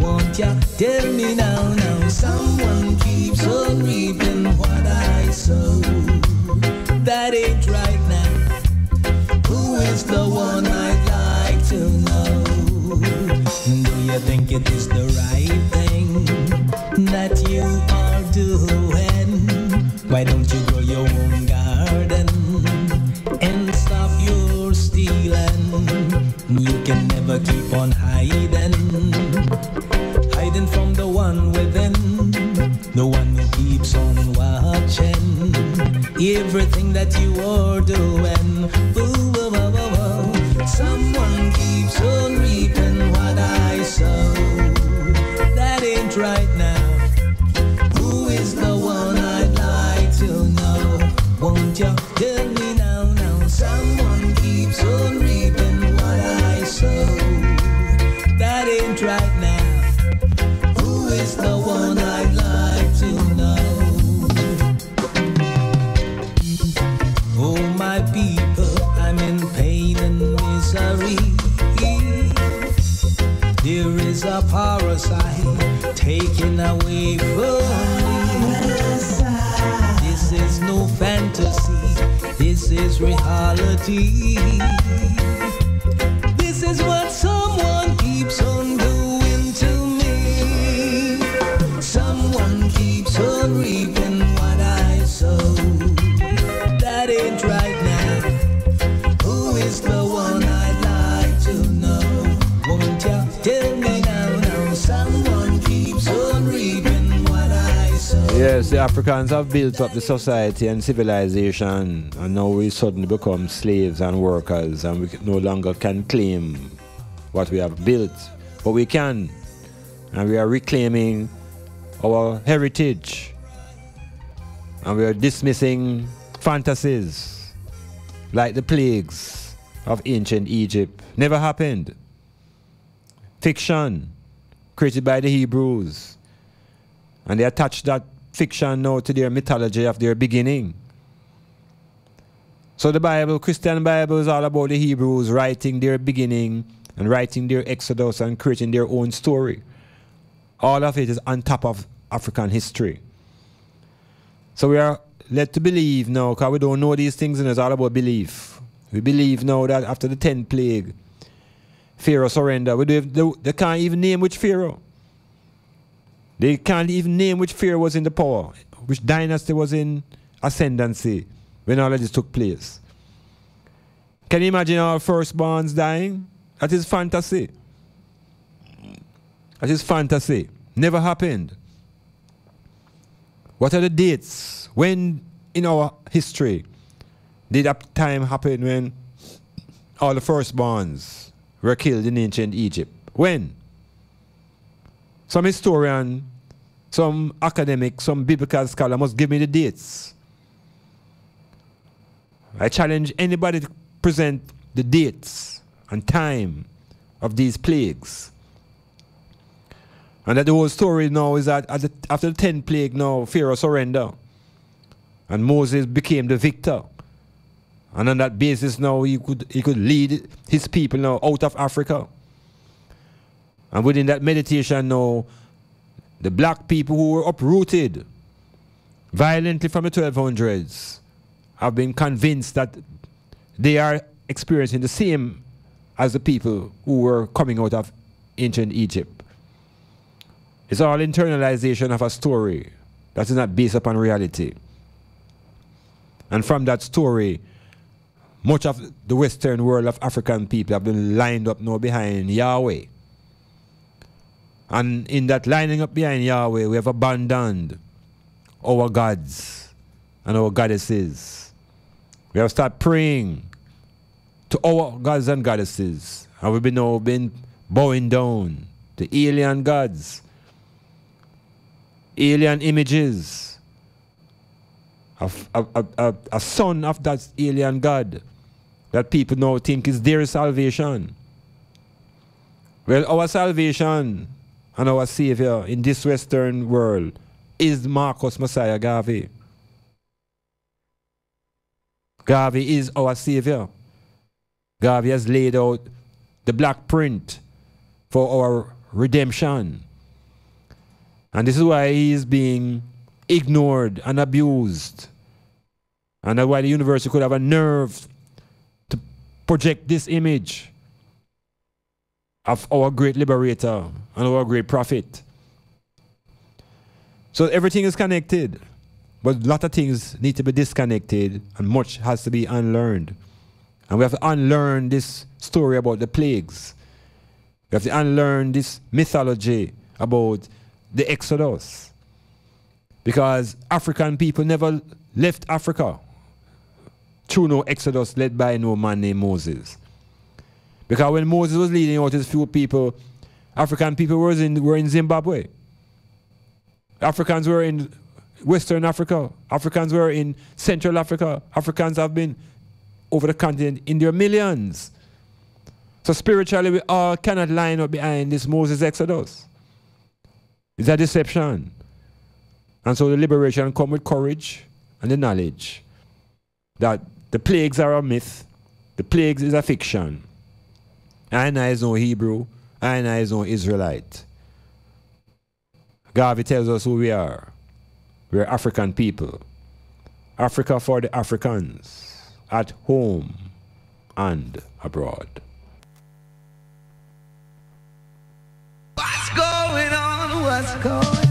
Won't ya tell me now, now? Someone keeps on reaping what I sow. That ain't right now. Who is the one I'd like to know? Do you think it is the right thing that you are doing? Why don't you grow your own garden and stop your stealing? You can never keep on hiding from the one within, the one who keeps on watching everything that you are doing. Ooh, oh, oh, oh, oh. Someone keeps on reaping what I sow. That ain't right now. Who is the one I'd like to know? Won't you tell me now, now? Someone keeps on reaping what I sow. That ain't right now. Who is the one I'd like to know? Oh, my people, I'm in pain and misery. There is a parasite taken away from me. This is no fantasy. This is reality. This is what someone keeps on doing to me. Someone keeps on reaping what I sow. That ain't right now. Who is the one I'd like to know? Won't you tell me now, now? Someone keeps on reaping what I sow. Yes, the Africans have built up the society and civilization, and now we suddenly become slaves and workers, and we no longer can claim what we have built, but we can, and we are reclaiming our heritage, and we are dismissing fantasies like the plagues of ancient Egypt. Never happened. Fiction created by the Hebrews, and they attach that fiction now to their mythology of their beginning. So the Bible, Christian Bible, is all about the Hebrews writing their beginning and writing their exodus and creating their own story. All of it is on top of African history. So we are led to believe now, because we don't know these things, and it's all about belief. We believe now that after the 10th plague, Pharaoh surrendered. They can't even name which Pharaoh. They can't even name which Pharaoh was in the power, which dynasty was in ascendancy when all of this took place. Can you imagine our firstborns dying? That is fantasy. That is fantasy. Never happened. What are the dates? When in our history did that time happen when all the firstborns were killed in ancient Egypt? When? Some historian, some academic, some biblical scholar must give me the dates. I challenge anybody to present the dates and time of these plagues. And that the whole story now is that after the 10th plague now, Pharaoh surrendered. And Moses became the victor. And on that basis now he could lead his people now out of Africa. And within that meditation now, the black people who were uprooted violently from the 1200s have been convinced that they are experiencing the same as the people who were coming out of ancient Egypt. It's all internalization of a story that is not based upon reality. And from that story, much of the Western world of African people have been lined up now behind Yahweh. And in that lining up behind Yahweh, we have abandoned our gods and our goddesses. We have started praying to our gods and goddesses. And we've now been bowing down to alien gods, alien images, a son of that alien god that people now think is their salvation. Well, our salvation and our Savior in this Western world is Marcus Messiah Garvey. Garvey is our Savior. Garvey has laid out the black print for our redemption. And this is why he is being ignored and abused. And that's why the university could have a nerve to project this image of our great liberator and our great prophet. So everything is connected, but a lot of things need to be disconnected and much has to be unlearned. And we have to unlearn this story about the plagues. We have to unlearn this mythology about the Exodus. Because African people never left Africa through no Exodus led by no man named Moses. Because when Moses was leading out his few people, African people were in Zimbabwe. Africans were in Western Africa. Africans were in Central Africa. Africans have been over the continent in their millions. So spiritually, we all cannot line up behind this Moses Exodus. It's a deception. And so the liberation comes with courage and the knowledge that the plagues are a myth, the plagues is a fiction. I is no Hebrew, I is no Israelite. Garvey tells us who we are. We're African people. Africa for the Africans, at home and abroad. What's going on? What's going on?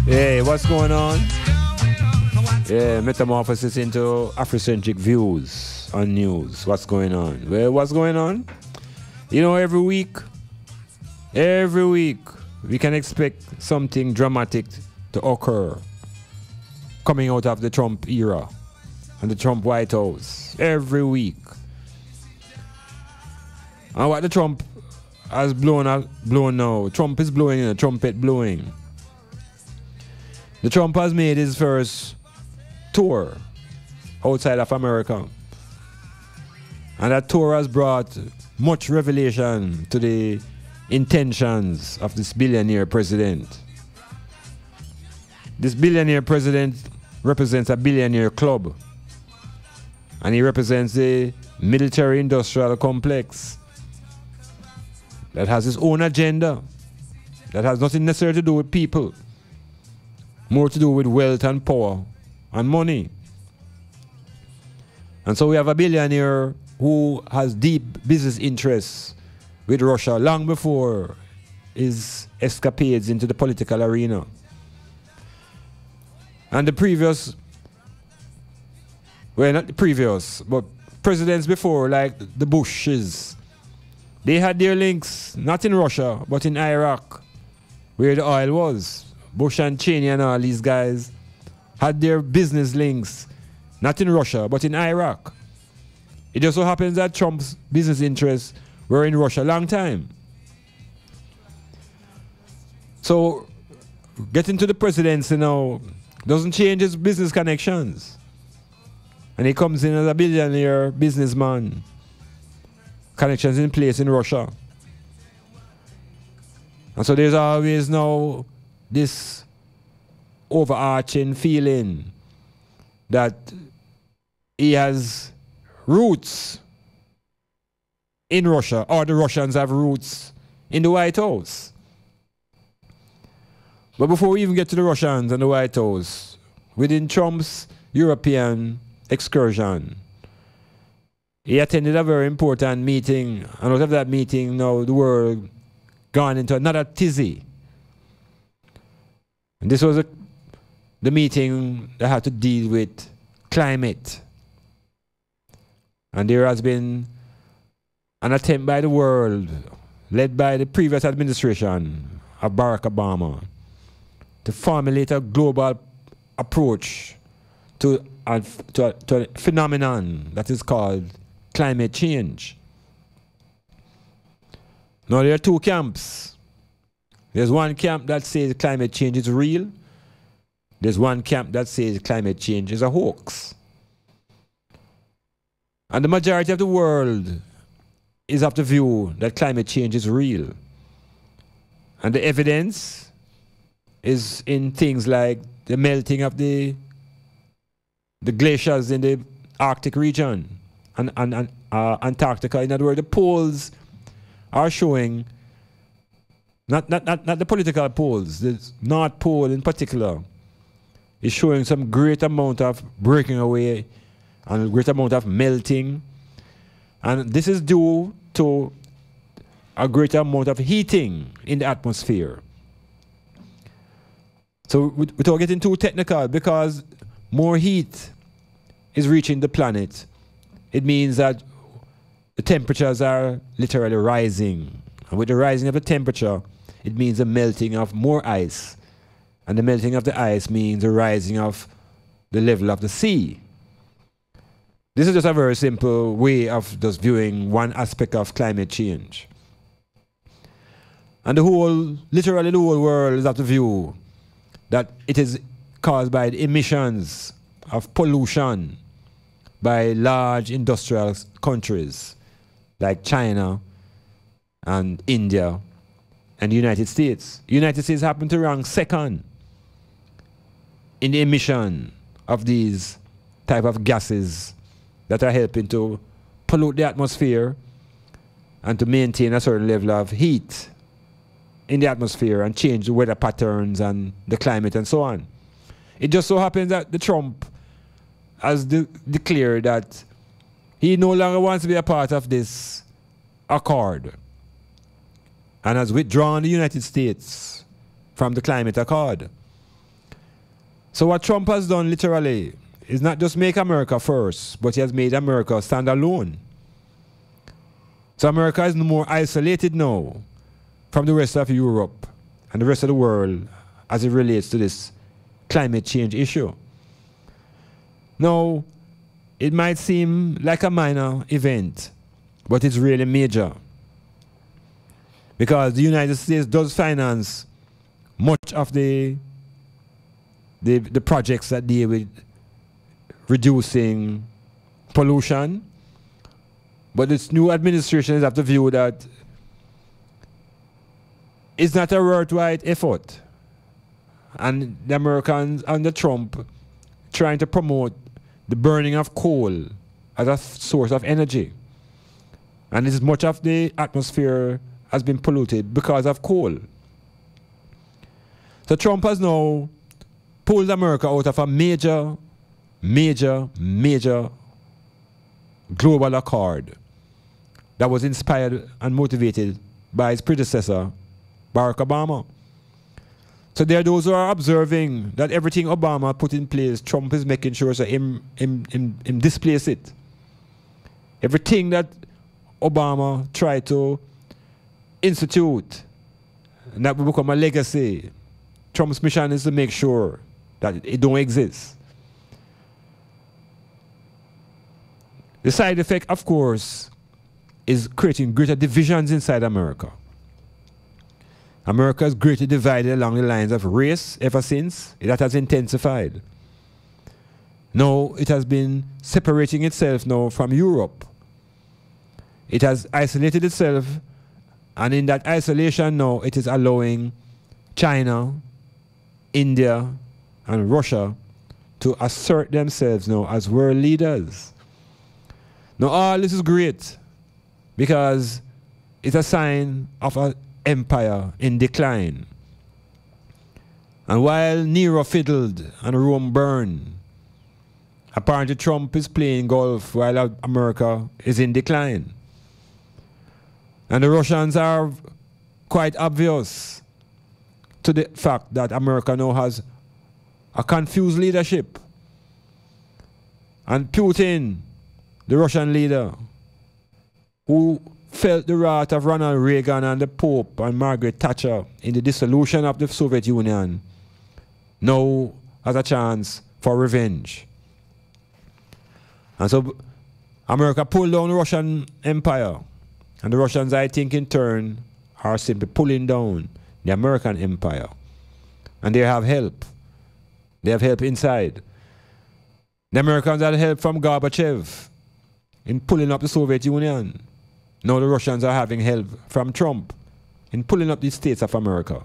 Hey, what's going on? Yeah, metamorphosis into Afrocentric views on news. What's going on? Well, what's going on? You know, every week, we can expect something dramatic to occur coming out of the Trump era and the Trump White House every week. And what the Trump has blown now, Trump is blowing a trumpet blowing. The Trump has made his first tour outside of America. And that tour has brought much revelation to the intentions of this billionaire president. This billionaire president represents a billionaire club. And he represents the military-industrial complex that has its own agenda, that has nothing necessarily to do with people, more to do with wealth and power and money. And so we have a billionaire who has deep business interests with Russia long before his escapades into the political arena. And the previous, well, not the previous, but presidents before, like the Bushes, they had their links not in Russia, but in Iraq, where the oil was. Bush and Cheney and all these guys had their business links not in Russia, but in Iraq. It just so happens that Trump's business interests were in Russia a long time. So getting to the presidency now doesn't change his business connections. And he comes in as a billionaire businessman. Connections in place in Russia. And so there's always now this overarching feeling that he has roots in Russia, or the Russians have roots in the White House. But before we even get to the Russians and the White House, within Trump's European excursion, he attended a very important meeting, and out of that meeting now the world gone into another tizzy. And this was the meeting that had to deal with climate. And there has been an attempt by the world, led by the previous administration of Barack Obama, to formulate a global approach to a phenomenon that is called climate change. Now there are two camps. There's one camp that says climate change is real. There's one camp that says climate change is a hoax. And the majority of the world is of the view that climate change is real. And the evidence is in things like the melting of the glaciers in the Arctic region and Antarctica. In other words, the poles are showing, not the political poles, the North Pole in particular, is showing some great amount of breaking away and a great amount of melting. And this is due to a great amount of heating in the atmosphere. So without getting too technical, because more heat is reaching the planet, it means that the temperatures are literally rising. And with the rising of the temperature, it means the melting of more ice. And the melting of the ice means the rising of the level of the sea. This is just a very simple way of just viewing one aspect of climate change. And literally the whole world is of the view that it is caused by the emissions of pollution by large industrial countries like China and India and the United States. The United States happen to rank second in the emission of these type of gases that are helping to pollute the atmosphere and to maintain a certain level of heat in the atmosphere and change the weather patterns and the climate and so on. It just so happens that the Trump has declared that he no longer wants to be a part of this accord and has withdrawn the United States from the climate accord. So what Trump has done literally is not just make America first, but he has made America stand alone. So America is more isolated now from the rest of Europe and the rest of the world as it relates to this climate change issue. Now, it might seem like a minor event, but it's really major. Because the United States does finance much of the projects that deal with reducing pollution. But this new administration is of the view that it's not a worthwhile effort. And the Americans under Trump trying to promote the burning of coal as a source of energy. And this much of the atmosphere has been polluted because of coal. So Trump has now pulled America out of a major global accord that was inspired and motivated by his predecessor, Barack Obama. So there are those who are observing that everything Obama put in place, Trump is making sure that him displace it. Everything that Obama tried to institute, and that will become a legacy, Trump's mission is to make sure that it don't exist. The side effect, of course, is creating greater divisions inside America. America is greatly divided along the lines of race ever since. That has intensified. Now it has been separating itself now from Europe. It has isolated itself, and in that isolation now it is allowing China, India, and Russia to assert themselves now as world leaders. Now all this is great because it's a sign of an empire in decline. And while Nero fiddled and Rome burned, apparently Trump is playing golf while America is in decline. And the Russians are quite obvious to the fact that America now has a confused leadership. And Putin, the Russian leader, who felt the wrath of Ronald Reagan and the Pope and Margaret Thatcher in the dissolution of the Soviet Union, now has a chance for revenge. And so America pulled down the Russian Empire, and the Russians, I think, in turn, are simply pulling down the American Empire. And they have help. They have help inside. The Americans had help from Gorbachev in pulling up the Soviet Union. Now the Russians are having help from Trump in pulling up the states of America.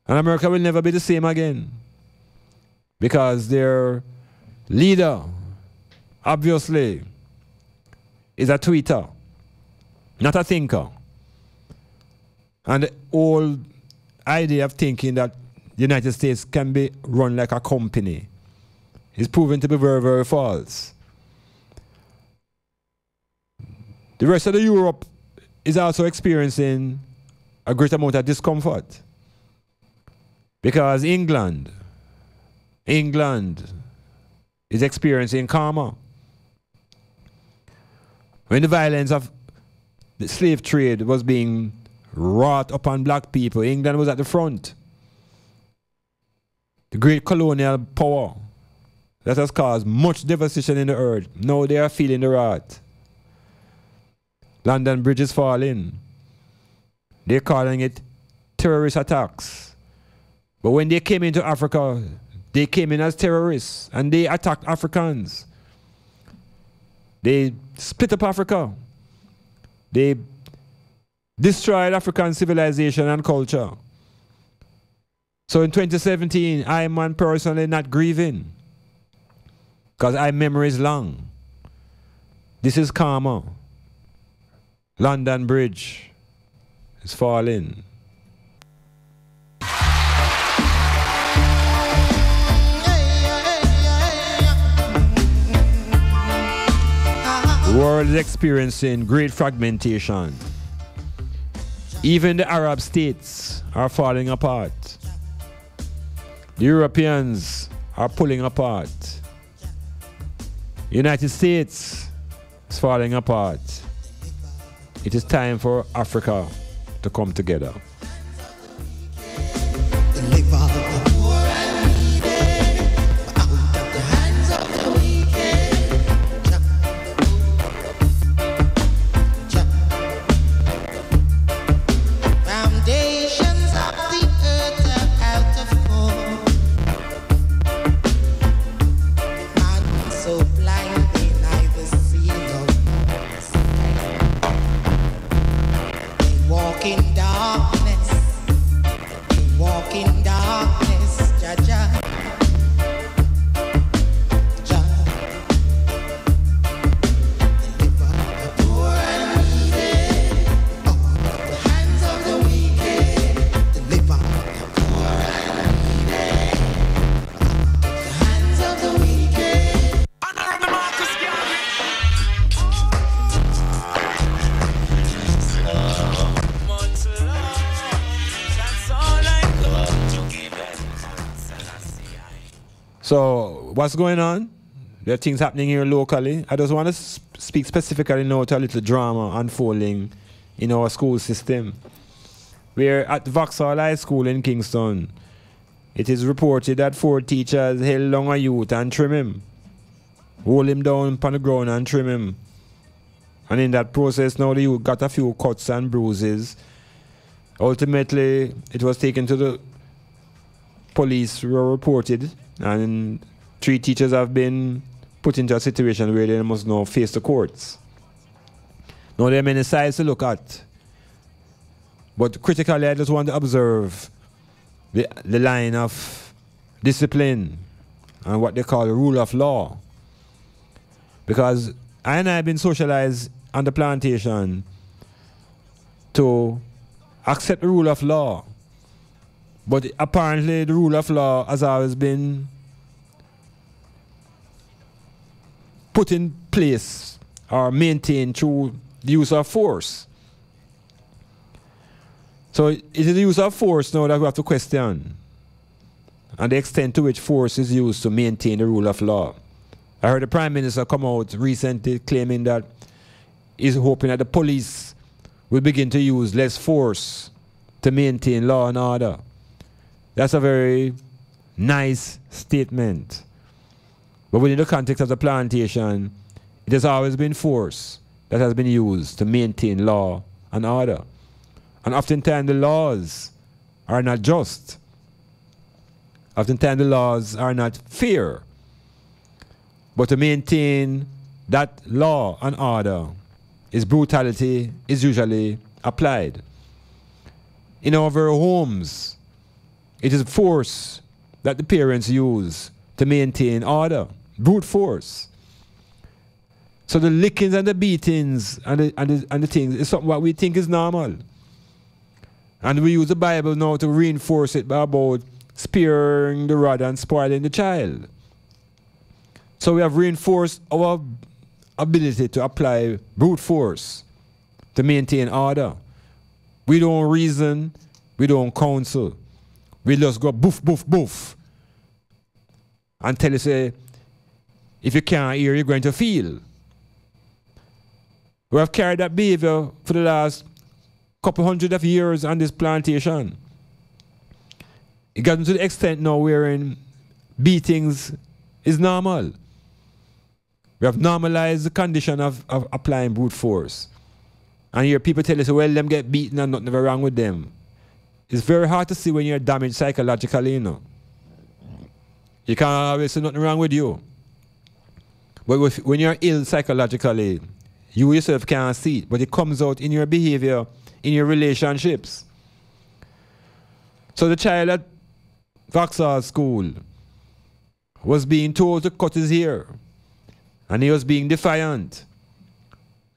And America will never be the same again because their leader, obviously, is a tweeter, not a thinker. And the whole idea of thinking that the United States can be run like a company is proven to be very, very false. The rest of the Europe is also experiencing a great amount of discomfort because England is experiencing karma. When the violence of the slave trade was being wrought upon black people, England was at the front. The great colonial power that has caused much devastation in the earth, now they are feeling the wrath. London Bridge is falling. They're calling it terrorist attacks. But when they came into Africa, they came in as terrorists and they attacked Africans. They split up Africa. They destroyed African civilization and culture. So in 2017, I am personally not grieving because my memory is long. This is karma. London Bridge is falling. The world is experiencing great fragmentation. Even the Arab states are falling apart. The Europeans are pulling apart. The United States is falling apart. It is time for Africa to come together. So what's going on? There are things happening here locally. I just want to speak specifically now to a little drama unfolding in our school system. We're at Vauxhall High School in Kingston. It is reported that 4 teachers held down a youth and trim him. Hold him down upon the ground and trim him. And in that process now the youth got a few cuts and bruises. Ultimately, it was taken to the police who were reported, and 3 teachers have been put into a situation where they must now face the courts. Now there are many sides to look at, but critically I just want to observe the line of discipline and what they call the rule of law. Because I have been socialized on the plantation to accept the rule of law, but apparently the rule of law has always been put in place or maintained through the use of force. So it is the use of force now that we have to question, and the extent to which force is used to maintain the rule of law. I heard the Prime Minister come out recently claiming that he's hoping that the police will begin to use less force to maintain law and order. That's a very nice statement. But within the context of the plantation, it has always been force that has been used to maintain law and order. And oftentimes the laws are not just. Oftentimes the laws are not fair. But to maintain that law and order, brutality is usually applied. In our very homes, it is force that the parents use to maintain order, brute force. So the lickings and the beatings and the things is something what we think is normal. And we use the Bible now to reinforce it by about sparing the rod and spoiling the child. So we have reinforced our ability to apply brute force to maintain order. We don't reason, we don't counsel. We just go boof, boof, boof. And tell you, say, if you can't hear, you're going to feel. We have carried that behavior for the last couple hundred of years on this plantation. It got to the extent now wherein beatings is normal. We have normalized the condition of applying brute force. And here people tell us, well, them get beaten and nothing ever wrong with them. It's very hard to see when you're damaged psychologically, you know. You can't always say nothing wrong with you. But when you're ill psychologically, you yourself can't see it, but it comes out in your behavior, in your relationships. So the child at Vauxhall School was being told to cut his hair, and he was being defiant.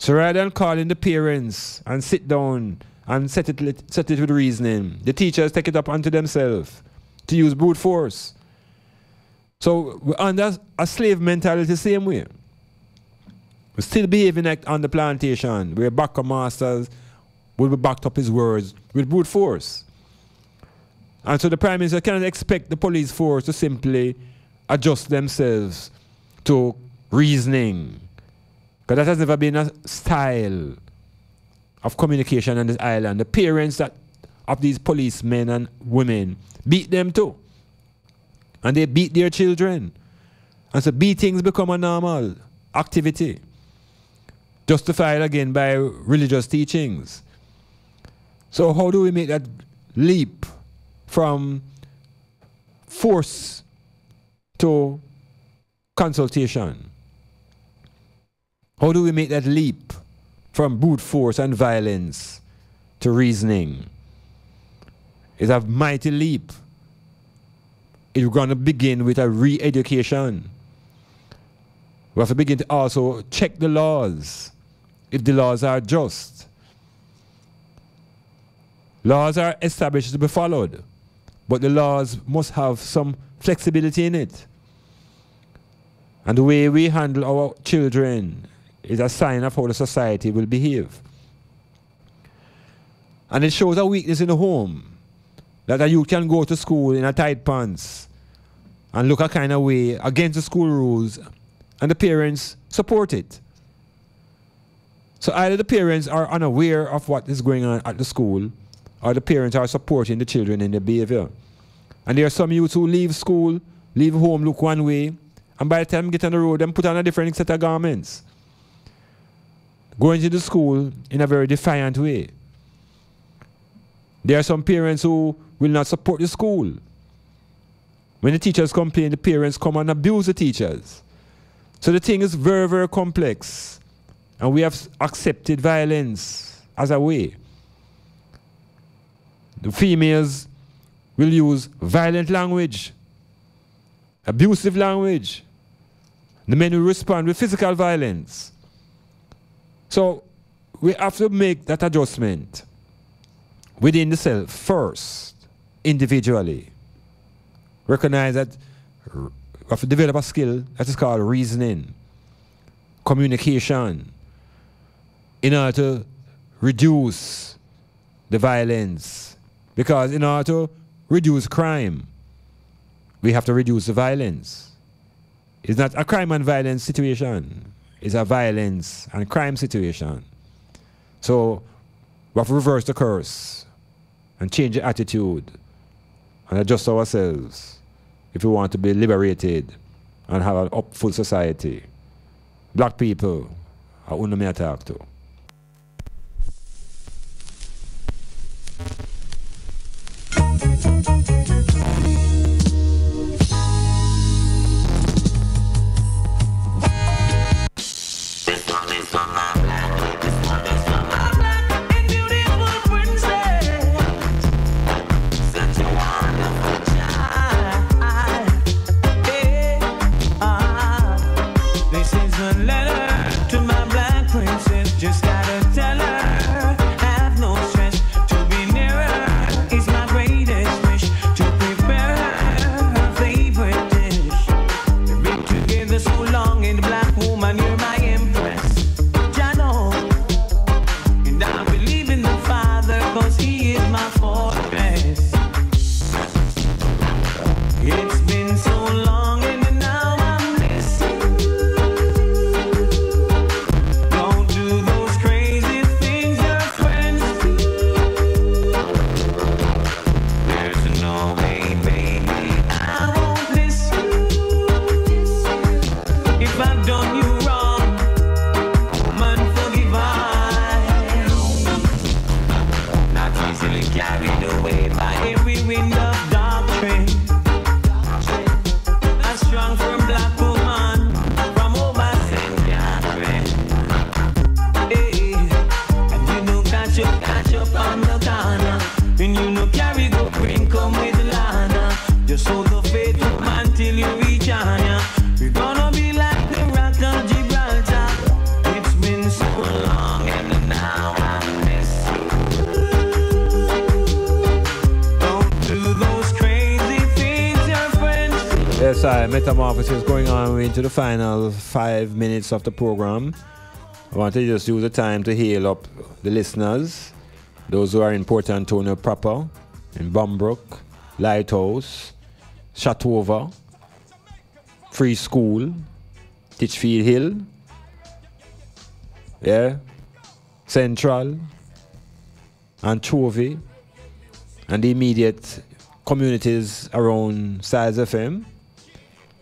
So rather than calling the parents and sit down and set it with reasoning, the teachers take it up onto themselves to use brute force. So we're under a slave mentality the same way. We're still behaving like on the plantation, where backer masters will be backed up his words with brute force. And so the Prime Minister cannot expect the police force to simply adjust themselves to reasoning, because that has never been a style of communication on this island. The parents of these policemen and women beat them too. And they beat their children. And so beatings become a normal activity, justified again by religious teachings. So how do we make that leap from force to consultation? How do we make that leap from brute force and violence to reasoning? It's a mighty leap. It's going to begin with a re-education. We have to begin to also check the laws, if the laws are just. Laws are established to be followed, but the laws must have some flexibility in it. And the way we handle our children is a sign of how the society will behave. And it shows a weakness in the home, that a youth can go to school in a tight pants and look a kind of way against the school rules, and the parents support it. So either the parents are unaware of what is going on at the school, or the parents are supporting the children in their behavior. And there are some youths who leave school, leave home, look one way, and by the time they get on the road, they put on a different set of garments. Going to the school in a very defiant way. There are some parents who will not support the school. When the teachers complain, the parents come and abuse the teachers. So the thing is very, very complex. And we have accepted violence as a way. The females will use violent language, abusive language. The men will respond with physical violence. So we have to make that adjustment within the self first, individually. Recognize that we have to develop a skill that is called reasoning, communication, in order to reduce the violence. Because in order to reduce crime, we have to reduce the violence. It's not a crime and violence situation. It's a violence and crime situation. So we have to reverse the curse and change the attitude and adjust ourselves if we want to be liberated and have an upful society. Black people are who me talk to. Metamorphosis going on into the final 5 minutes of the program. I want to just use the time to hail up the listeners, those who are in Port Antonio proper, in Bombrook, Lighthouse, Shatova, Free School, Titchfield Hill, yeah, Central, Anchovy, and the immediate communities around Styles FM.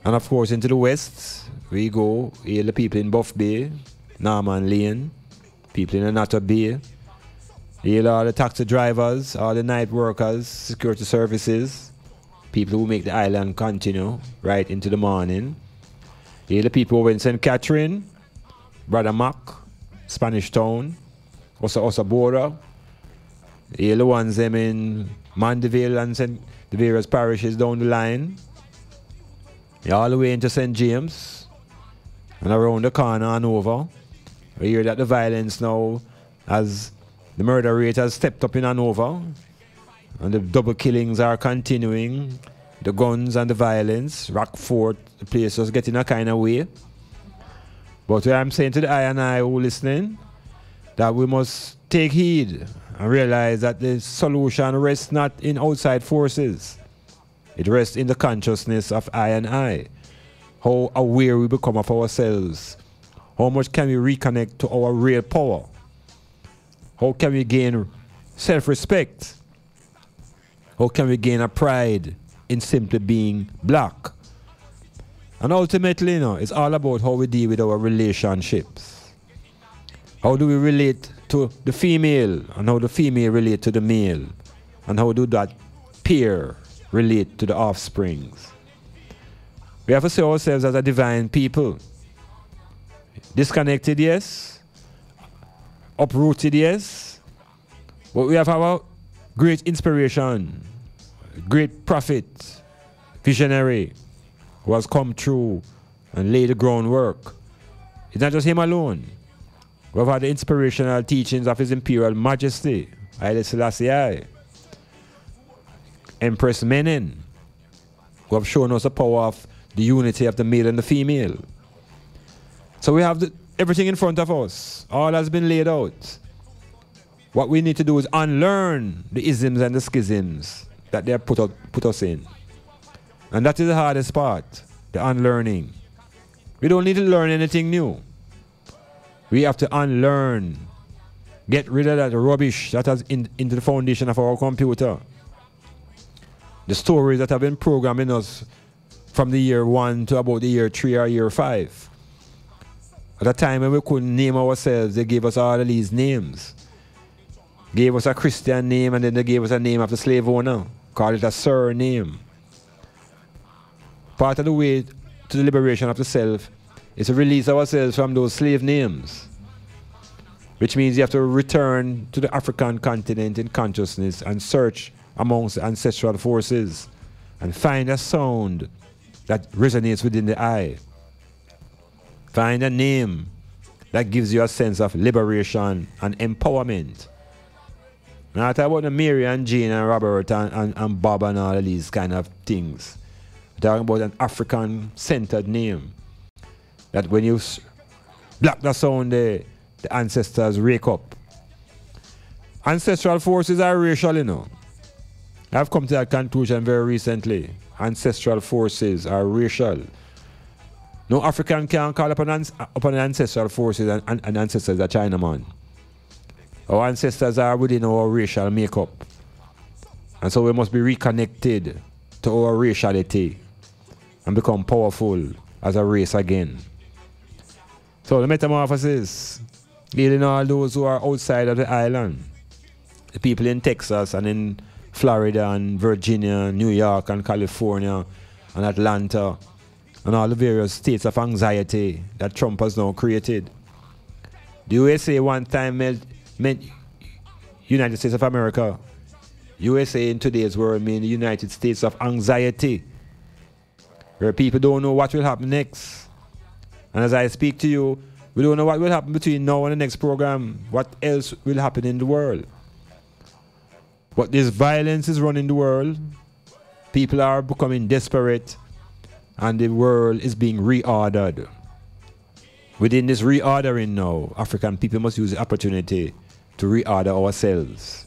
And of course, into the west, we go, hail the people in Buff Bay, Norman Lane, people in Anata Bay, hail all the taxi drivers, all the night workers, security services, people who make the island continue right into the morning. Hail the people over in St. Catherine, Brother Mac, Spanish Town, Osa Border. Hail the ones them in Mandeville and the various parishes down the line. All the way into St. James and around the corner and over. We hear that the violence now, as the murder rate has stepped up in Hanover, and the double killings are continuing, the guns and the violence, Rockfort, the place was getting a kind of way. But what I'm saying to the I and I who listening, that we must take heed and realize that the solution rests not in outside forces. It rests in the consciousness of I and I. How aware we become of ourselves. How much can we reconnect to our real power? How can we gain self-respect? How can we gain a pride in simply being black? And ultimately, it's all about how we deal with our relationships. How do we relate to the female, and how the female relate to the male? And how do that pair relate to the offsprings? We have to see ourselves as a divine people. Disconnected, yes. Uprooted, yes. But we have our great inspiration, great prophet, visionary, who has come through and laid the groundwork. It's not just him alone. We've had the inspirational teachings of His Imperial Majesty, Haile Selassie, Empress Menen, who have shown us the power of the unity of the male and the female. So we have everything in front of us. All has been laid out. What we need to do is unlearn the isms and the schisms that they have put us in. And that is the hardest part, the unlearning. We don't need to learn anything new. We have to unlearn, get rid of that rubbish that has into the foundation of our computer. The stories that have been programming us from the year 1 to about the year 3 or year 5. At a time when we couldn't name ourselves, they gave us all of these names. Gave us a Christian name, and then they gave us a name of the slave owner. Called it a surname. Part of the way to the liberation of the self is to release ourselves from those slave names. Which means you have to return to the African continent in consciousness and search amongst the ancestral forces and find a sound that resonates within the I. Find a name that gives you a sense of liberation and empowerment. Now I talk about the Mary and Jane and Robert and Bob and all of these kind of things. I'm talking about an African-centered name. That when you block the sound there, the ancestors wake up. Ancestral forces are racial, I've come to that conclusion very recently. Ancestral forces are racial. No African can call upon ancestral forces and ancestors are Chinaman. Our ancestors are within our racial makeup. And so we must be reconnected to our raciality and become powerful as a race again. So the metamorphosis, healing all those who are outside of the island. The people in Texas and in Florida and Virginia, New York and California and Atlanta and all the various states of anxiety that Trump has now created. The USA one time meant United States of America. USA in today's world means the United States of anxiety, where people don't know what will happen next. And as I speak to you, we don't know what will happen between now and the next program, what else will happen in the world. But this violence is running the world. People are becoming desperate, and the world is being reordered. Within this reordering now, African people must use the opportunity to reorder ourselves,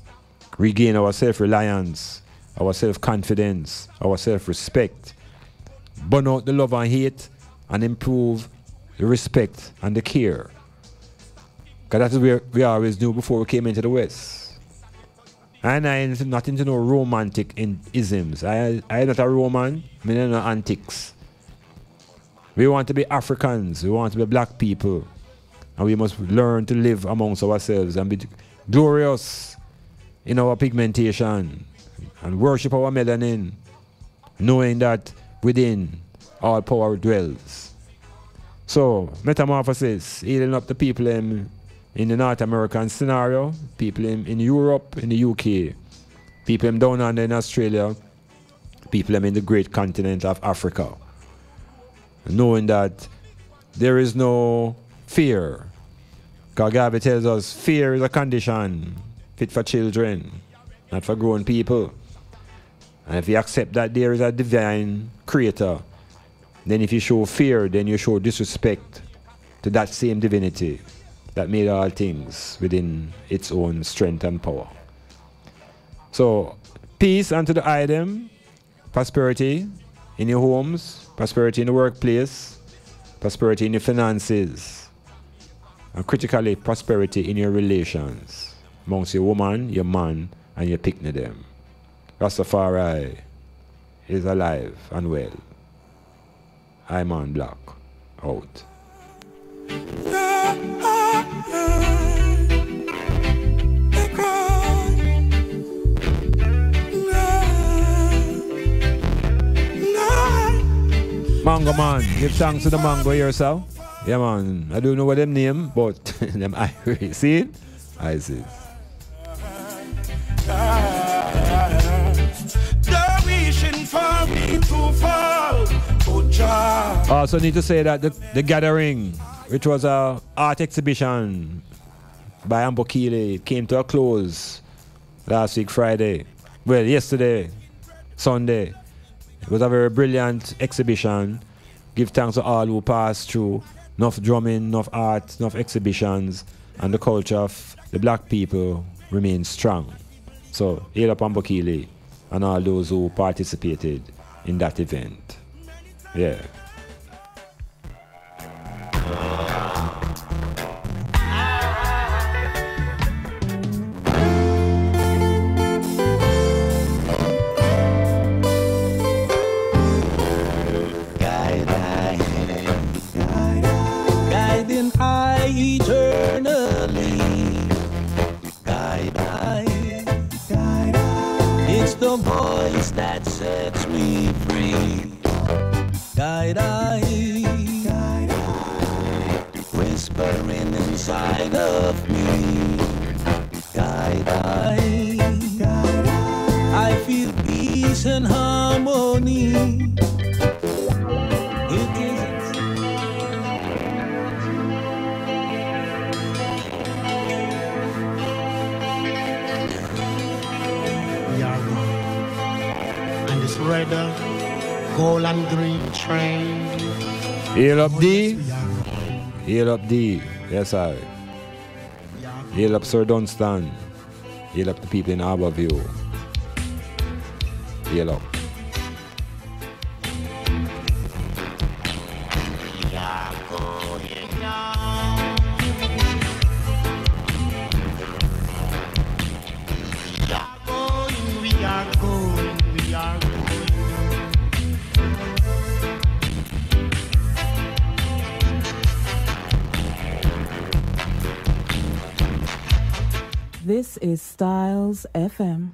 regain our self-reliance, our self-confidence, our self-respect, burn out the love and hate, and improve the respect and the care. Because that is where we always knew before we came into the West. And I am not into no romantic isms. I am not a Roman, I mean no antics. We want to be Africans, we want to be black people. And we must learn to live amongst ourselves and be glorious in our pigmentation and worship our melanin, knowing that within all power dwells. So, metamorphosis, healing up the people in the North American scenario, people in Europe, in the UK, people down under in Australia, people in the great continent of Africa. Knowing that there is no fear. Because Garvey tells us fear is a condition fit for children, not for grown people. And if you accept that there is a divine creator, then if you show fear, then you show disrespect to that same divinity that made all things within its own strength and power. So, peace unto the item, prosperity in your homes, prosperity in the workplace, prosperity in your finances, and critically prosperity in your relations amongst your woman, your man, and your picnic them. Rastafari is alive and well. I Man Black out. Mango man, give thanks to the mango yourself. Yeah man, I don't know what them name, but them Irish. See it? I see it. Also need to say that the gathering, which was a art exhibition by Ambokile, came to a close last week Friday. Well, yesterday, Sunday. It was a very brilliant exhibition. Give thanks to all who passed through. Enough drumming, enough art, enough exhibitions, and the culture of the black people remains strong. So, hail up Ambokile and all those who participated in that event. Yeah. Guiding I eternally. Guide I. It's the voice that sets me free. Guide I, whispering inside of me. Guide I feel peace and harmony. It is we are going, and this red gold and green train. Hail up D. Hail up D. Yes, I. Hail up Sir Dunstan. Hail up the people in Harborview. Hail up. This is Styles FM.